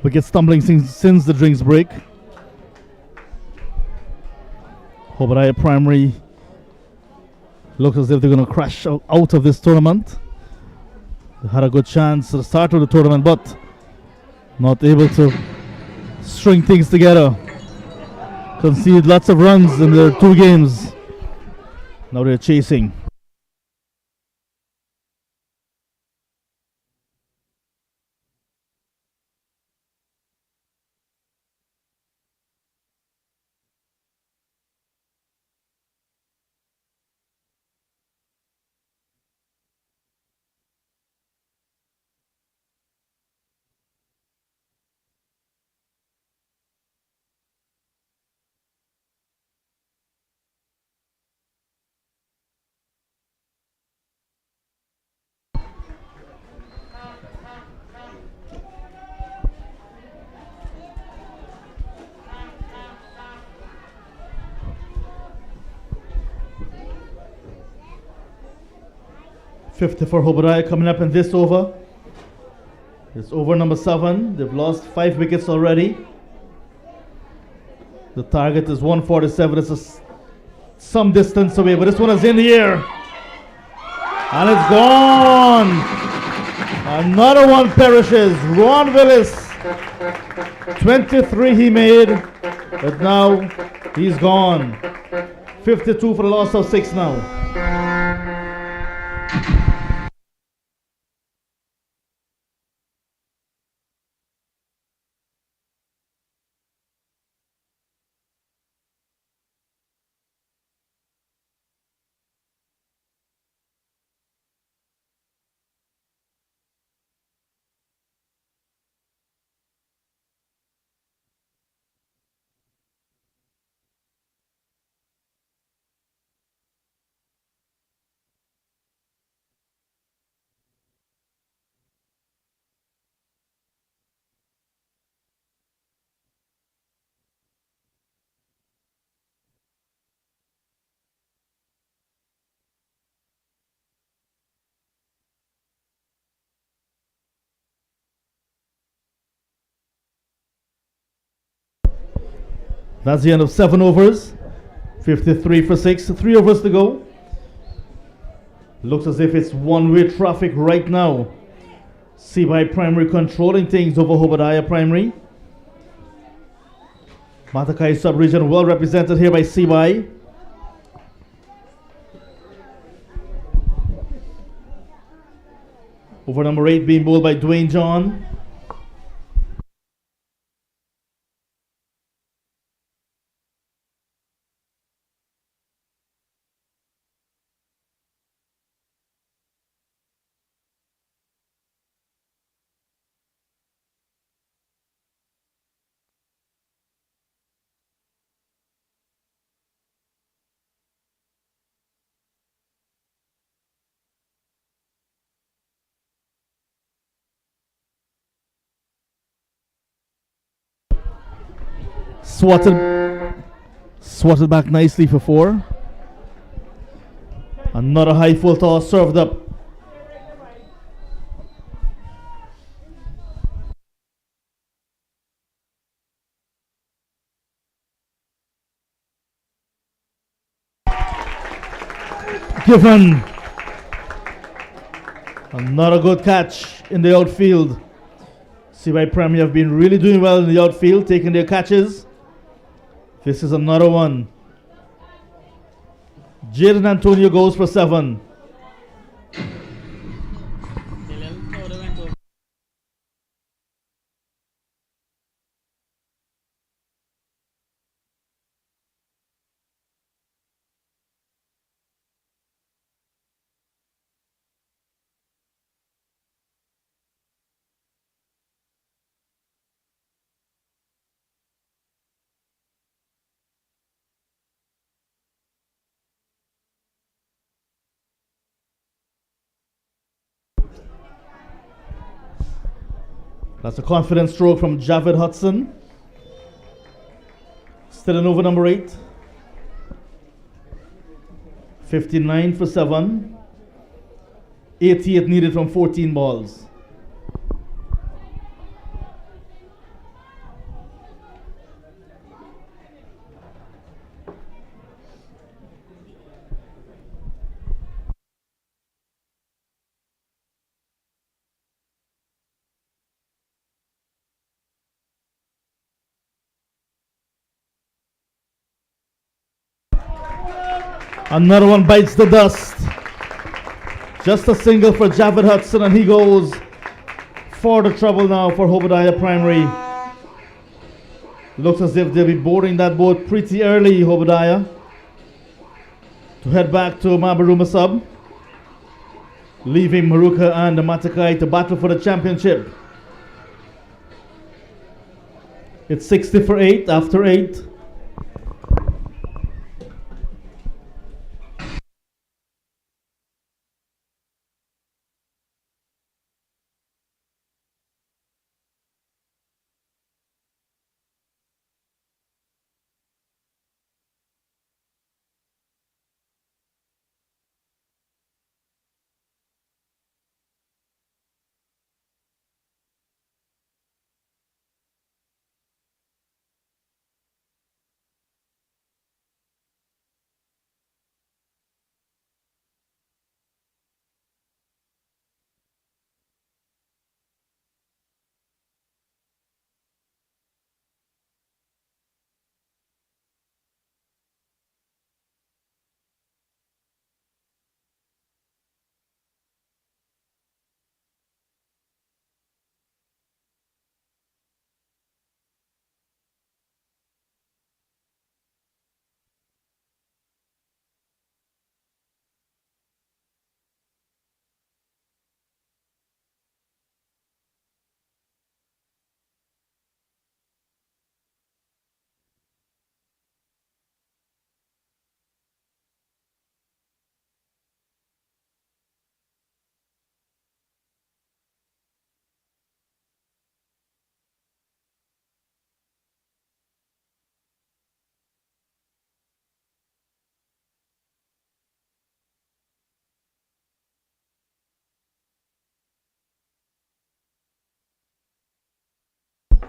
Wicket stumbling since the drinks break. Hoba primary Looks as if they're going to crash out of this tournament. They had a good chance at the start of the tournament, but not able to string things together. Conceded lots of runs in their 2 games. Now they're chasing. $50 for Hoba coming up in this over. It's over number 7. They've lost 5 wickets already. The target is 147. It's some distance away, but this one is in the air. And it's gone. Another one perishes. Ron Willis. 23 he made, but now he's gone. 52 for the loss of 6 now. That's the end of 7 overs. 53 for 6. 3 overs to go. Looks as if it's one-way traffic right now. CBI Primary controlling things over Hobadiah Primary. Matakai sub-region well represented here by CBI. Over number 8 being bowled by Dwayne John. Swatted back nicely for 4. Another high full toss served up. Given. Another good catch in the outfield. CBI Premier have been really doing well in the outfield, taking their catches. This is another one. Jaden Antonio goes for 7. That's a confident stroke from Javed Hudson. Still in over number 8. 59 for 7. 88 needed from 14 balls. Another one bites the dust. Just a single for Javed Hudson, and he goes for the trouble now for Hobadiah Primary. Looks as if they'll be boarding that boat pretty early, Hobadiah, to head back to Mabaruma Sub, leaving Maruka and Matakai to battle for the championship. It's 60 for 8 after 8.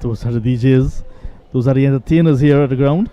Those are the DJs. Those are the entertainers here at the ground.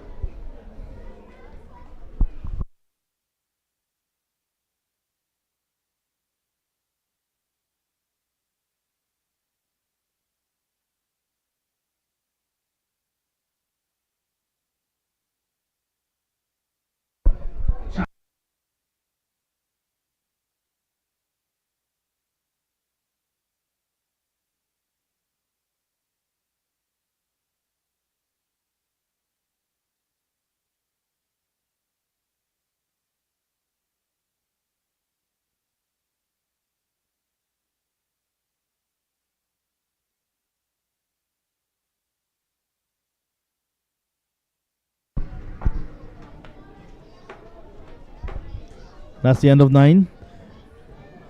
That's the end of 9.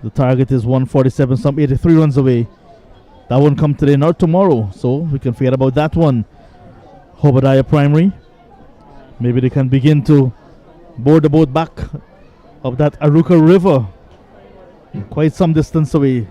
The target is 147, some 83 runs away. That won't come today nor tomorrow, so we can forget about that one. Hobadiah Primary. Maybe they can begin to board the boat back of that Aruka River. Quite some distance away.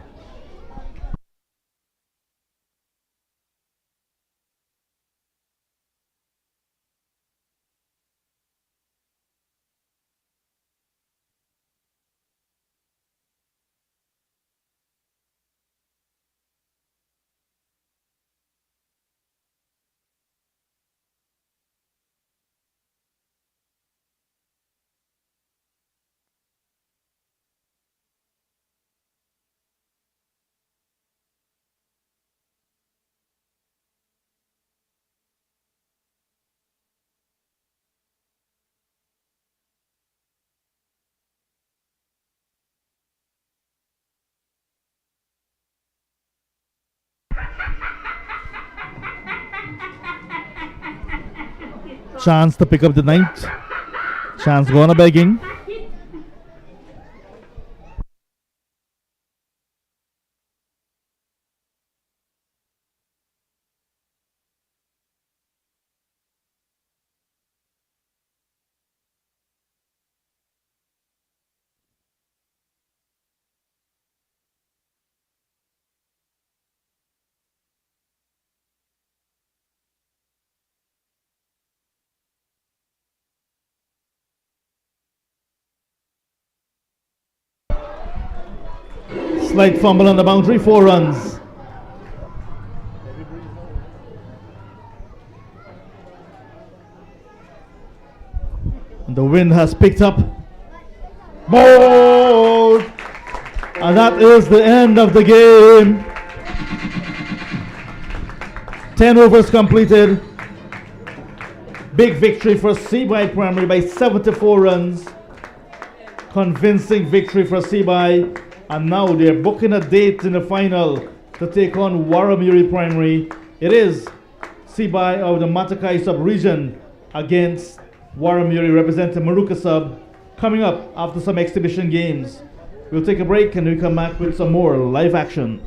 Chance to pick up the 9th. Chance going a begging. Slight fumble on the boundary, 4 runs. And the wind has picked up Ball! And that is the end of the game. 10 overs completed. Big victory for Seaby Primary by 74 runs. Convincing victory for Seaby. And now they're booking a date in the final to take on Waramuri Primary. It is Seaby of the Matakai sub-region against Waramuri representing Maruka sub coming up after some exhibition games. We'll take a break and we come back with some more live action.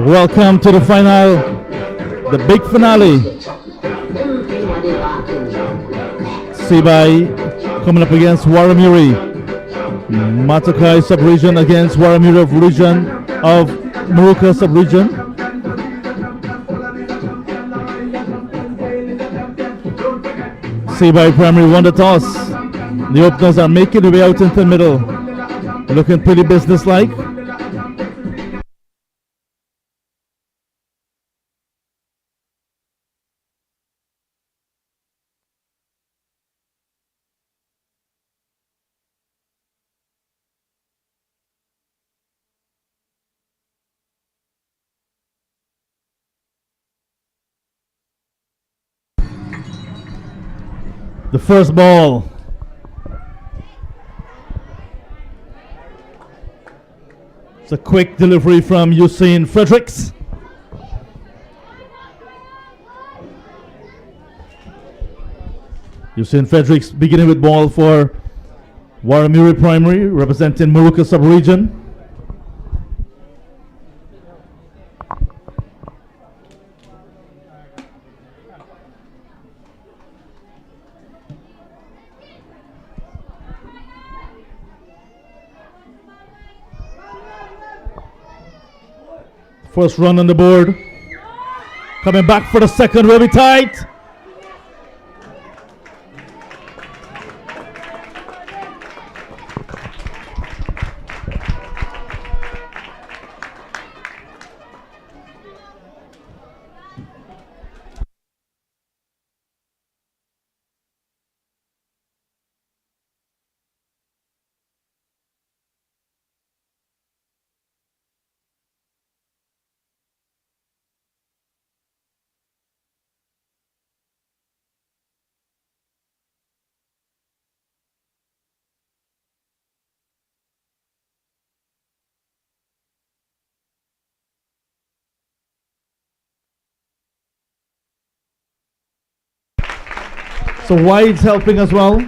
Welcome to the final, the big finale. Sibai coming up against Waramuri. Matakai sub-region against Waramuri of region of Muruka sub-region. Sibai Primary won the toss. The openers are making their way out into the middle. Looking pretty businesslike. The first ball. It's a quick delivery from Usain Fredericks. Usain Fredericks beginning with ball for Waramuri Primary, representing Muruka sub-region. First run on the board. Coming back for the second will be tight. So wide's helping as well.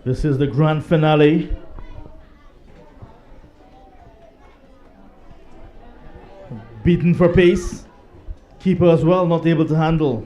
This is the grand finale. Beaten for pace. Keeper as well, not able to handle.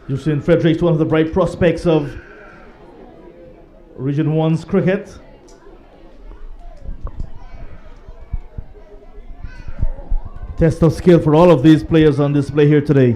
Usain Fredericks, one of the bright prospects of Region 1's cricket. Test of skill for all of these players on display here today.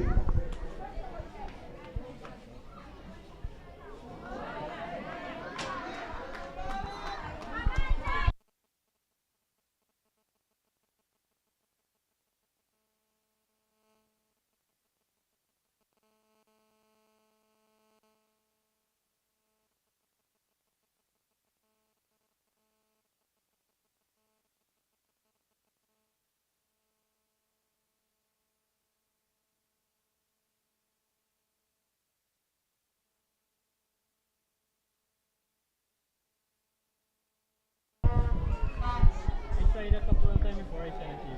I tried a couple of times before I sent it to you.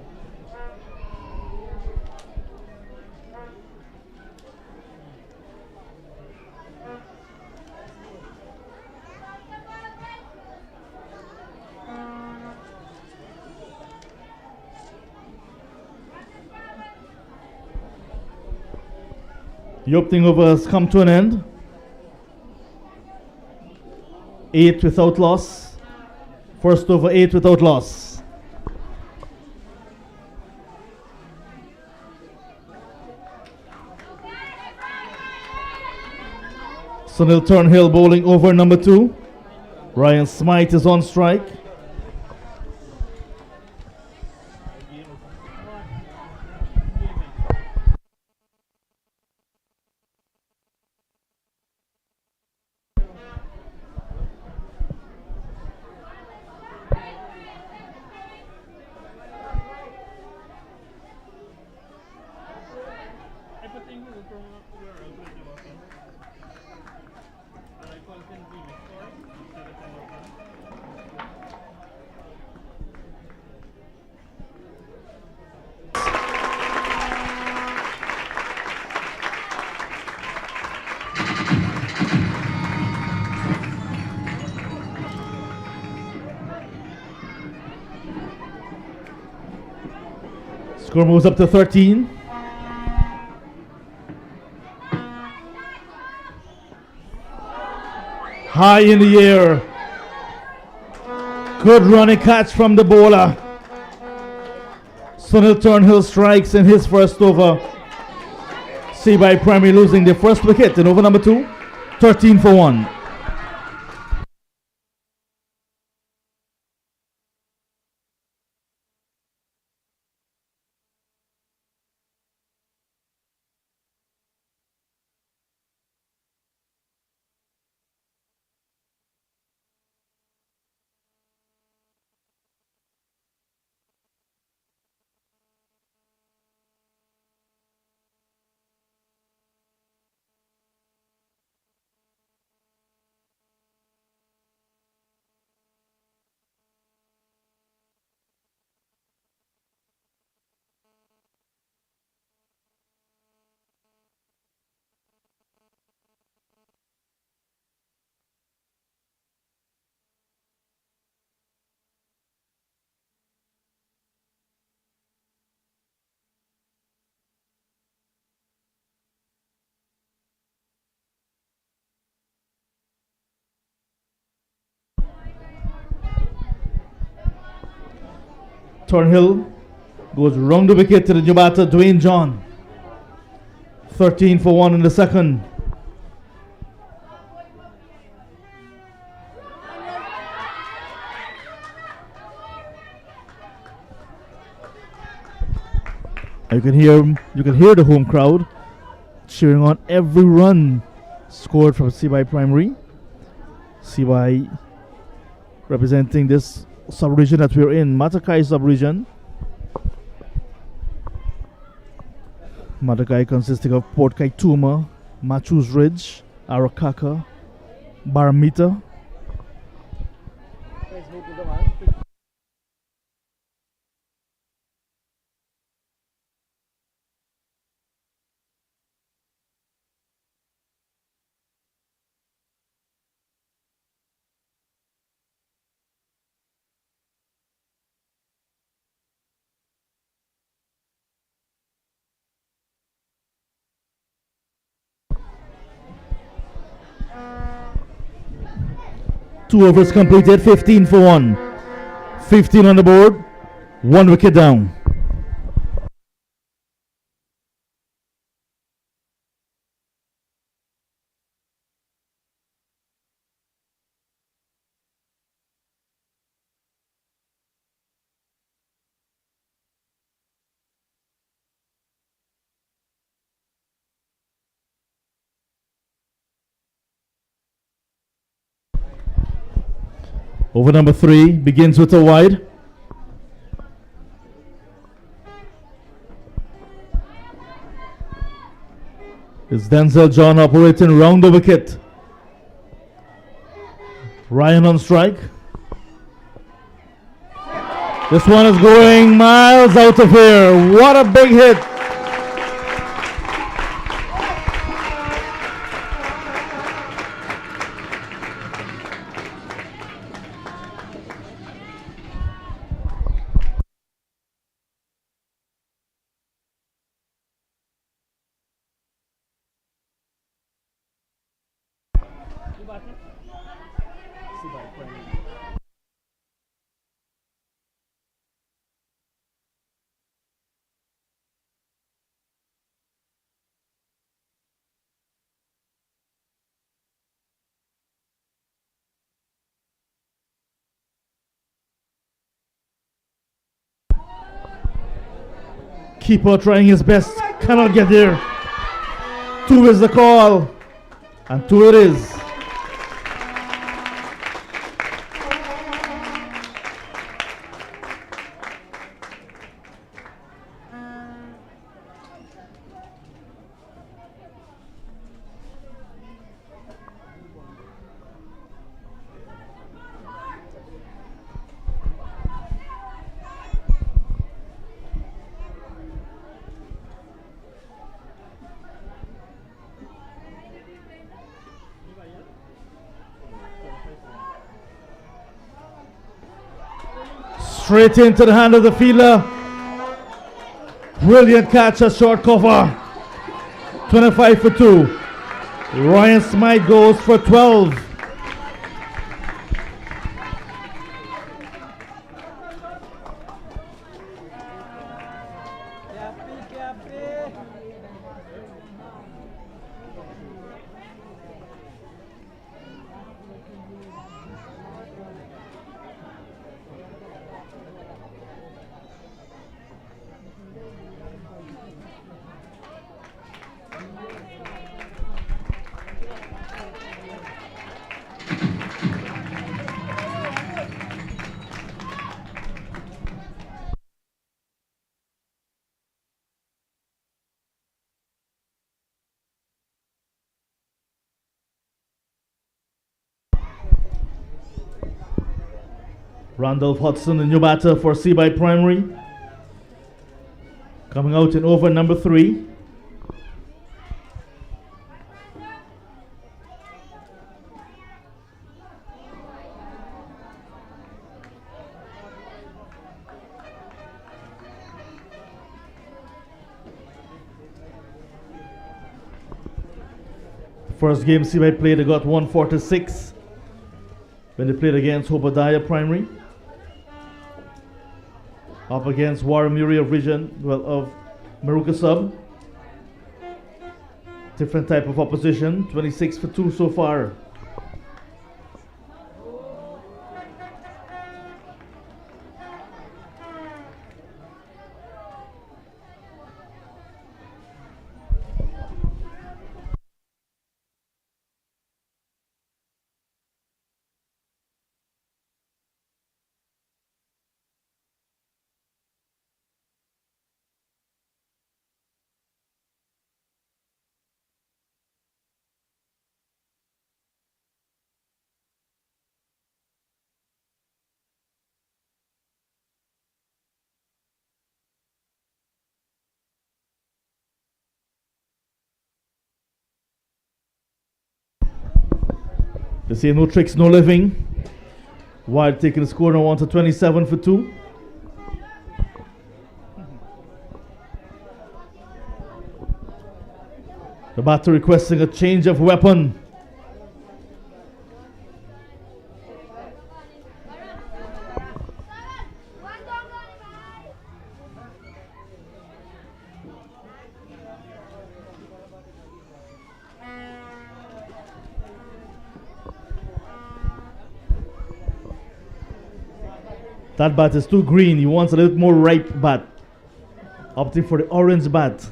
The opening over has come to an end. 8 without loss. First over 8 without loss. Sunil Turnhill bowling over number 2. Ryan Smythe is on strike. Score moves up to 13. High in the air. Good running catch from the bowler. Sunil Turnhill strikes in his first over. Seaby Primary losing their first wicket in over number 2. 13 for 1. Turnhill goes round the wicket to the new batter, Dwayne John. 13 for 1 in the second. You can hear the home crowd cheering on every run scored from Seaby Primary. Seaby representing this sub-region that we're in, Matakai sub-region. Matakai consisting of Port Kaituma, Machus Ridge, Arakaka, Baramita. Two overs completed, 15 for 1. 15 on the board, 1 wicket down. Over number 3 begins with a wide. It's Denzel John operating round the wicket. Ryan on strike. This one is going miles out of here. What a big hit. Sibai Primary. Keeper trying his best, cannot get there. 2 is the call, and 2 it is. Straight into the hand of the fielder. Brilliant catch, a short cover. 25 for 2. Ryan Smythe goes for 12. Randolph Hudson, the new batter for Seaby Primary. Coming out in over number 3. First game Seaby played, they got 146 when they played against Hoba Primary. Up against Waramuri of Maruka Sub. Different type of opposition. 26 for 2 so far. They say no tricks, no living. Wild taking the score now on to 27 for 2. The batter requesting a change of weapon. That bat is too green. He wants a little more ripe bat. Opting for the orange bat.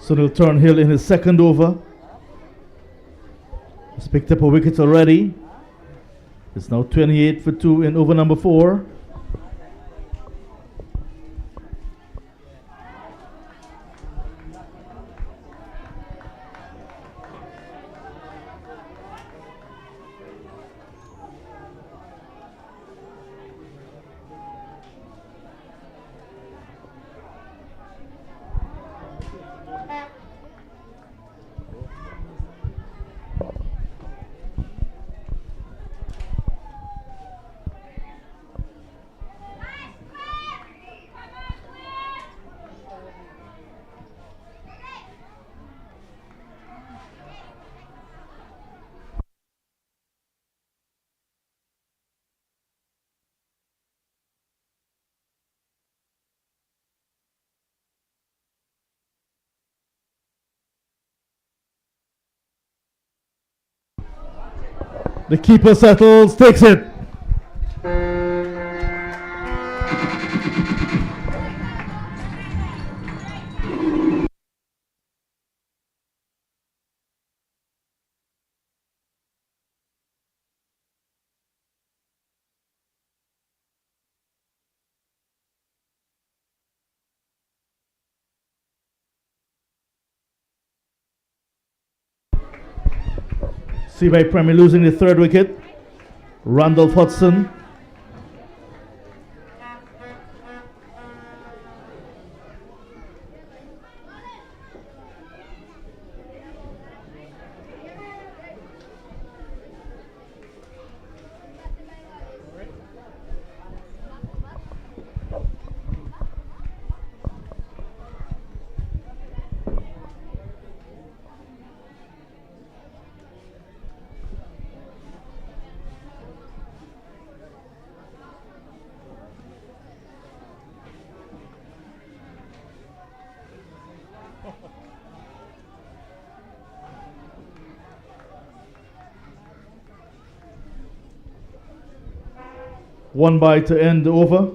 Sunil Turnhill in his second over. He's picked up a wicket already. It's now 28 for 2 in over number 4. The keeper settles, takes it. Seaway Premier losing the 3rd wicket. Randolph Hudson. One by to end the over.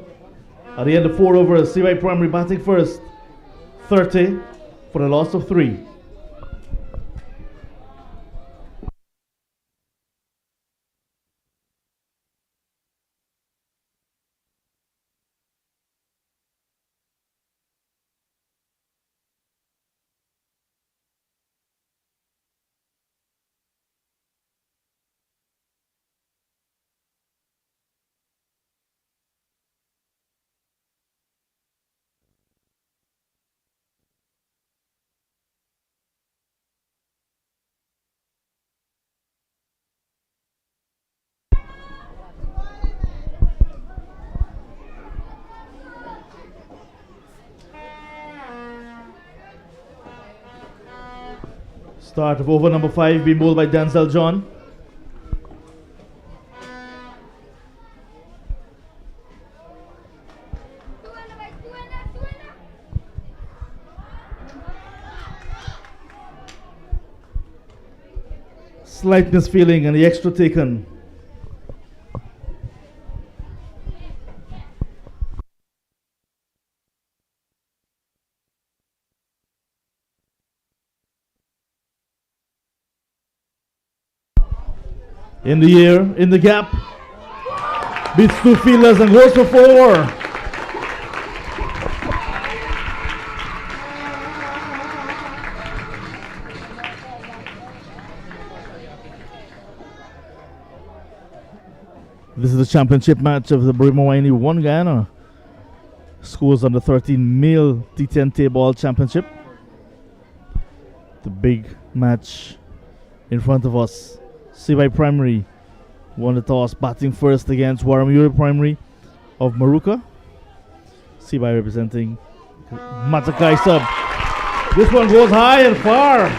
At the end of 4 overs, CY Primary batting first. 30 for a loss of 3. Start of over number 5 being bowled by Denzel John. Slight misfeeling and the extra taken. In the air, in the gap, beats 2 fielders and goes for 4. This is the championship match of the Barima-Waini 1 Guyana Schools Under 13 Male T10 Tapeball Championship. The big match in front of us. CY Primary won the toss, batting first against Waramuri Primary of Maruka. CY representing Matakai sub. This one goes high and far.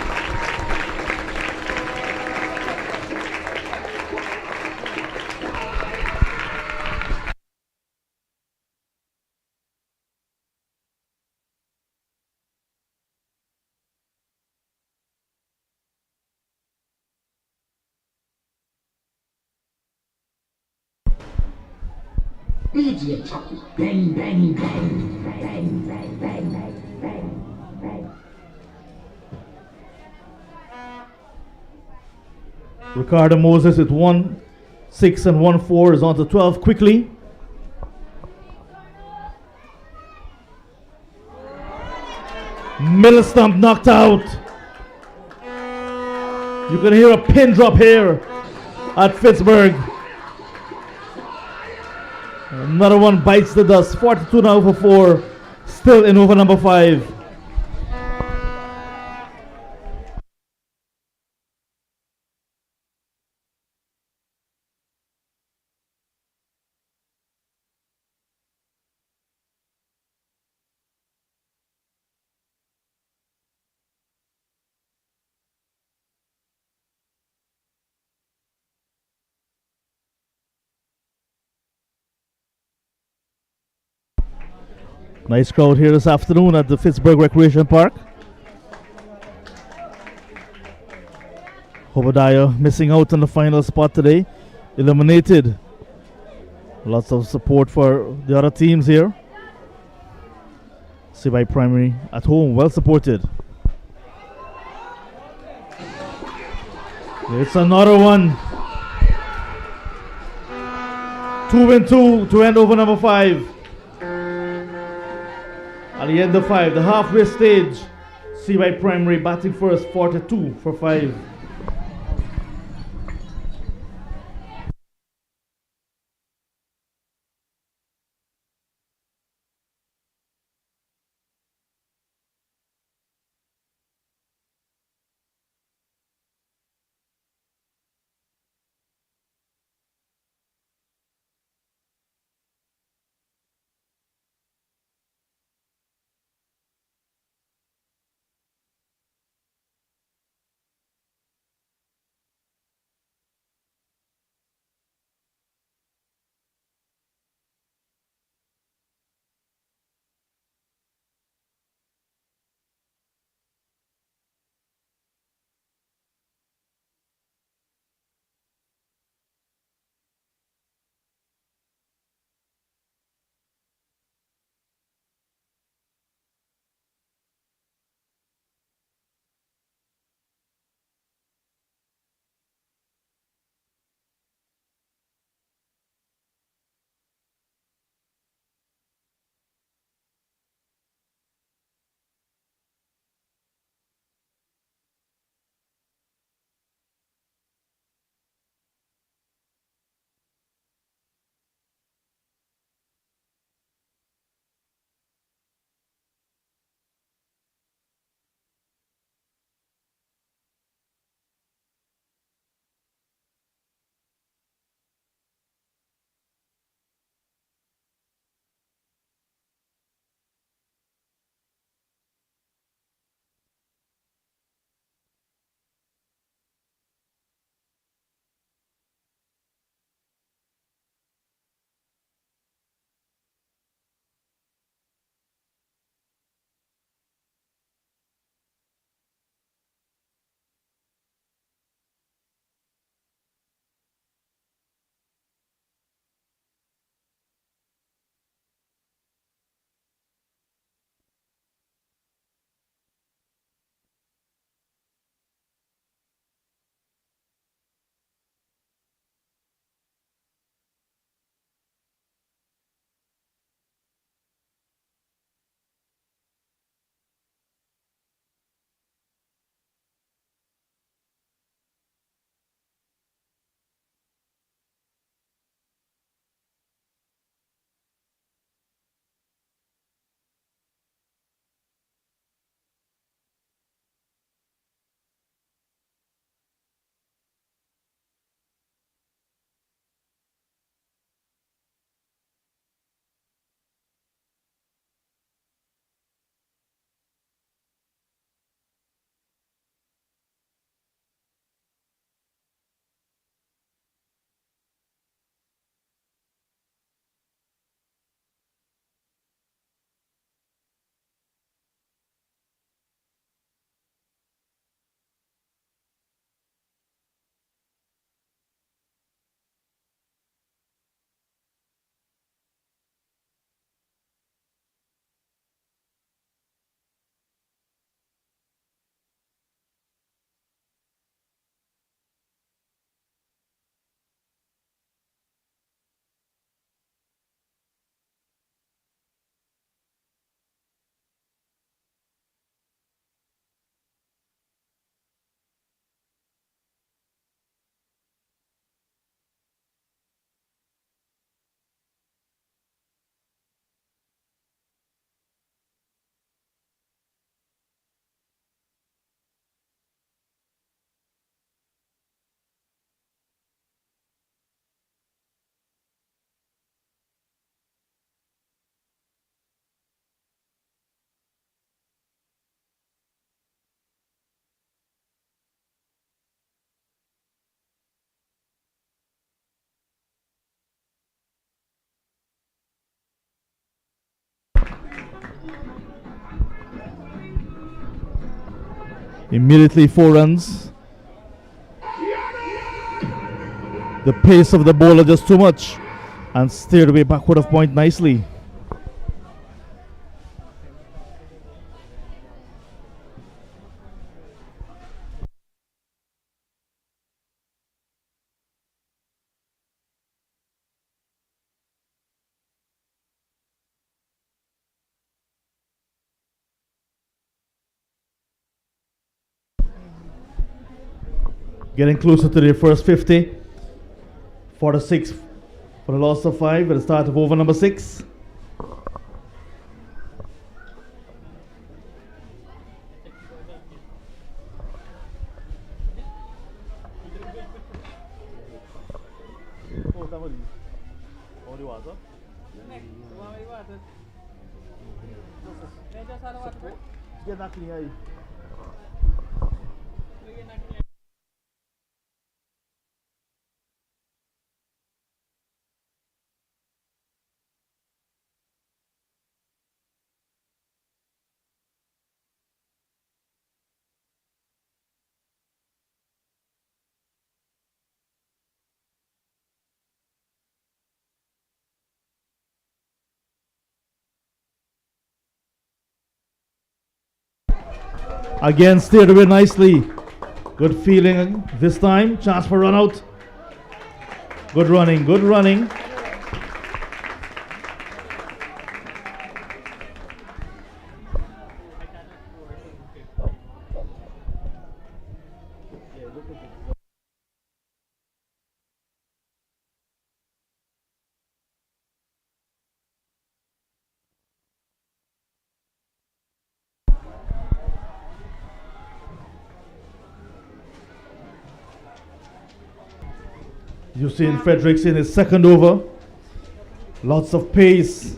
Idiot. Bang, bang, bang, bang, bang, bang, bang, bang, bang. Ricardo Moses with 1-6 and 1-4 is on to 12 quickly. Middle stump knocked out. You can hear a pin drop here at Pittsburgh. Another one bites the dust. 42 now for 4. Still in over number 5. Nice crowd here this afternoon at the Pittsburgh Recreation Park. Obadiah missing out on the final spot today. Eliminated. Lots of support for the other teams here. CY Primary at home, well supported. It's another one. 2-2 to end over number 5. At the end of 5, the halfway stage, CY Primary batting first, 42 for 5. Immediately 4 runs. The pace of the bowler just too much and steered away backward of point nicely. Getting closer to the first 50. 46 for the loss of 5 at the start of over number 6. Again, steered away nicely. Good feeling this time. Chance for run out. Good running, good running. Usain Fredericks in his second over. Lots of pace.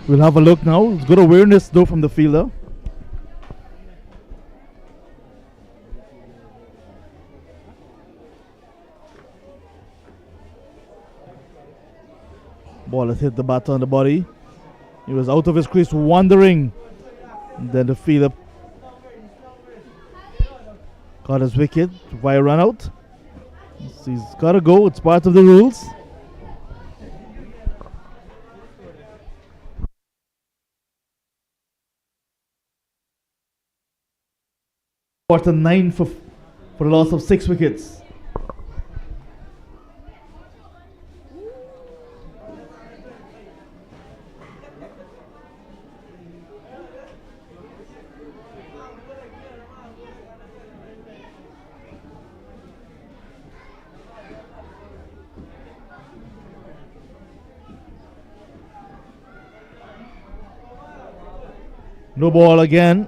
We'll have a look now. It's good awareness though from the fielder. Ball has hit the batter on the body. He was out of his crease wandering. And then the fielder got his wicket via run out. So he's got to go. It's part of the rules. Quarter 9 for the loss of 6 wickets. No ball again.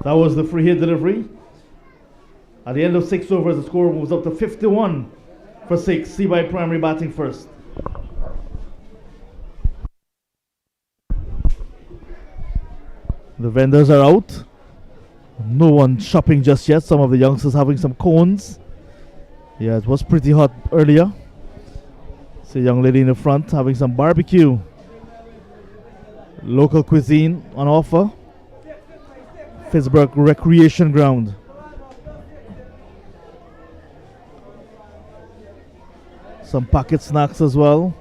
That was the free hit delivery. At the end of 6 overs, the score moves up to 51 for 6. CY Primary batting first. The vendors are out. No one shopping just yet. Some of the youngsters having some cones. Yeah, it was pretty hot earlier. See a young lady in the front having some barbecue. Local cuisine on offer. Pittsburgh Recreation Ground. Some pocket snacks as well.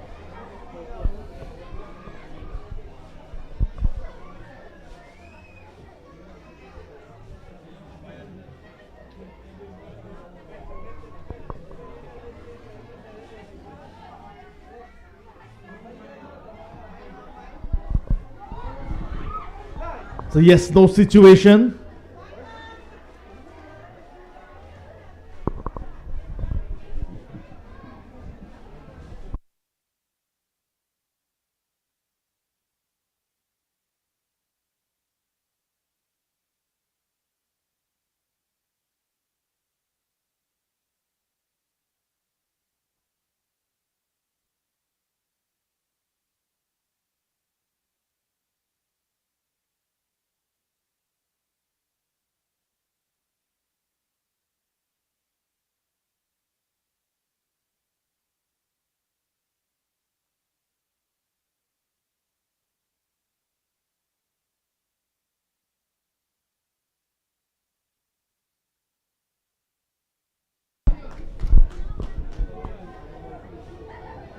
So yes, no situation.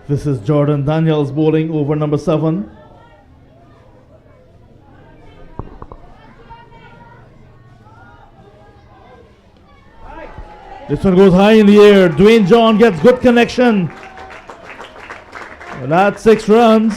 This is Jordan Daniels bowling over number 7. This one goes high in the air. Dwayne John gets good connection. That's 6 runs.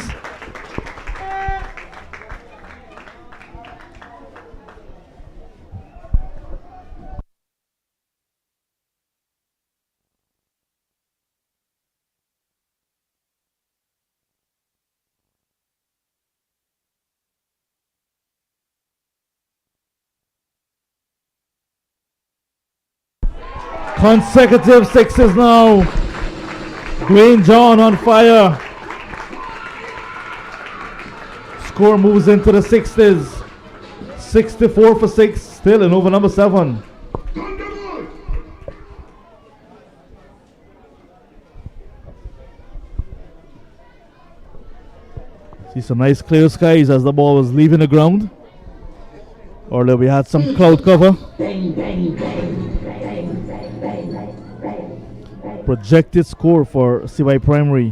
Consecutive 6s now. Dwayne John on fire. Score moves into the 60s. 64 for 6, still in over number 7. See some nice clear skies as the ball was leaving the ground. Earlier we had some cloud cover. Projected score for CY Primary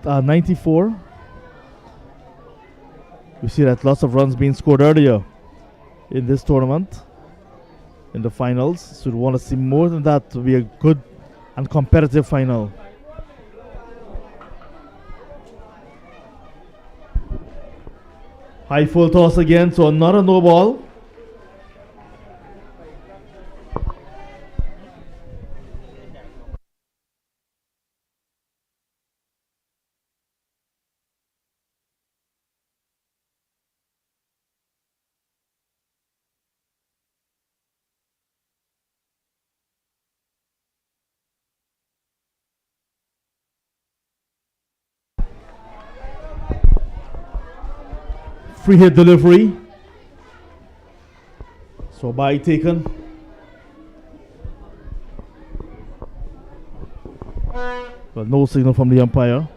94. We see that lots of runs being scored earlier in this tournament, in the finals. So we want to see more than that to be a good and competitive final. High full toss again, so another no ball. Free hit delivery. So bye taken. But no signal from the umpire.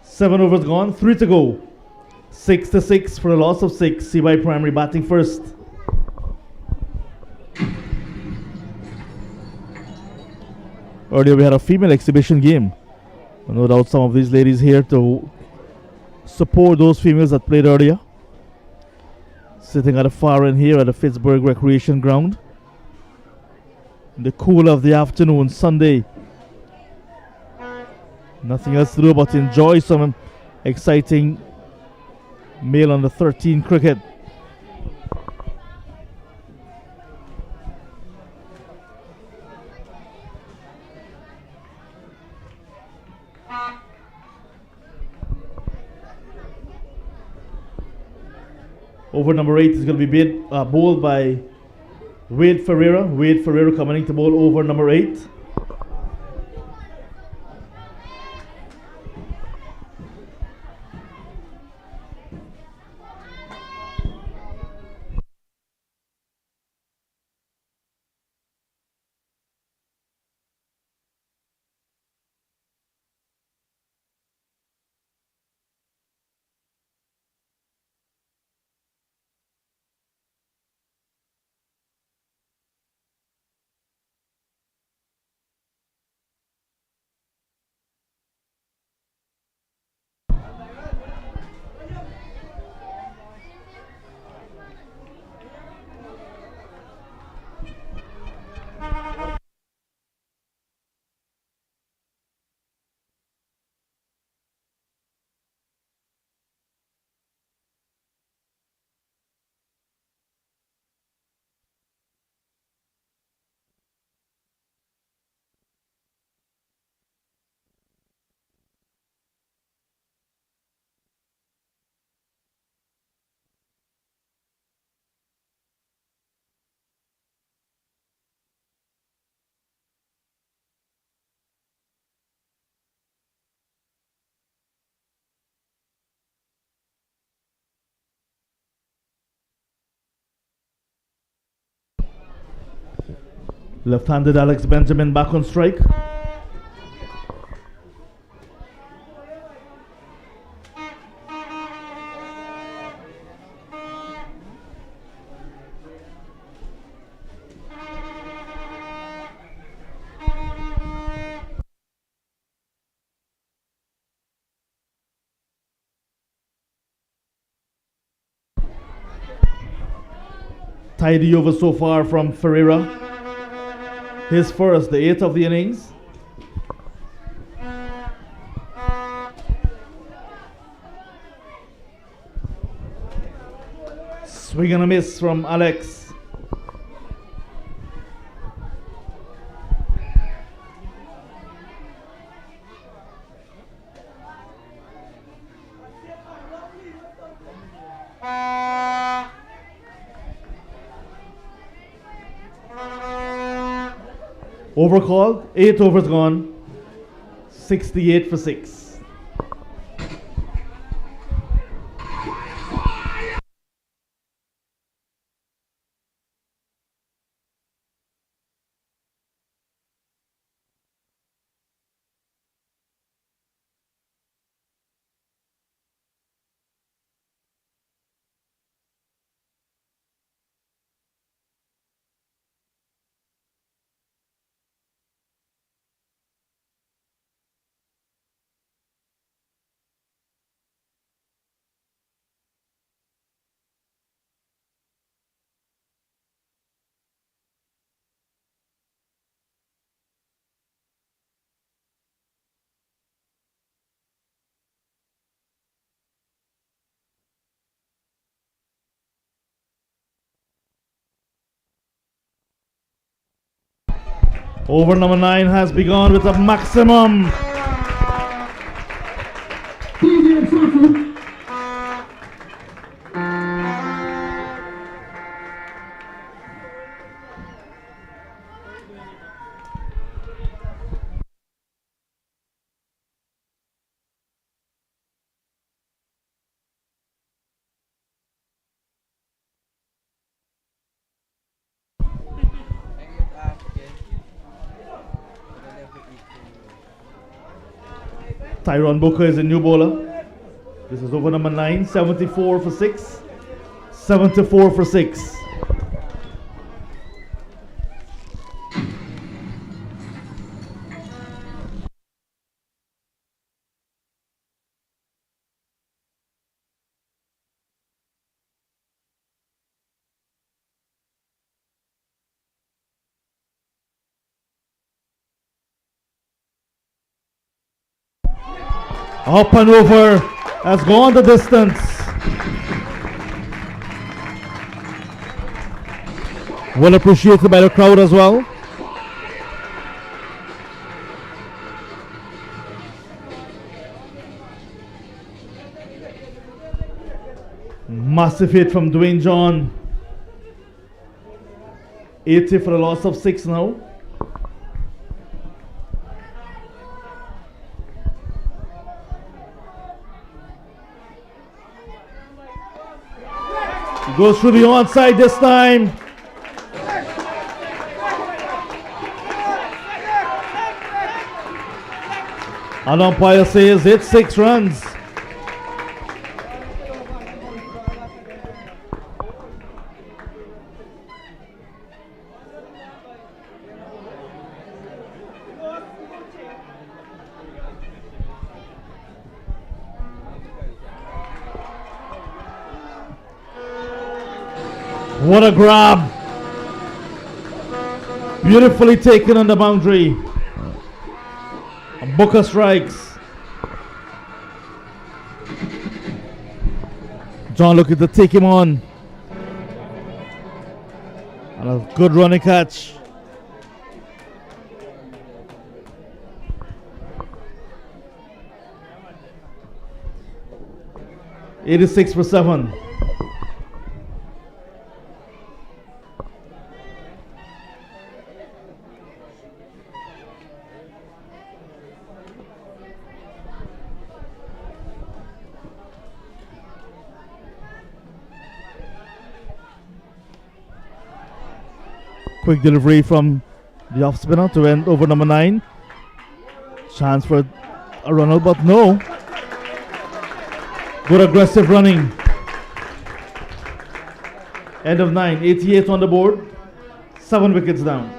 7 overs gone, 3 to go. 6-6 for a loss of 6. CY Primary batting first. Earlier we had a female exhibition game. No doubt some of these ladies here to support those females that played earlier. Sitting at the far end here at the Pittsburgh Recreation Ground. In the cool of the afternoon, Sunday. Nothing else to do but enjoy some exciting male under 13 cricket. Over number 8 is going to be bowled by Wade Ferreira. Wade Ferreira coming in to bowl over number 8. Left-handed Alex Benjamin back on strike. Tidy over so far from Ferreira. His first, the 8th of the innings. Swing and a miss from Alex. Overcall, 8 overs gone, 68 for 6. Over number 9 has begun with a maximum. Tyrone Booker is a new bowler. This is over number 9, 74 for 6. 74 for 6. Up and over, has gone the distance. Well appreciated by the crowd as well. Massive hit from Dwayne John. 80 for a loss of 6 now. Goes through the onside this time. An umpire says it's 6 runs. What a grab. Beautifully taken on the boundary. And Booker strikes. John looking to take him on. And a good running catch. $86 for 7. Quick delivery from The off spinner to end over number 9. Chance for a run out, but no. Good aggressive running. End of 9. 88 on the board. 7 wickets down.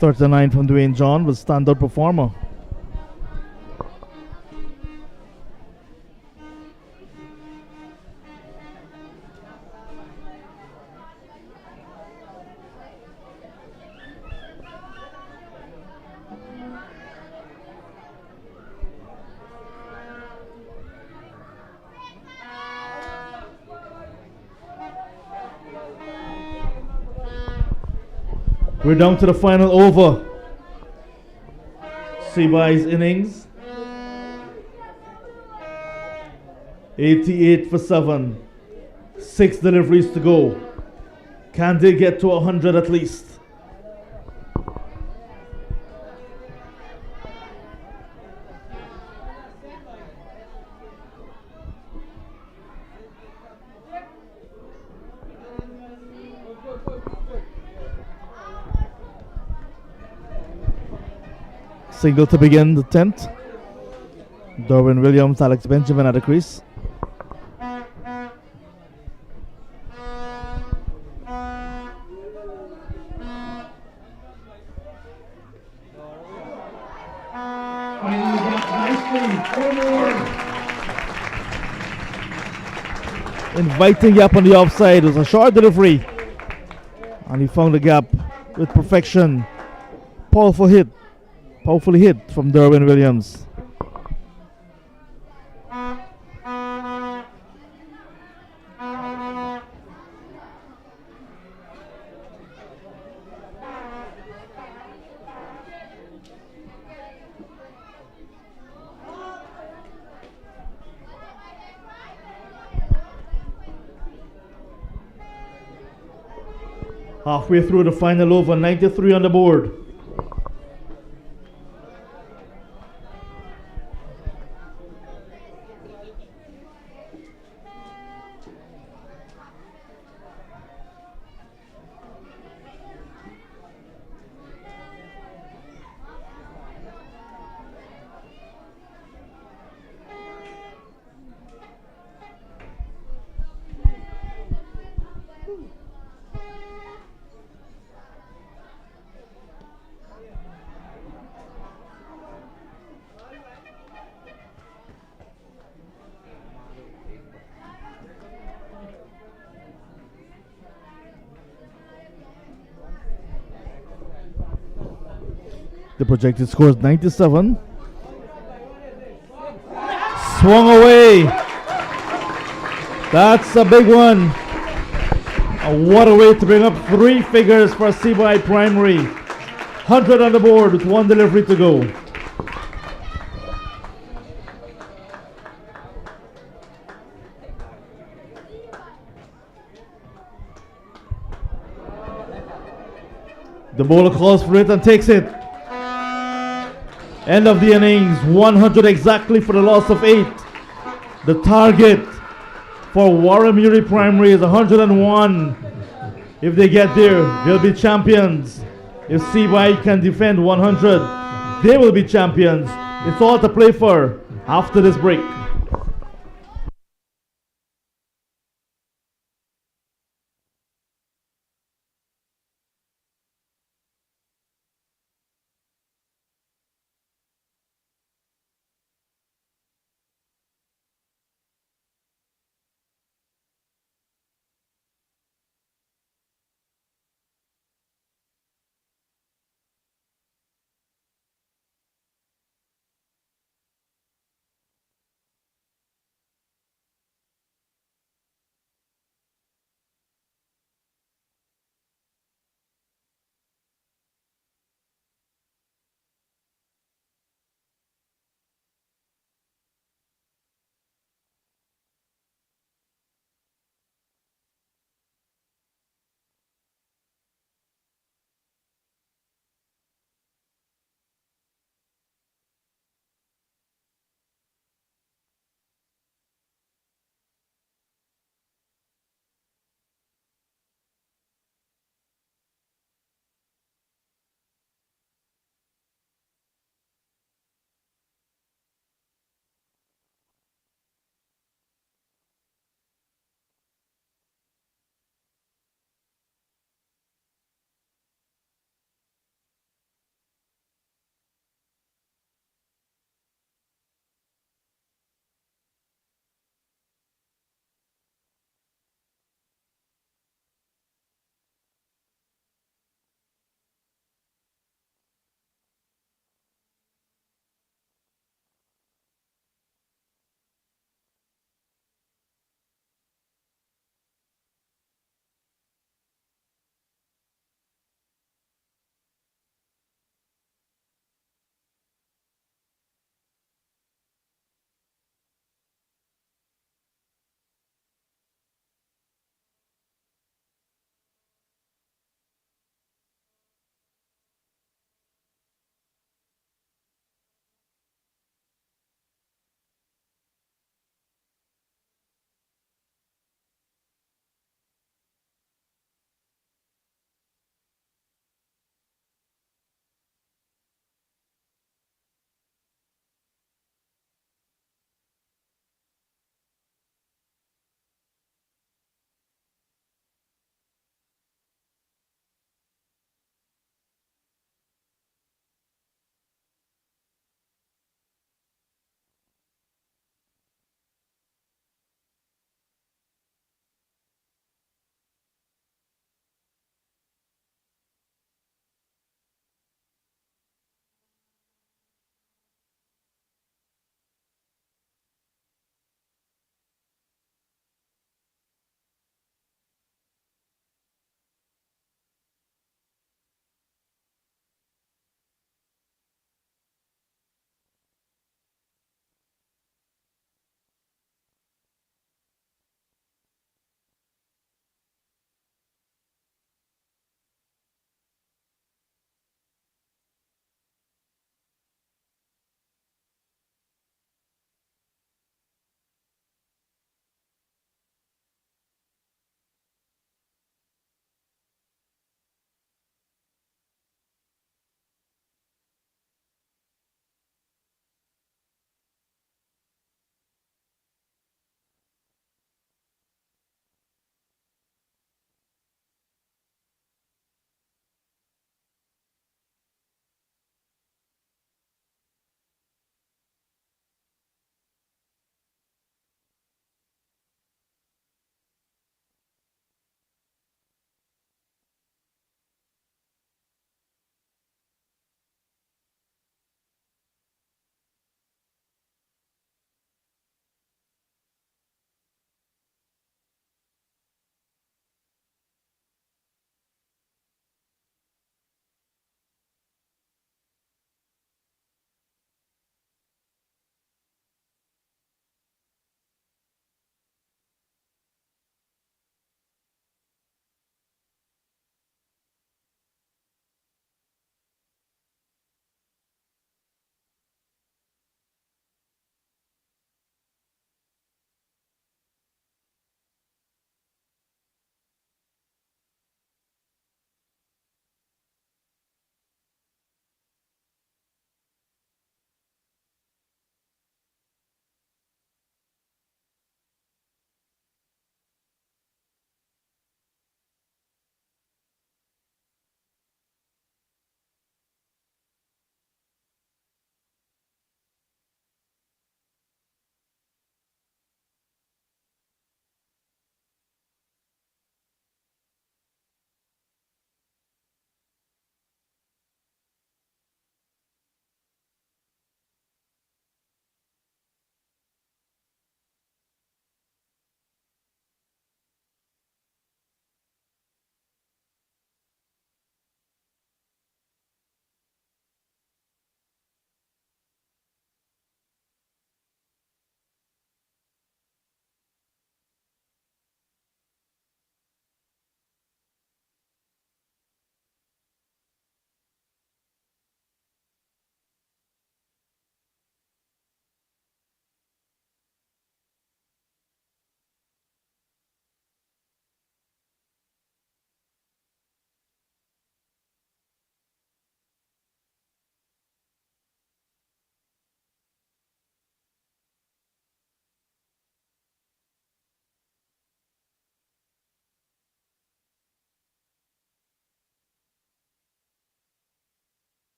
.39 from Dwayne John was standout performer. We're down to the final over. Sebai's innings. 88 for 7. 6 deliveries to go. Can they get to 100 at least? Single to begin the 10th. Derwin Williams, Alex Benjamin at the crease. Inviting gap on the offside. It was a short delivery. And he found the gap with perfection. Powerfully hit from Derwin Williams. Halfway through the final over, 93 on the board. The projected score is 97. Swung away. That's a big one. And what a way to bring up 3 figures for Sebai Primary. 100 on the board with 1 delivery to go. The bowler calls for it and takes it. End of the innings, 100 exactly for the loss of 8. The target for Waramuri Primary is 101. If they get there, they'll be champions. If Sebai can defend 100, they will be champions. It's all to play for after this break.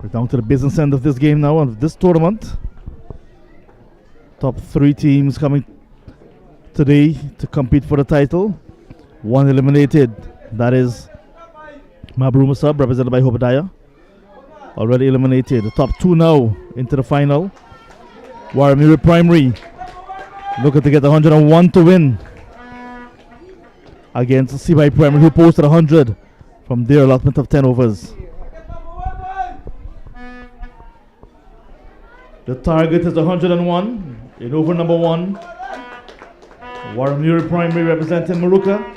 We're down to the business end of this game now, of this tournament. Top 3 teams coming today to compete for the title. One eliminated, that is Barima-Waini, represented by Hoba, already eliminated. The top 2 now into the final. Waramuri Primary looking to get 101 to win against CY Primary, who posted 100 from their allotment of 10 overs. The target is 101 in over number 1. Waramuri Primary representing Maruka.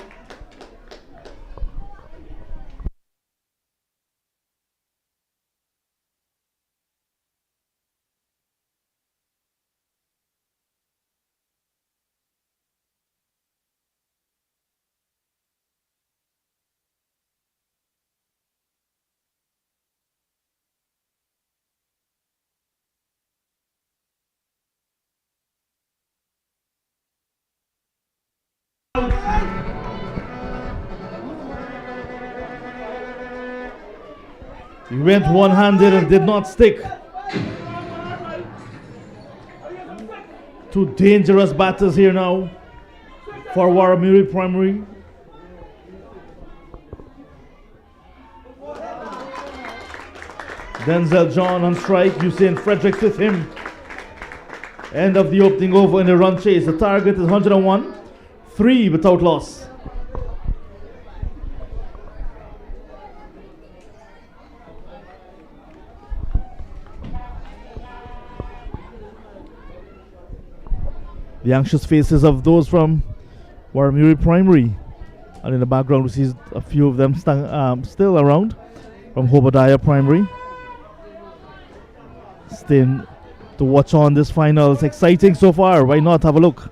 He went one-handed and did not stick. 2 dangerous batters here now for Waramuri Primary. Denzel John on strike. Usain Fredericks with him. End of the opening over in the run chase. The target is 101. 3 without loss. The anxious faces of those from Waramuri Primary. And in the background we see a few of them still around from Hoba Primary. Staying to watch on this final. It's exciting so far. Why not have a look?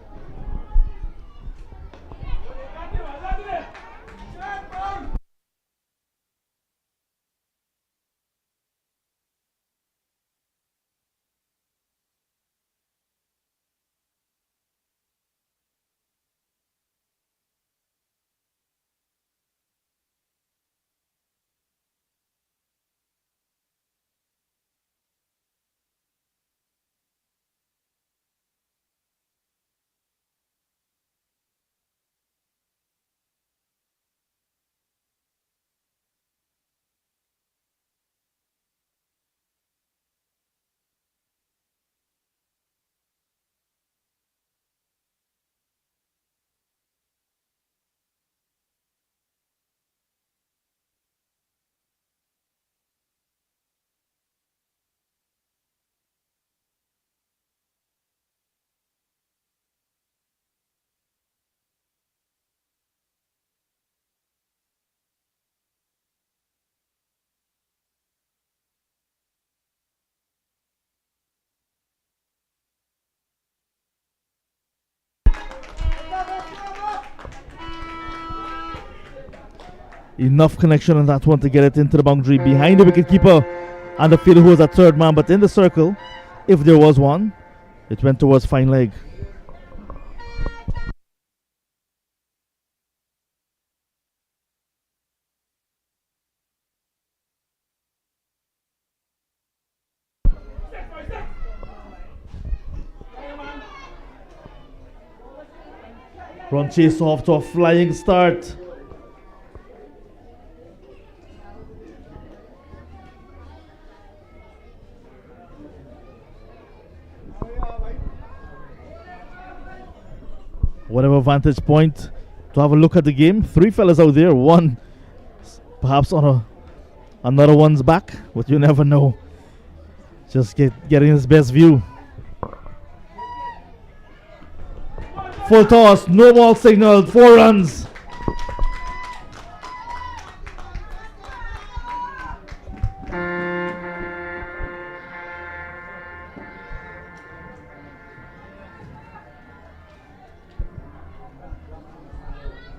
Enough connection on that one to get it into the boundary behind the wicketkeeper and the fielder who was at third man, but in the circle, if there was one, it went towards fine leg. Run chase off to a flying start. Whatever vantage point to have a look at the game. 3 fellas out there, one perhaps on another one's back, but you never know. Just getting his best view. Full toss, no ball signaled, 4 runs.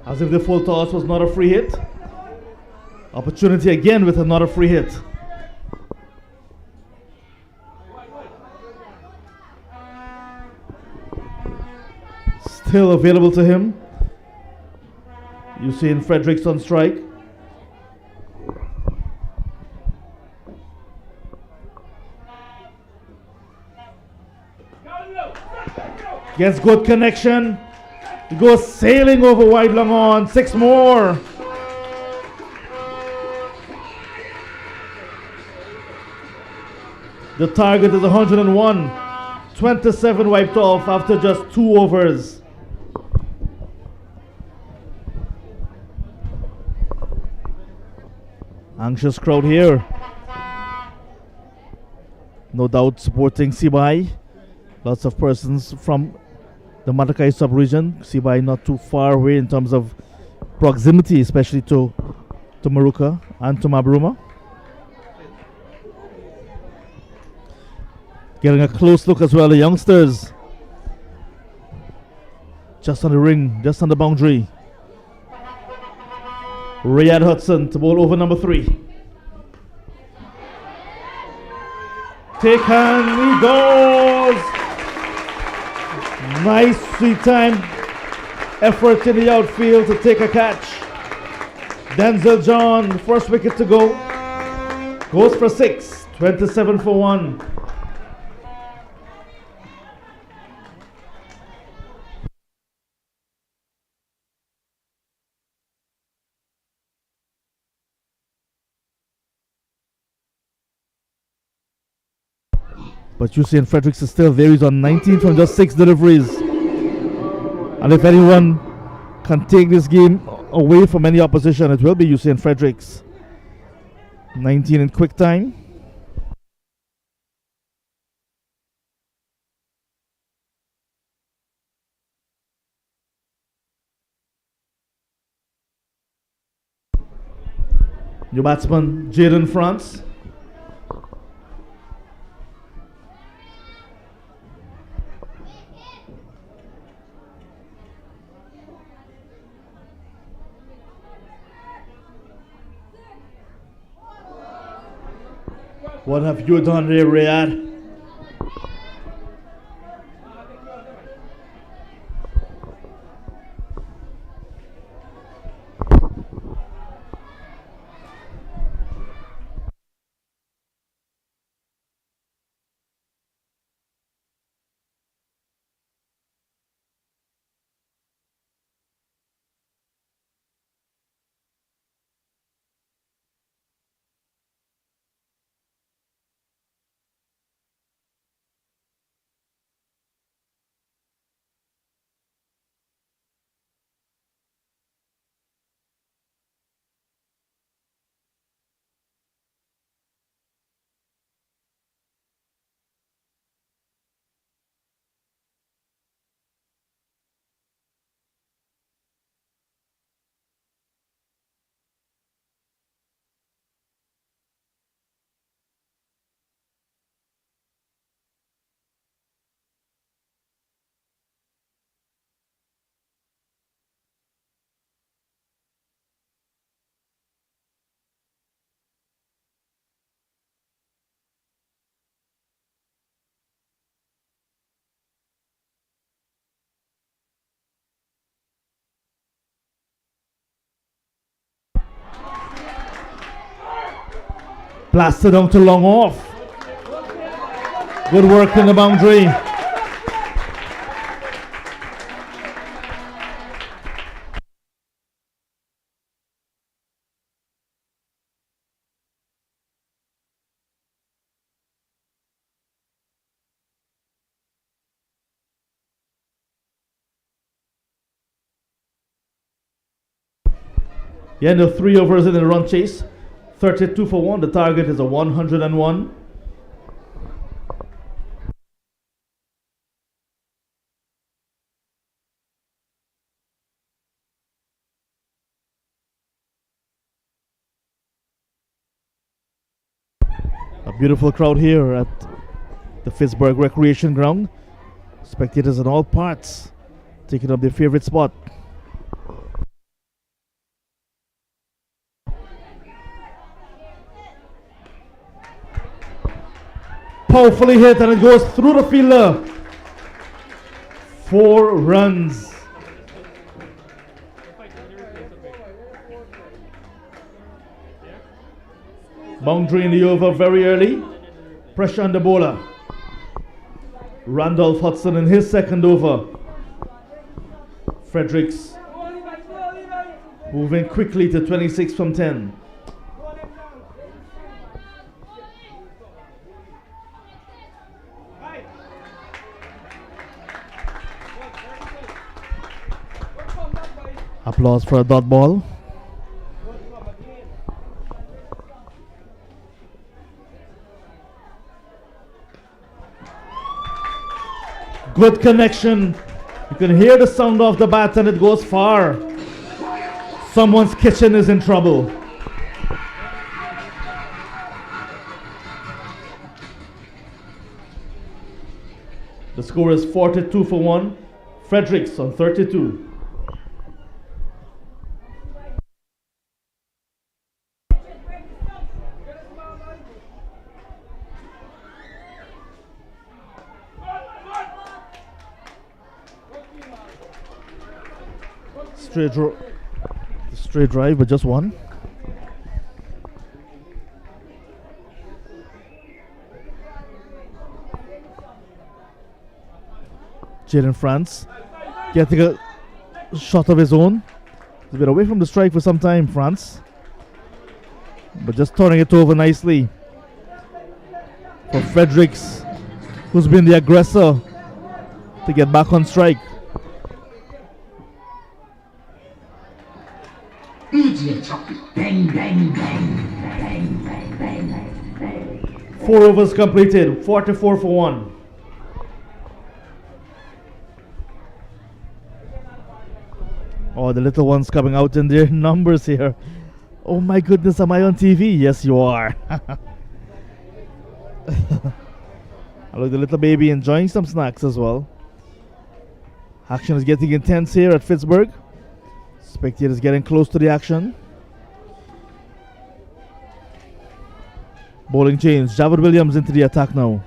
As if the full toss was not a free hit. Opportunity again with another free hit. Still available to him. Usain Fredericks on strike. Gets good connection. He goes sailing over wide long on. 6 more. The target is 101. 27 wiped off after just 2 overs. Anxious crowd here. No doubt supporting Sibai. Lots of persons from the Matakai sub-region. Sibai not too far away in terms of proximity, especially to Maruka and to Mabruma. Getting a close look as well, the youngsters. Just on the ring, just on the boundary. Riyad Hudson to bowl over number 3. Taken, he goes! Nice sweet time effort in the outfield to take a catch. Denzel John, first wicket to go. Goes for 6, 27 for 1. But Usain Fredericks is still there. He's on 19 from just 6 deliveries. And if anyone can take this game away from any opposition, it will be Usain Fredericks. 19 in quick time. New batsman Jaden France. What have you done there, Riyad? Blasted down to long off. Good work in the boundary. Yeah, no 3 overs in the run chase. 32 for 1. The target is a 101. A beautiful crowd here at the Pittsburgh Recreation Ground. Spectators in all parts taking up their favorite spot. Powerfully hit and it goes through the fielder. 4 runs. Boundary in the over very early. Pressure on the bowler. Randolph Hudson in his second over. Fredericks moving quickly to 26 from 10. Applause for a dot ball. Good connection. You can hear the sound of the bat and it goes far. Someone's kitchen is in trouble. The score is 42 for 1. Fredericks on 32. Straight drive, but just one. Jaden France getting a shot of his own. He's been away from the strike for some time, France, but just turning it over nicely for Fredericks, who's been the aggressor, to get back on strike. Bang, bang, bang, bang, bang, bang, bang. 4 overs completed, 44 for 1. Oh, the little ones coming out in their numbers here. Oh my goodness, am I on TV? Yes, you are. Look, the little baby enjoying some snacks as well. Action is getting intense here at Pittsburgh. Spectators getting close to the action. Bowling change. Javed Williams into the attack now.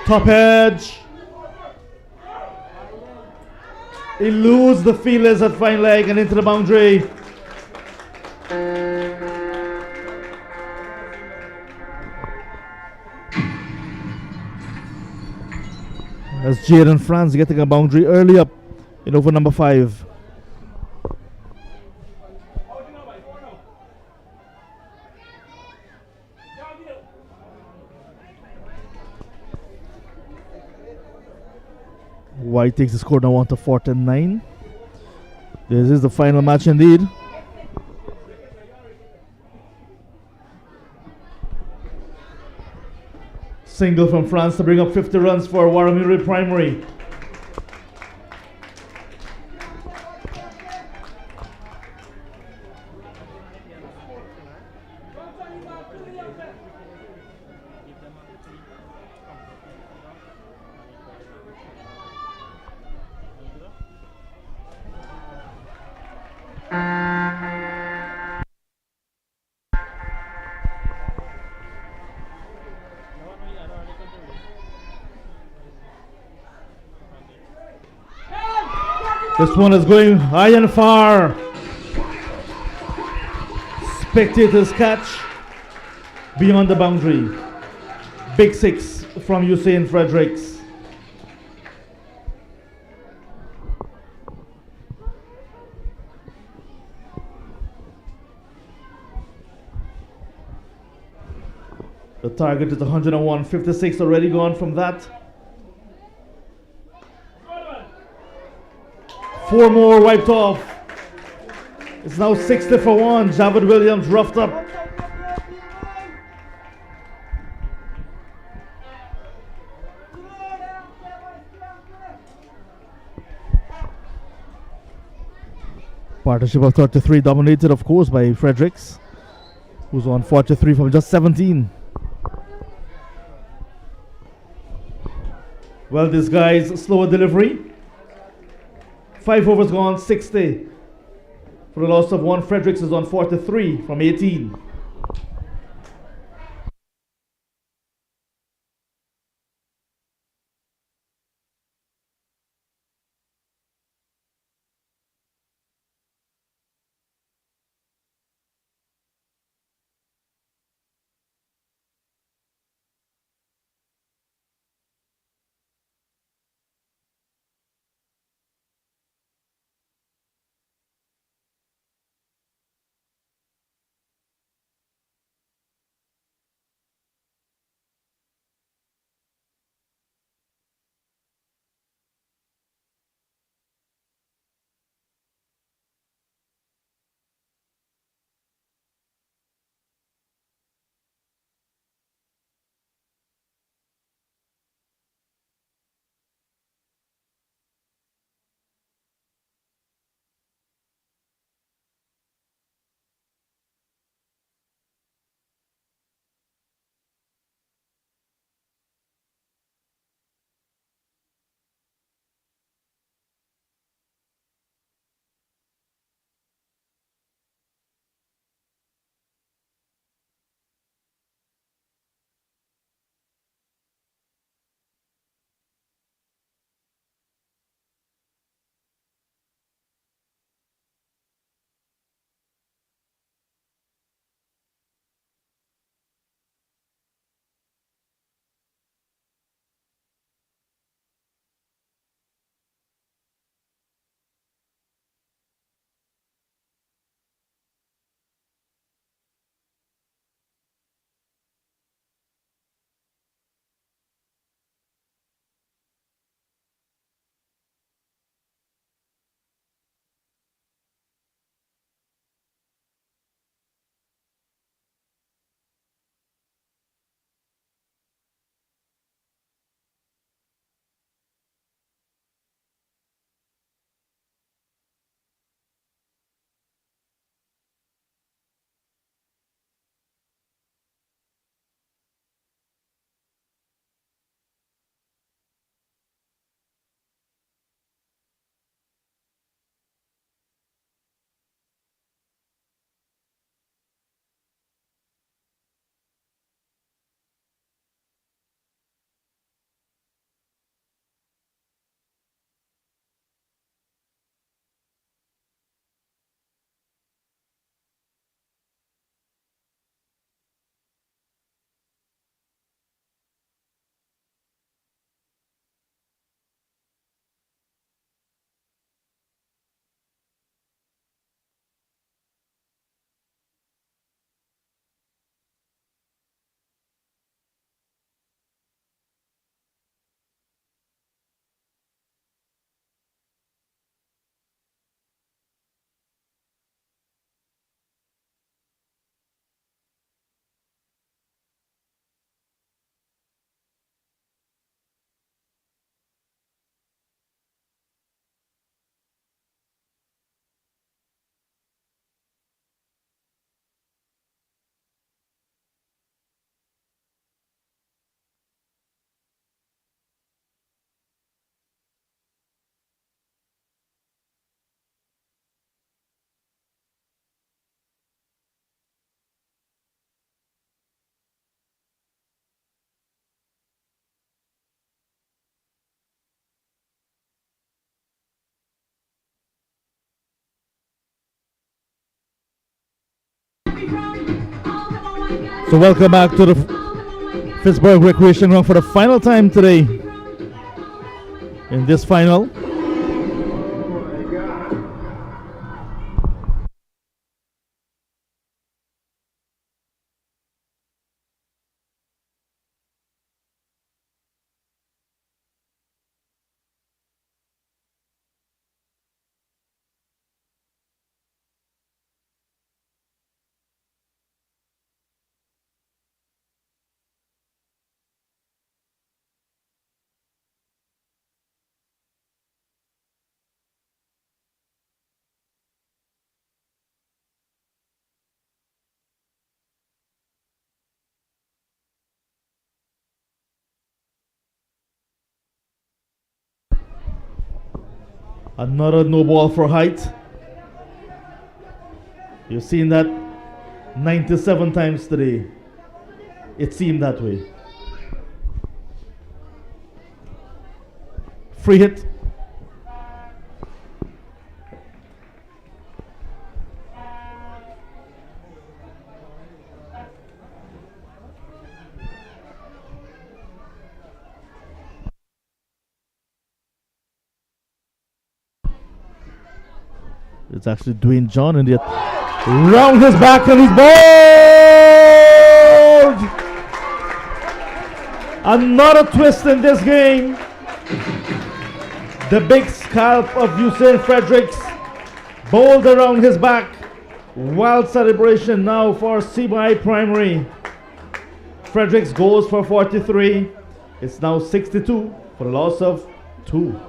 Top edge. Eludes the fielders at fine leg and into the boundary. As Jaden France getting a boundary early up in over number 5. White takes the score now on to 49. This is the final match indeed. Single from France to bring up 50 runs for Waramuri Primary. This one is going high and far. Spectators catch beyond the boundary. Big 6 from Usain Fredericks. The target is 101, 56 already gone from that. 4 more wiped off. It's now 60 for 1. Javed Williams roughed up. Partnership of 33 dominated, of course, by Fredericks, who's on 43 from just 17. Well, this guy's slower delivery. 5 overs gone, 60. For the loss of 1, Fredericks is on 43 from 18. So welcome back to the Pittsburgh Recreation Ground for the final time today in this final. Another no ball for height. You've seen that 97 times today. It seemed that way. Free hit. It's actually Dwayne John in the round his back and he's bowled. Another twist in this game. The big scalp of Usain Fredericks bowled around his back. Wild celebration now for CBI Primary. Fredericks goes for 43. It's now 62 for the loss of 2.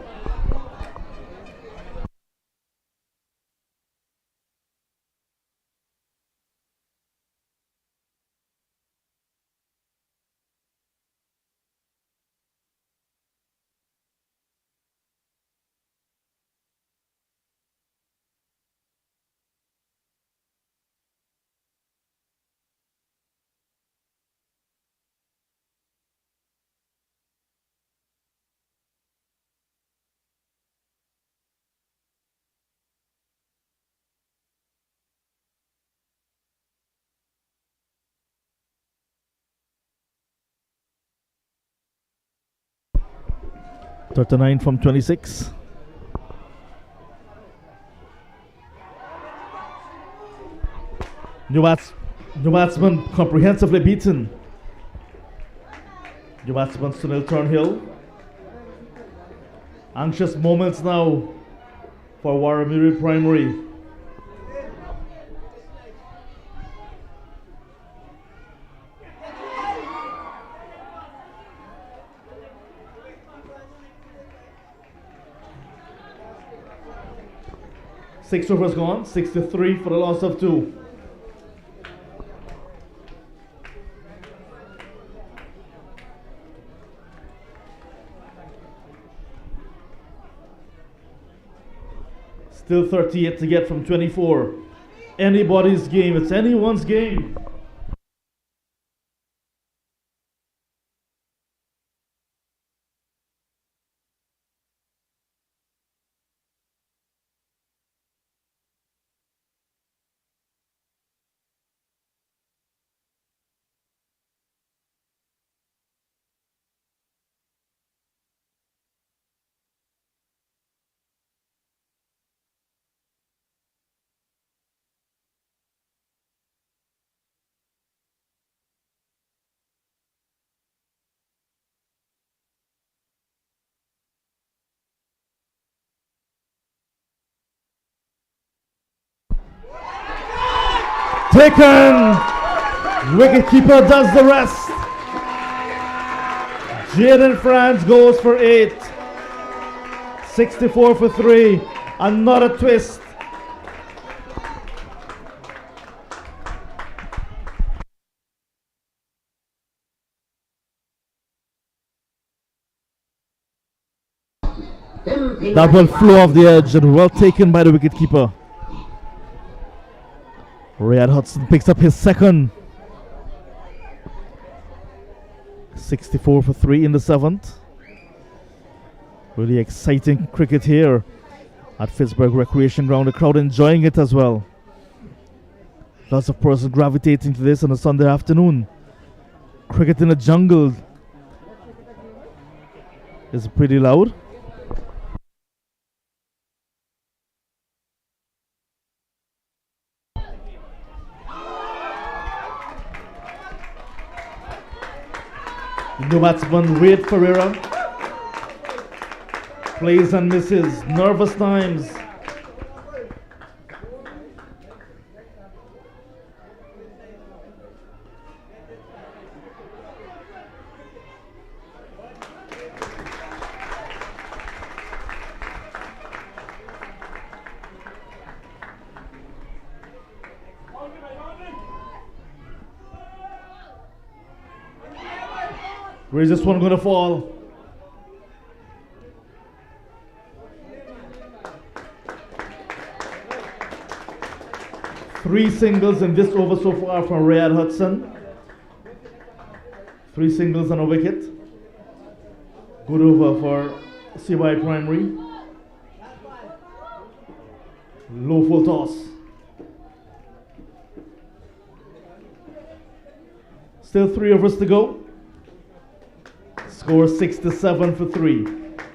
.39 from 26. New batsman comprehensively beaten. New batsman Sunil Thornhill. Anxious moments now for Waramuri Primary. Six overs gone, 63 for the loss of 2. Still 38 to get from 24. Anybody's game, it's anyone's game. Taken! Wicketkeeper does the rest. Jaden France goes for 8. 64 for 3. Another twist. That ball flew off the edge and well taken by the wicketkeeper. Riyad Hudson picks up his second. 64 for 3 in the 7th. Really exciting cricket here at Pittsburgh Recreation Ground. The crowd enjoying it as well. Lots of persons gravitating to this on a Sunday afternoon. Cricket in the jungle is pretty loud. New batsman Wade Ferreira plays and misses. Nervous times. Where's this one going to fall? Three singles in this over so far from Rayad Hudson. Three singles on a wicket. Good over for CY Primary. Low full toss. Still 3 overs to go. Score 6-7 for 3.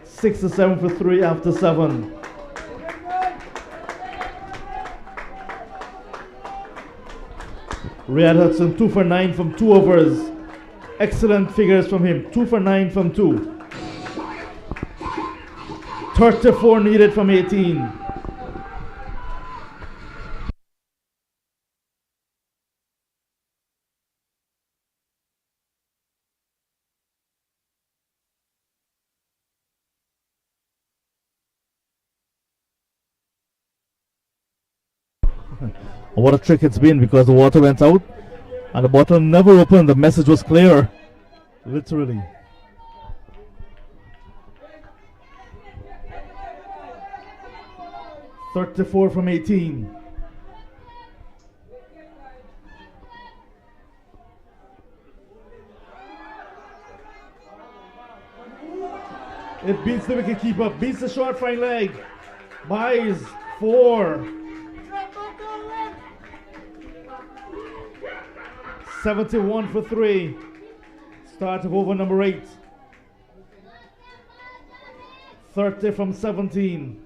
6-7 for 3 after 7. Rayad Hudson 2 for 9 from 2 overs. Excellent figures from him. 2 for 9 from 2. 34 needed from 18. What a trick it's been, because the water went out and the bottle never opened. The message was clear. Literally. $34 from 18. It beats the wicket keeper, beats the short fine leg. Buys 4. 71 for 3. Start of over number 8. 30 from 17.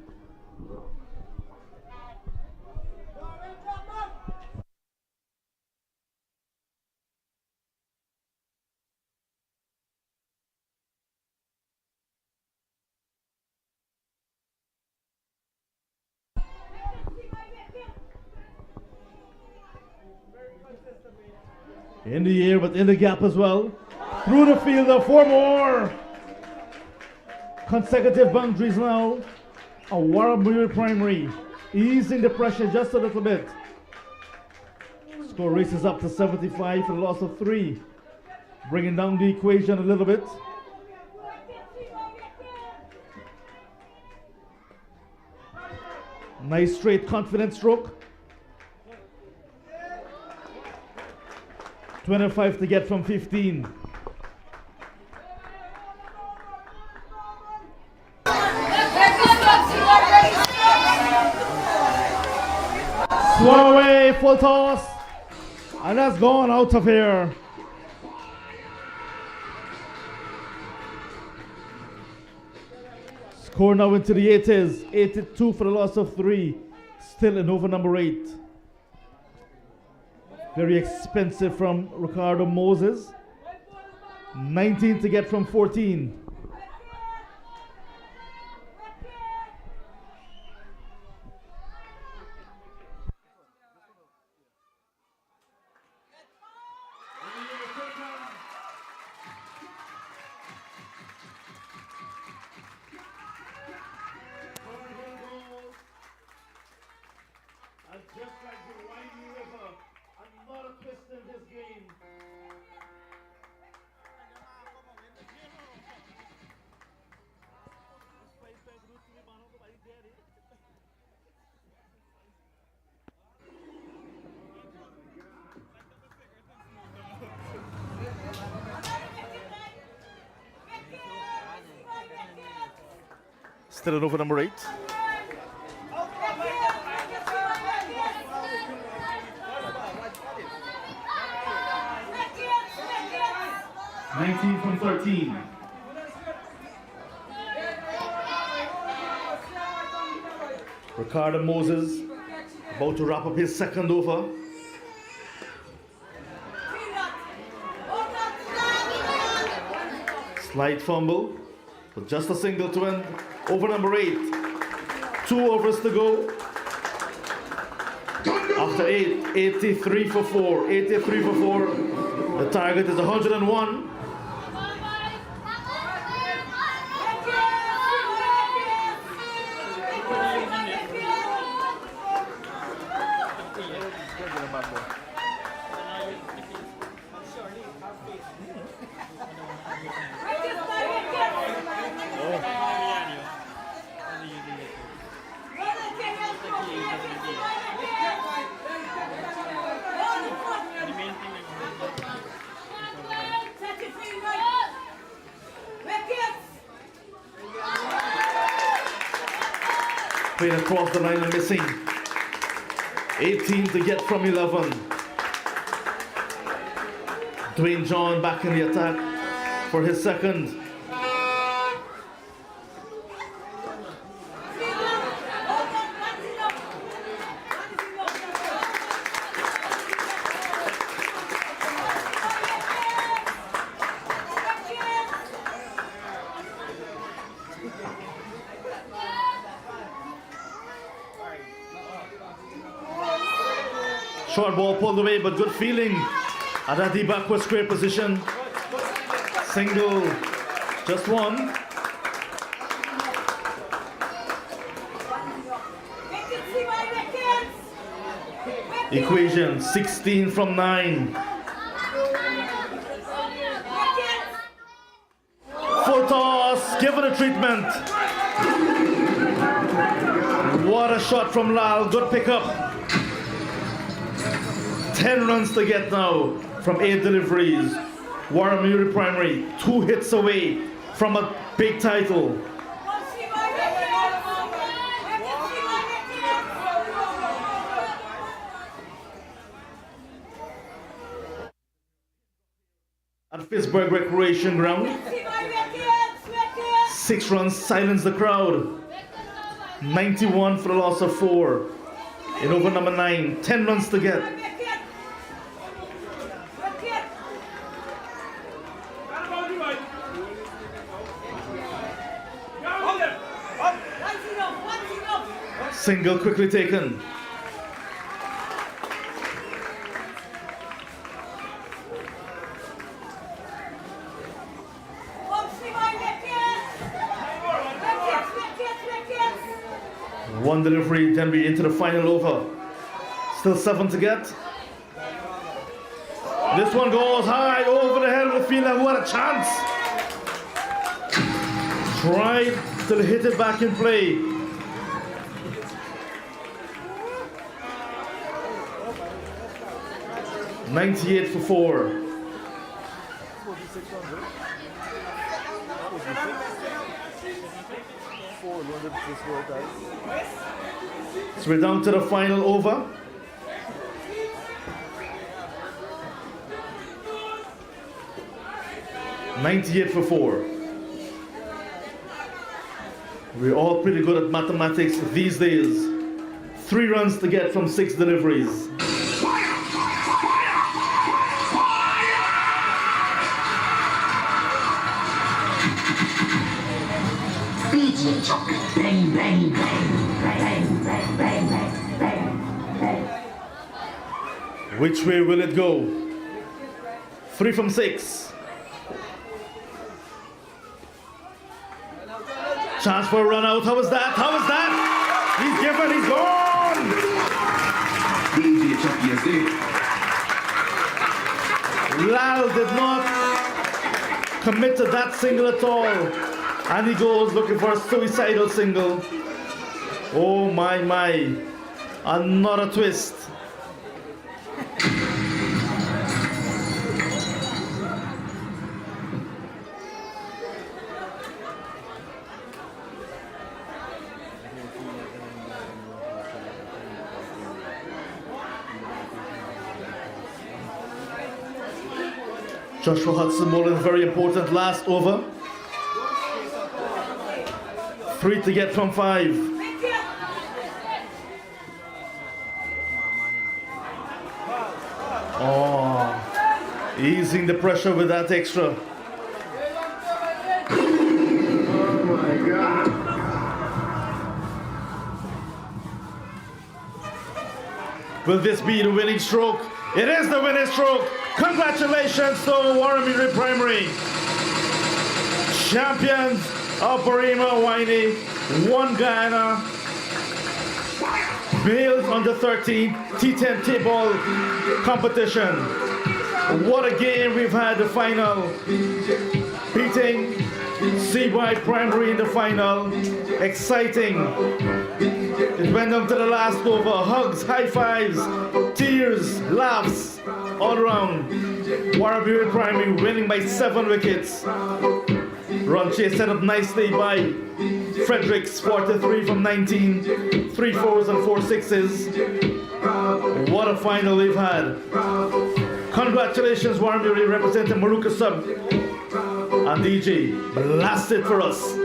In the air, but in the gap as well. Through the fielder, 4 more. Consecutive boundaries now. A Waramuri Primary, easing the pressure just a little bit. Score races up to 75 for the loss of 3. Bringing down the equation a little bit. Nice straight, confident stroke. 25 to get from 15. Swung away, full toss. And that's gone out of here. Score now into the 80s. 82 for the loss of 3. Still in over number 8. Very expensive from Ricardo Moses. 19 to get from 14. And just like the Waini River, another twist in this game. Still at over number 8. 19 from 13. Ricardo Moses about to wrap up his second over. Slight fumble, but just a single to end over number 8. 2 overs to go. After 8, 83 for 4. 83 for 4. The target is 101. Playing across the line and missing. 18 to get from 11. Dwayne John back in the attack for his second. Short ball pulled away, but good feeling at that backward square position. Single, just one. Equation 16 from 9. Full toss, given a treatment. What a shot from Lal, good pickup. 10 runs to get now from 8 deliveries. Waramuri Primary, 2 hits away from a big title. At Pittsburgh Recreation Ground, 6 runs silence the crowd. 91 for the loss of 4. In over number 9, 10 runs to get. Single quickly taken. One delivery, then we into the final over. Still 7 to get. This one goes high over the head of the fielder who had a chance. Tried to hit it back in play. $98 for 4. So we're down to the final over. $98 for 4. We're all pretty good at mathematics these days. 3 runs to get from 6 deliveries. Bang, bang, bang, bang, bang, bang, bang, bang. Which way will it go? 3 from 6. Chance for a run out. How was that? How was that? He's given, he's gone! Lal did not commit to that single at all. And he goes looking for a suicidal single. Oh my. Another twist. Joshua Hudson Mullins, very important last over. 3 to get from 5. Oh, easing the pressure with that extra. Oh my God. Will this be the winning stroke? It is the winning stroke. Congratulations to Waramuri Primary. Champions of Barima-Waini, 1 Guyana. Males under 13 T10 Tapeball competition. What a game we've had, the final. Beating CY Primary in the final. Exciting. It went on to the last over. Hugs, high fives, tears, laughs, all around. Waramuri Primary winning by 7 wickets. Run chase set up nicely by Fredericks, 43 from 19, 3 fours and 4 sixes. What a final we've had. Congratulations, Waramuri, representing Maruka Sub and DJ. Blast it for us.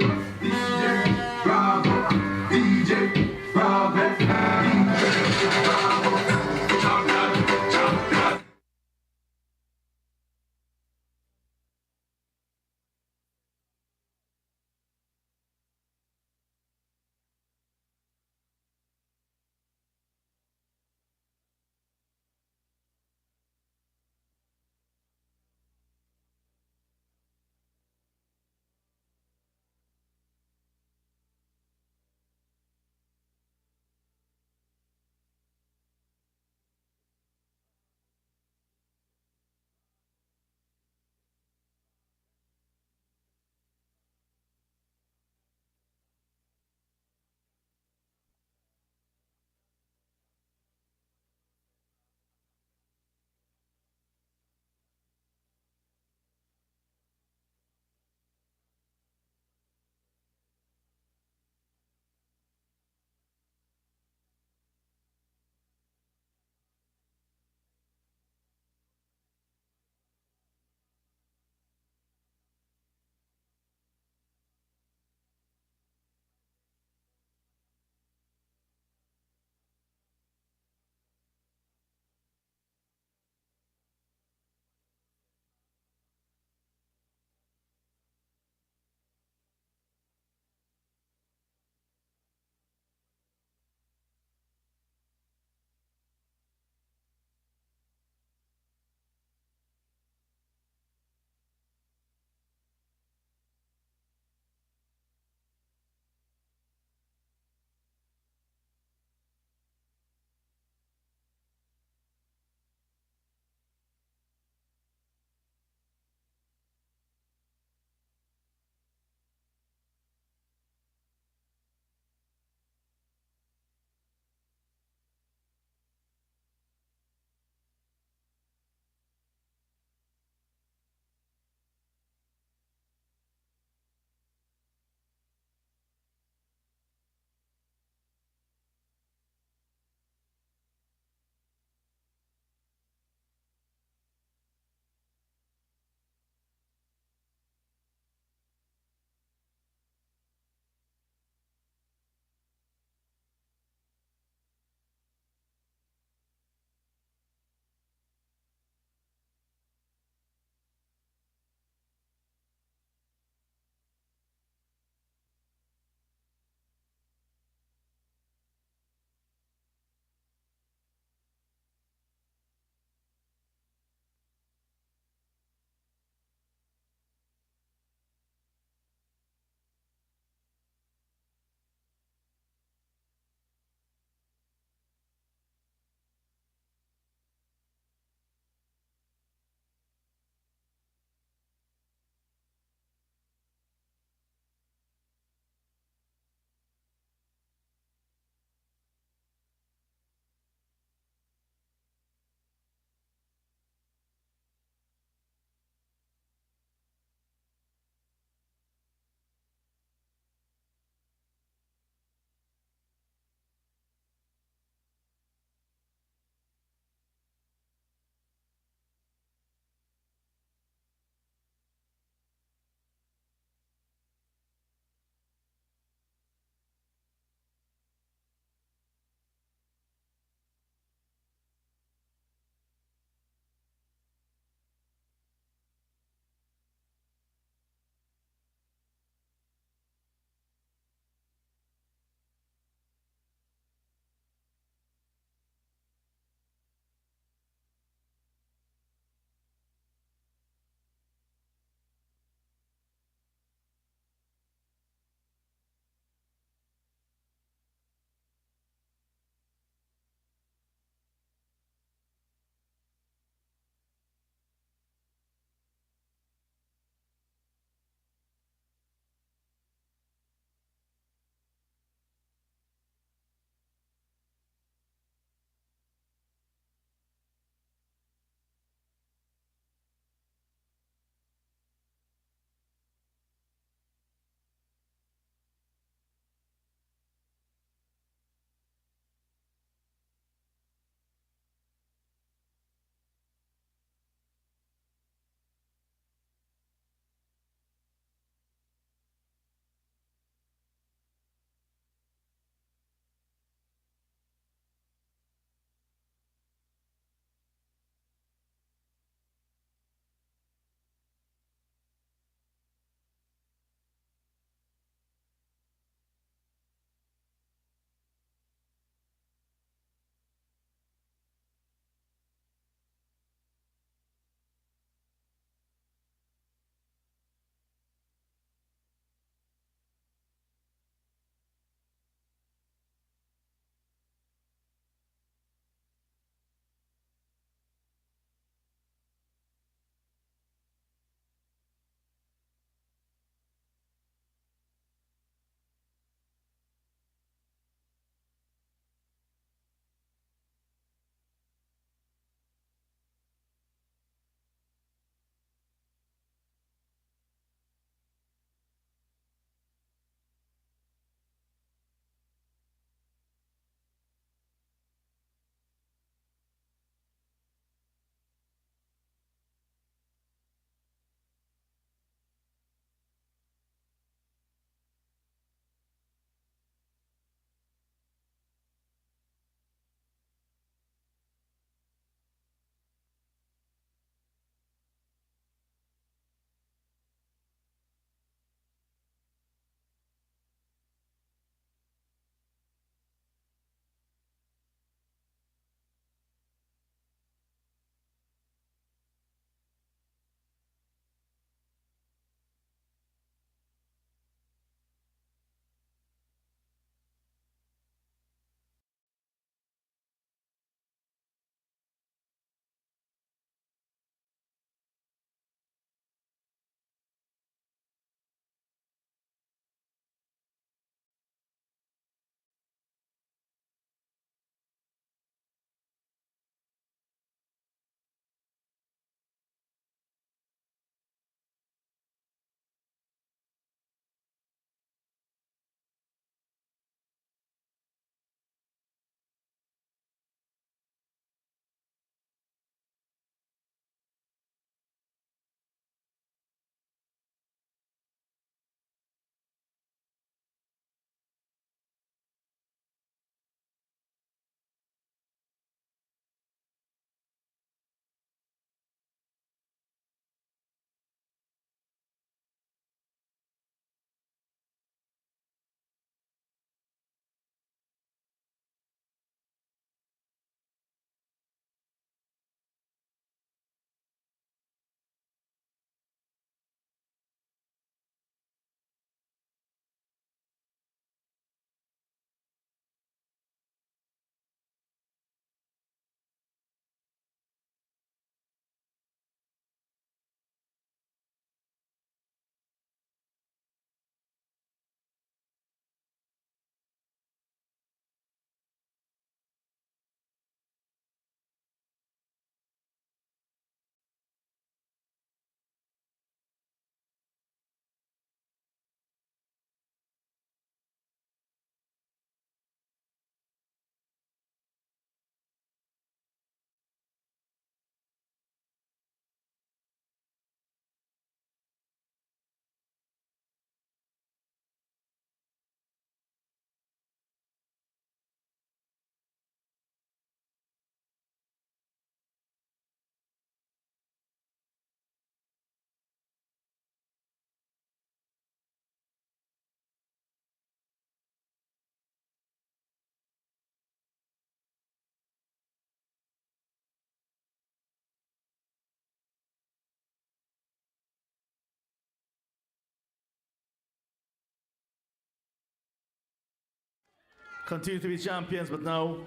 continue to be champions, but now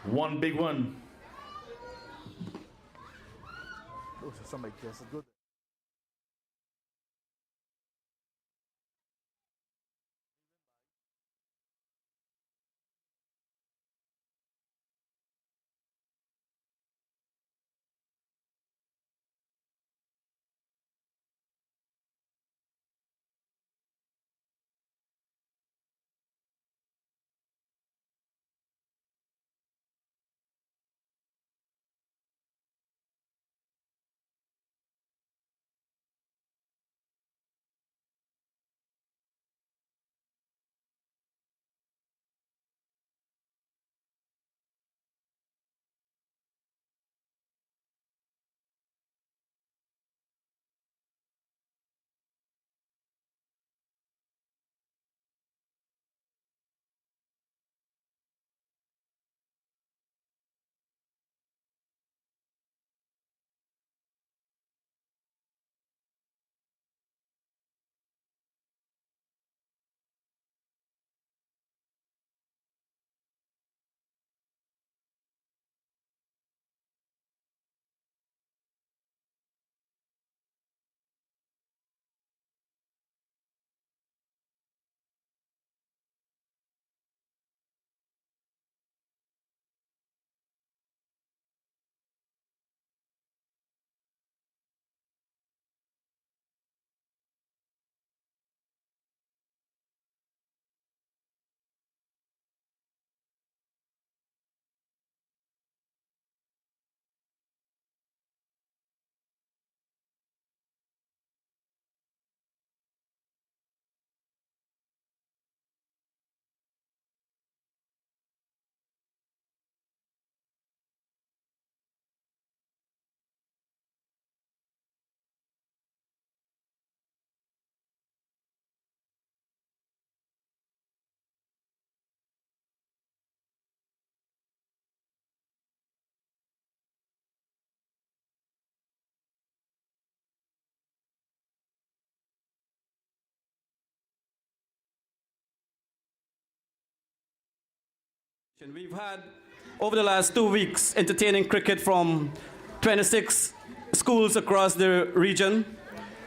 one big one. Oh, somebody guess it good. We've had, over the last 2 weeks, entertaining cricket from 26 schools across the region.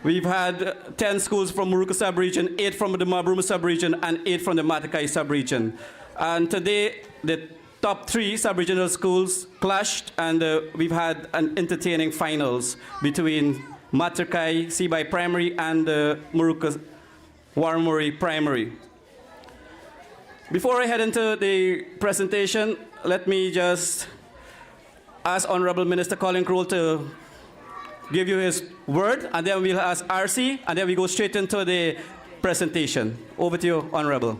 We've had 10 schools from Moruca sub-region, 8 from the Barima sub-region, and 8 from the Matakai sub-region. And today, the top 3 sub-regional schools clashed, and we've had an entertaining finals between Matakai Sibai Primary and Moruca Waramuri Primary. Before I head into the presentation, let me just ask Honorable Minister Colin Crowell to give you his word, and then we'll ask RC, and then we go straight into the presentation. Over to you, Honorable.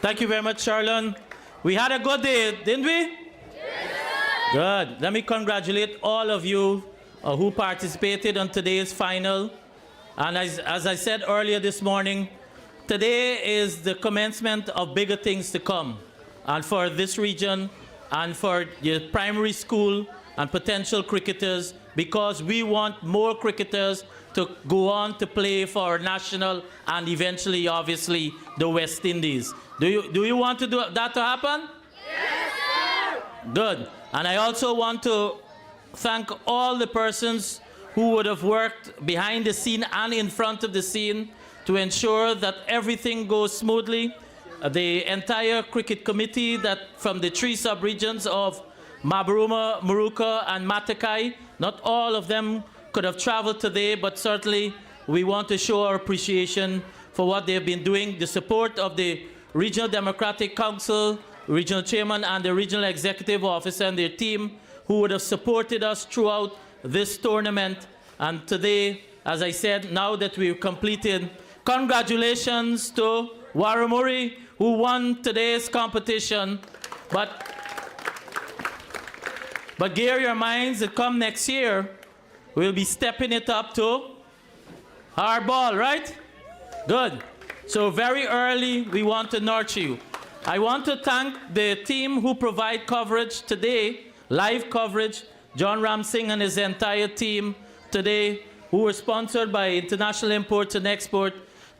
Thank you very much, Charlon. We had a good day, didn't we? Yes. Good. Let me congratulate all of you who participated on today's final. And as I said earlier this morning, today is the commencement of bigger things to come, and for this region and for your primary school and potential cricketers, because we want more cricketers to go on to play for our national and eventually, obviously, the West Indies. Do you want that to happen? Yes, sir! Good. And I also want to thank all the persons who would have worked behind the scene and in front of the scene to ensure that everything goes smoothly. The entire cricket committee from the 3 sub-regions of Barima, Moruca, and Matakai, not all of them could have traveled today, but certainly we want to show our appreciation for what they've been doing, the support of the Regional Democratic Council, Regional Chairman, and the Regional Executive Officer and their team who would have supported us throughout this tournament. And today, as I said, now that we've completed, congratulations to Waramuri, who won today's competition. But gear your minds that come next year, we'll be stepping it up to hard ball, right? Good. So very early, we want to nurture you. I want to thank the team who provide coverage today, live coverage, John Ram Singh and his entire team today, who were sponsored by International Imports and Export,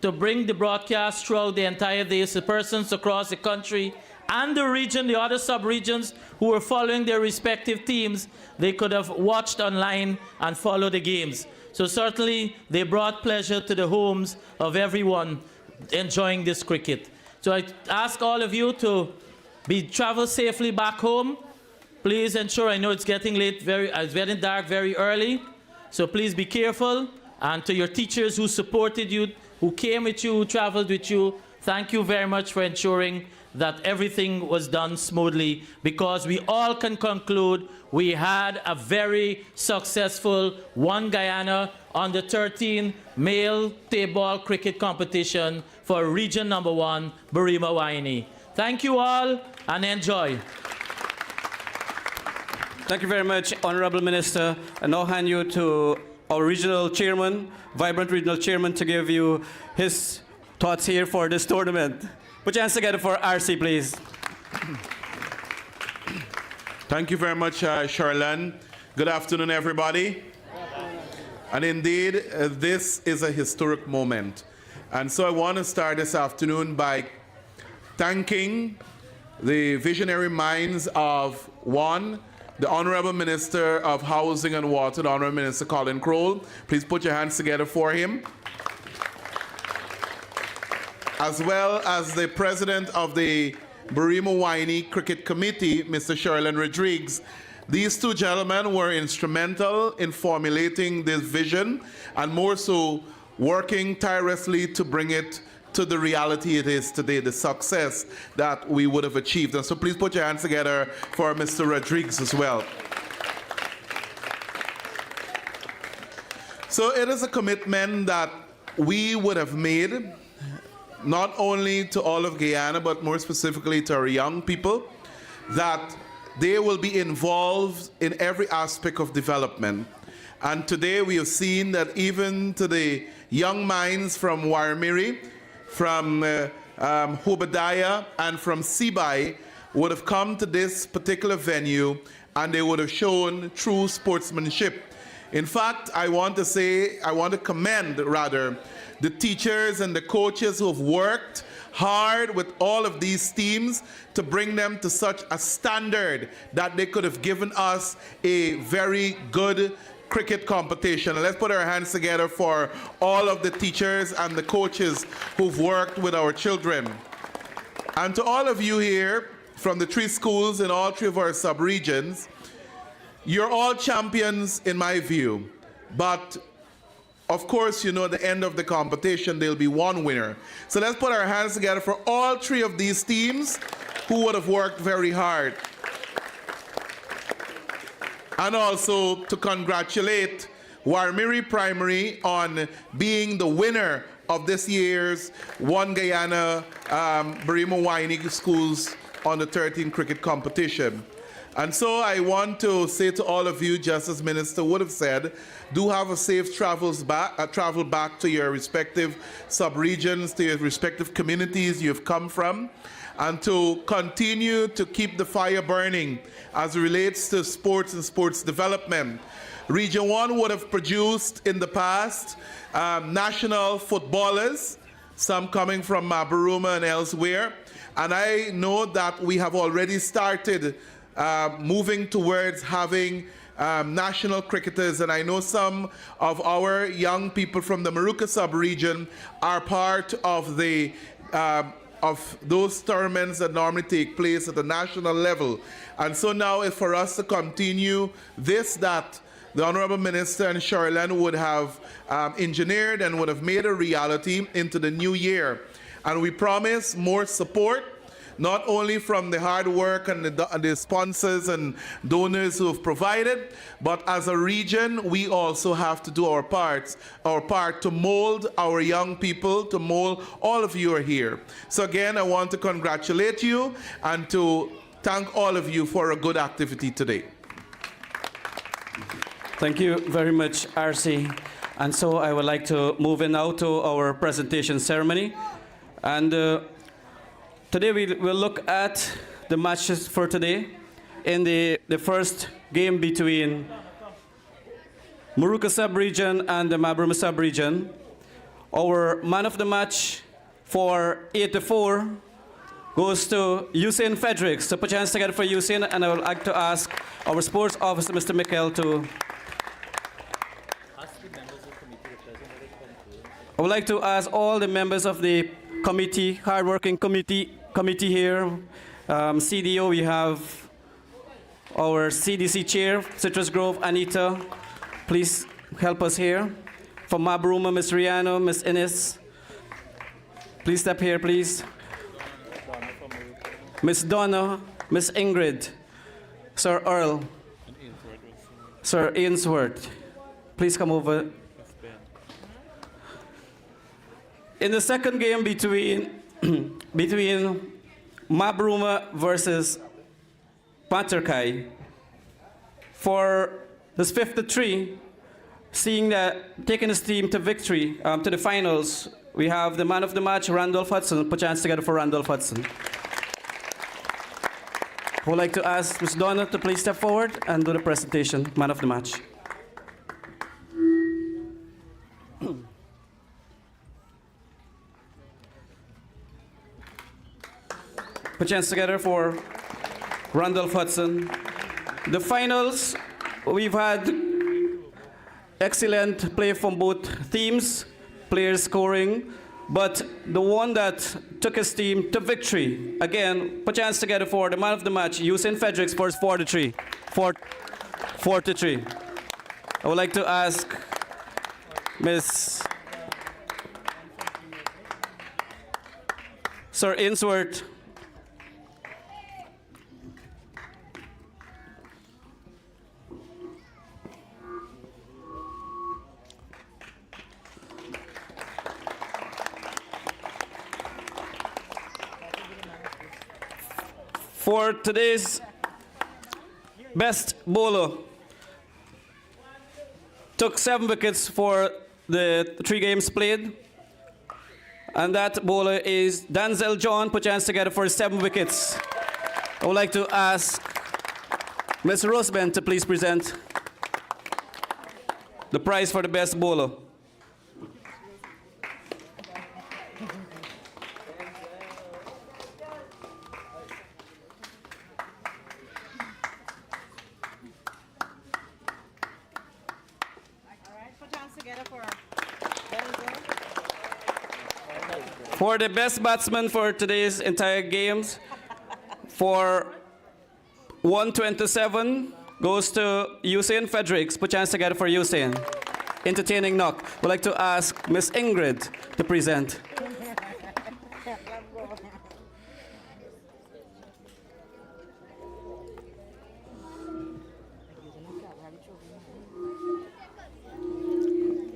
to bring the broadcast throughout the entire day so persons across the country and the region, the other sub-regions who were following their respective teams, they could have watched online and followed the games. So certainly they brought pleasure to the homes of everyone enjoying this cricket. So I ask all of you to travel safely back home. Please ensure, I know it's getting late, it's getting dark very early, so please be careful. And to your teachers who supported you, who came with you, who traveled with you, thank you very much for ensuring that everything was done smoothly, because we all can conclude we had a very successful One Guyana under 13 male Tapeball cricket competition for region number 1, Barima-Waini. Thank you all and enjoy. Thank you very much, Honorable Minister. I now hand you to our regional chairman, vibrant regional chairman, to give you his thoughts here for this tournament. Put your hands together for RC, please. Thank you very much, Charlene. Good afternoon, everybody. And indeed, this is a historic moment. And so I want to start this afternoon by thanking the visionary minds of, one, the Honorable Minister of Housing and Water, the Honorable Minister Colin Crowell. Please put your hands together for him. As well as the President of the Barima-Waini Cricket Committee, Mr. Sherlin Rodriguez. These two gentlemen were instrumental in formulating this vision and more so working tirelessly to bring it to the reality it is today, the success that we would have achieved. And so please put your hands together for Mr. Rodriguez as well. So it is a commitment that we would have made, not only to all of Guyana, but more specifically to our young people, that they will be involved in every aspect of development. And today we have seen that even to the young minds from Waramuri, from Hoba and from Sibai would have come to this particular venue and they would have shown true sportsmanship. In fact, I want to commend rather the teachers and the coaches who have worked hard with all of these teams to bring them to such a standard that they could have given us a very good cricket competition. Let's put our hands together for all of the teachers and the coaches who've worked with our children. And to all of you here from the 3 schools in all 3 of our sub-regions, you're all champions in my view. But of course, you know, at the end of the competition, there'll be one winner. So let's put our hands together for all 3 of these teams who would have worked very hard. And also to congratulate Waramuri Primary on being the winner of this year's One Guyana Barima-Waini Schools Under 13 cricket competition. And so I want to say to all of you, just as Minister would have said, do have a safe travel back to your respective sub-regions, to your respective communities you've come from, and to continue to keep the fire burning as it relates to sports and sports development. Region 1 would have produced in the past national footballers, some coming from Baruma and elsewhere, and I know that we have already started moving towards having national cricketers, and I know some of our young people from the Maruka sub-region are part of the of those tournaments that normally take place at the national level. And so now it's for us to continue this that the Honorable Minister and Charlene would have engineered and would have made a reality into the new year. And we promise more support, not only from the hard work and the sponsors and donors who have provided, but as a region, we also have to do our part to mold our young people, to mold all of you who are here. So again, I want to congratulate you and to thank all of you for a good activity today. Thank you very much, RC. And so I would like to move in now to our presentation ceremony. And today we will look at the matches for today in the first game between Maruka sub-region and the Barima sub-region. Our man of the match for 8-4 goes to Usain Fredericks. So put your hands together for Usain, and I would like to ask our sports officer, Mr. Mikel, to... I would like to ask all the members of the committee, hardworking committee here, CDO, we have our CDC chair, Citrus Grove, Anita. Please help us here. From Mabruma, Ms. Riano, Ms. Innes. Please step here, please. Ms. Donna, Ms. Ingrid, Sir Earl, Sir Ainsworth. Please come over. In the second game between Mabruma versus Paterkai, for this 53, seeing that taking his team to victory, to the finals, we have the man of the match, Randolph Hudson. Put your hands together for Randolph Hudson. I would like to ask Ms. Donna to please step forward and do the presentation, man of the match. Put your hands together for Randolph Hudson. The finals, we've had excellent play from both teams, players scoring, but the one that took his team to victory, again, put your hands together for the man of the match, Usain Fredericks, for 4-3. 4-3. I would like to ask Ms. Sir Ainsworth. For today's best bowler, took 7 wickets for the 3 games played, and that bowler is Denzel John. Put your hands together for 7 wickets. I would like to ask Ms. Roseman to please present the prize for the best bowler. For the best batsman for today's entire games, for 127 goes to Usain Fredericks. Put your hands together for Usain. Entertaining knock. We'd like to ask Miss Ingrid to present.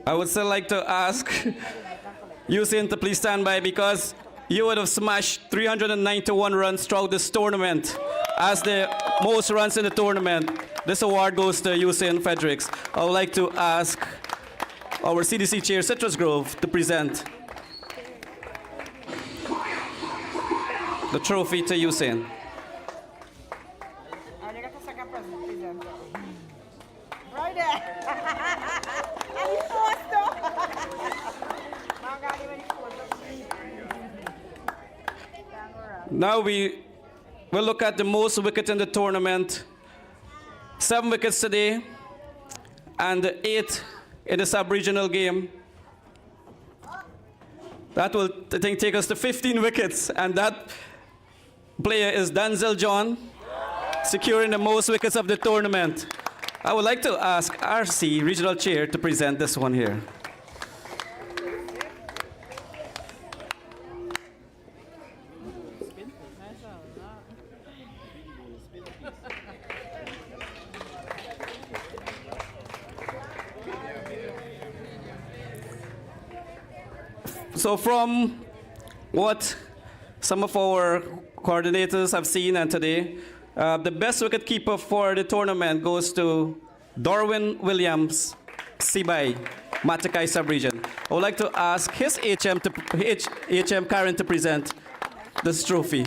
I would still like to ask Usain to please stand by, because you would have smashed 391 runs throughout this tournament as the most runs in the tournament. This award goes to Usain Fredericks. I would like to ask our CDC chair, Citrus Grove, to present the trophy to Usain. Right there. Now we will look at the most wickets in the tournament. 7 wickets today and 8 in the sub-regional game. That will, I think, take us to 15 wickets, and that player is Denzel John, securing the most wickets of the tournament. I would like to ask RC, Regional Chair, to present this one here. So from what some of our coordinators have seen and today, the best wicketkeeper for the tournament goes to Darwin Williams, Sibay, Matakai Sub-Region. I would like to ask his HM Karen to present this trophy.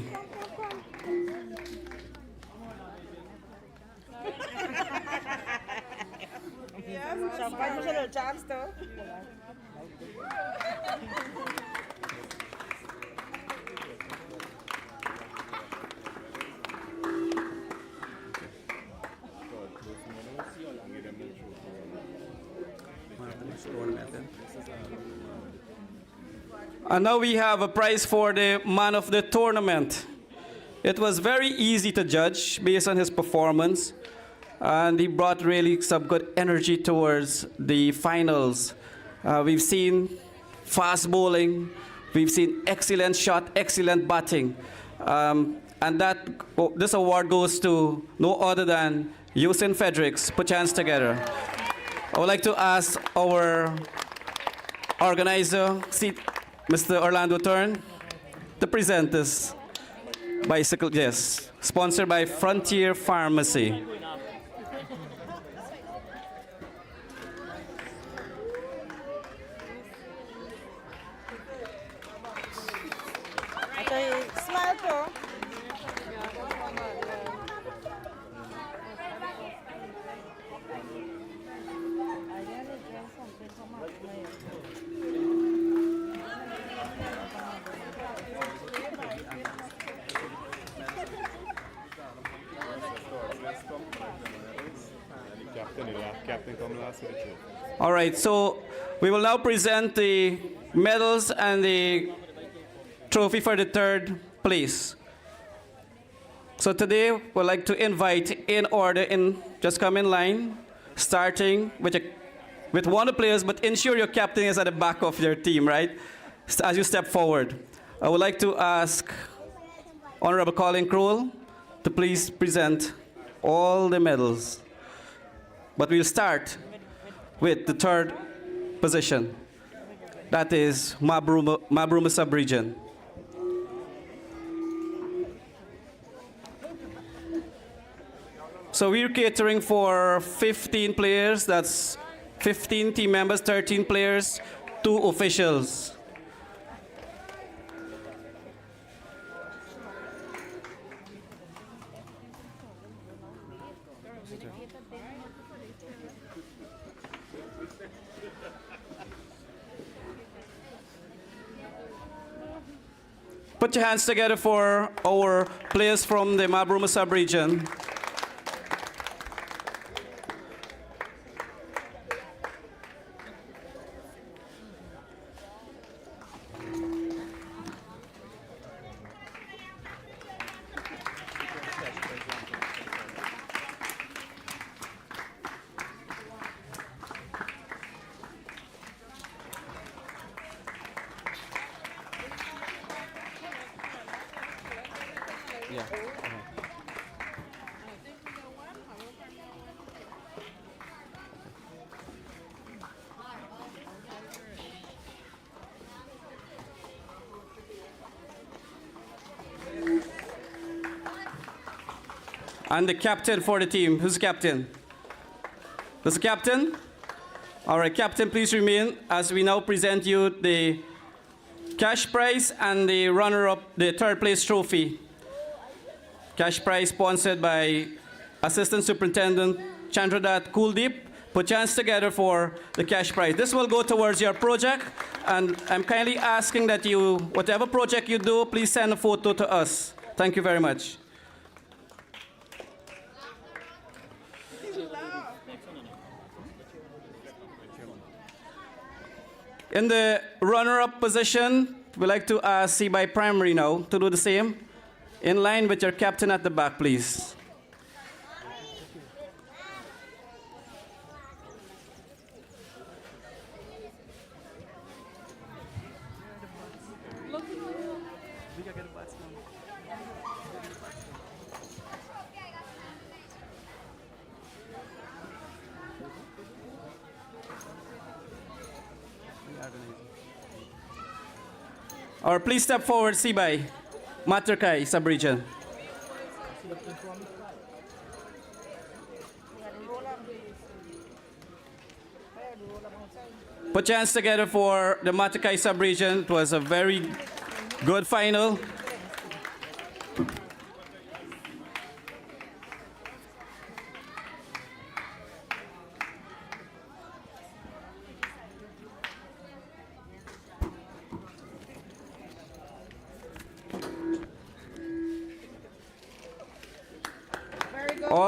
Champagne mo siya chance to. And now we have a prize for the man of the tournament. It was very easy to judge based on his performance, and he brought really some good energy towards the finals. We've seen fast bowling, we've seen excellent shot, excellent batting, and this award goes to no other than Yusin Fredericks. Put your hands together. I would like to ask our organizer, Mr. Orlando Turn, to present this bicycle, yes, sponsored by Frontier Pharmacy. Okay, smile to. All right, so we will now present the medals and the trophy for the third place. So today, we'd like to invite in order, just come in line, starting with one of the players, but ensure your captain is at the back of your team, right? As you step forward. I would like to ask Honorable Colin Crowell to please present all the medals. But we'll start with the third position. That is Mabruma Sub-Region. So we're catering for 15 players. That's 15 team members, 13 players, 2 officials. Put your hands together for our players from the Mabruma Sub-Region. And the captain for the team. Who's the captain? Who's the captain? All right, captain, please remain as we now present you the cash prize and the runner-up, the third place trophy. Cash prize sponsored by Assistant Superintendent Chandradat Kuldeep. Put your hands together for the cash prize. This will go towards your project, and I'm kindly asking that you, whatever project you do, please send a photo to us. Thank you very much. In the runner-up position, we'd like to ask CBI Primary now to do the same. In line with your captain at the back, please. Or please step forward, Sibay, Materkai, Sub-Region. Put your hands together for the Materkai Sub-Region. It was a very good final.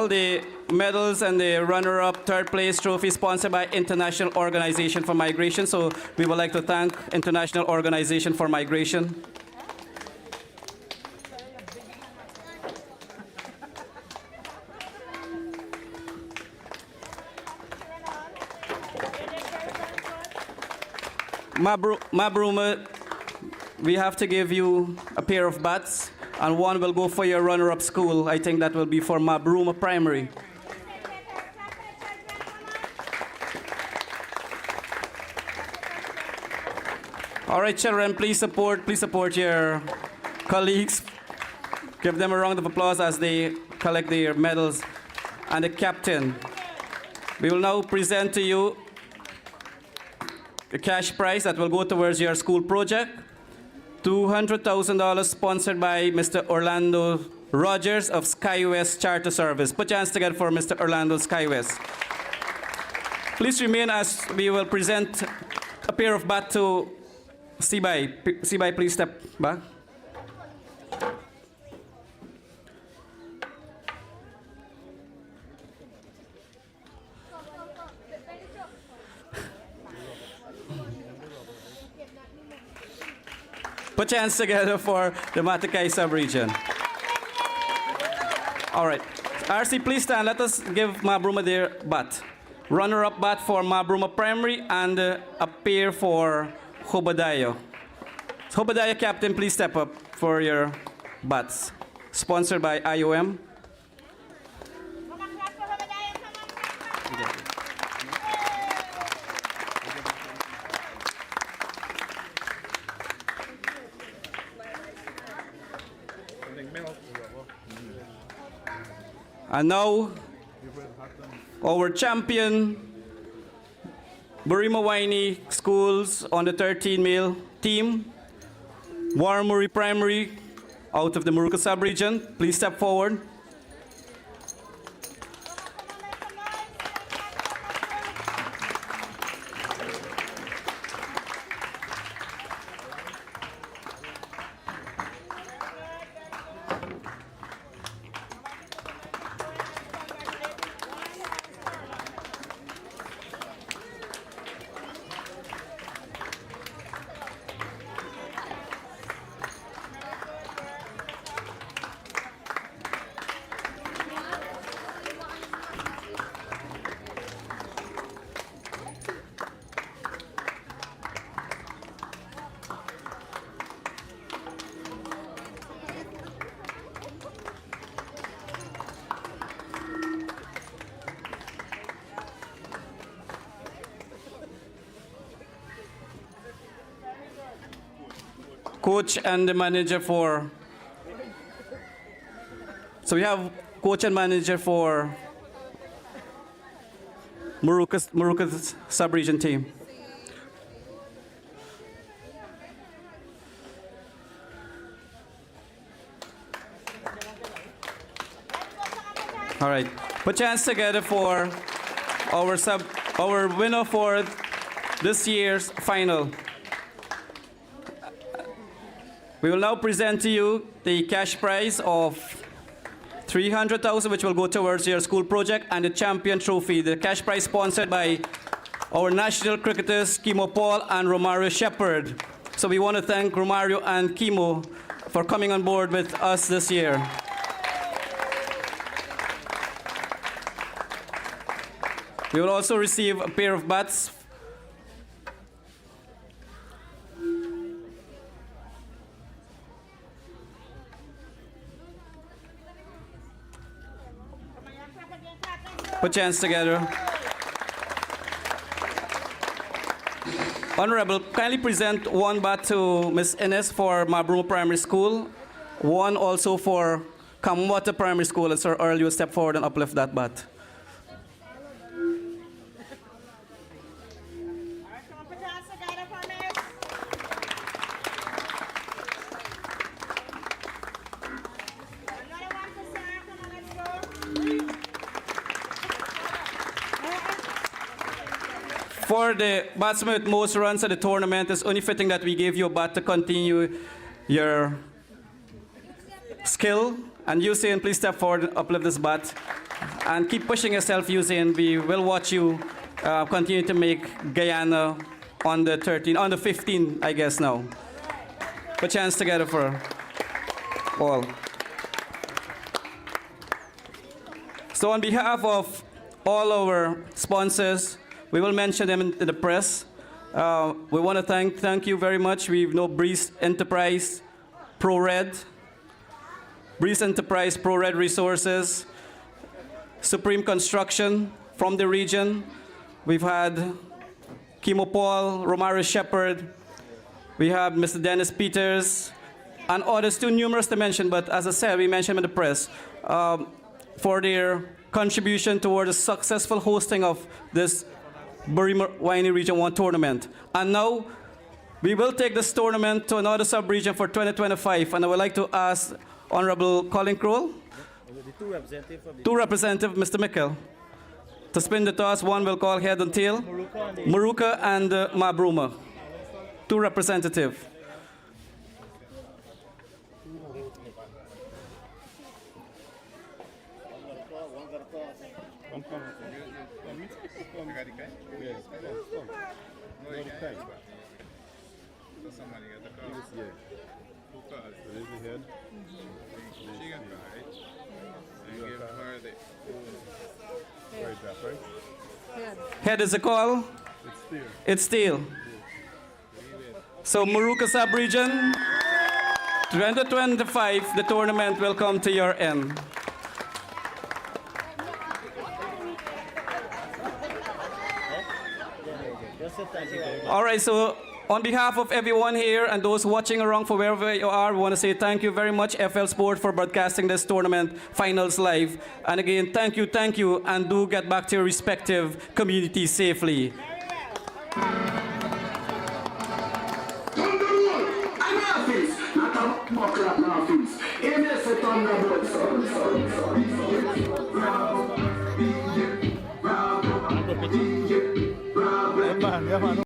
all, the medals and the runner-up third place trophy sponsored by International Organization for Migration. So we would like to thank International Organization for Migration. Mabruma, we have to give you a pair of bats, and one will go for your runner-up school. I think that will be for Mabruma Primary. All right, children, please support your colleagues. Give them a round of applause as they collect their medals. And the captain. We will now present to you the cash prize that will go towards your school project. $200,000 sponsored by Mr. Orlando Rogers of SkyWest Charter Service. Put your hands together for Mr. Orlando SkyWest. Please remain as we will present a pair of bat to Sibai. Sibai, please step back. Put your hands together for the Matakai sub-region. All right. RC, please stand. Let us give Mabruma their bat. Runner-up bat for Mabruma Primary and a pair for Hoba. Hoba captain, please step up for your bats. Sponsored by IOM. And now, our champion, Barima-Waini schools on the 13 male team, Waramuri Primary, out of the Muruka sub-region. Please step forward. Coach and the manager for, so we have coach and manager for Muruka's sub-region team. All right, put your hands together for our winner for this year's final. We will now present to you the cash prize of $300,000, which will go towards your school project, and the champion trophy. The cash prize sponsored by our national cricketers, Kimo Paul and Romario Shepard. So we want to thank Romario and Kimo for coming on board with us this year. We will also receive a pair of bats. Put your hands together. Honorable, kindly present one bat to Ms. Ines for Mabruma Primary School, one also for Kamwata Primary School. And Sir Earl, you will step forward and uplift that bat. For the batsman with most runs at the tournament, it's only fitting that we gave you a bat to continue your skill. And Usain, please step forward and uplift this bat. And keep pushing yourself, Usain. We will watch you continue to make Guyana on the 15, I guess now. Put your hands together for all. So on behalf of all our sponsors, we will mention them in the press. We want to thank you very much. We know Breeze Enterprise, ProRed, Breeze Enterprise, ProRed Resources, Supreme Construction from the region. We've had Kimo Paul, Romario Shepherd. We have Mr. Dennis Peters, and others too numerous to mention, but as I said, we mentioned in the press for their contribution toward the successful hosting of this Barima-Waini Region 1 tournament. And now, we will take this tournament to another sub-region for 2025, and I would like to ask Honorable Colin Crowell, two representatives, Mr. Mikkel, to spin the toss. One will call head and tail, Maruka and Mabruma, two representatives. Head is a call. It's tail. So Maruka sub-region, 2025, the tournament will come to your end. All right, so on behalf of everyone here and those watching around for wherever you are, we want to say thank you very much, FL Sport, for broadcasting this tournament finals live. And again, thank you, and do get back to your respective communities safely.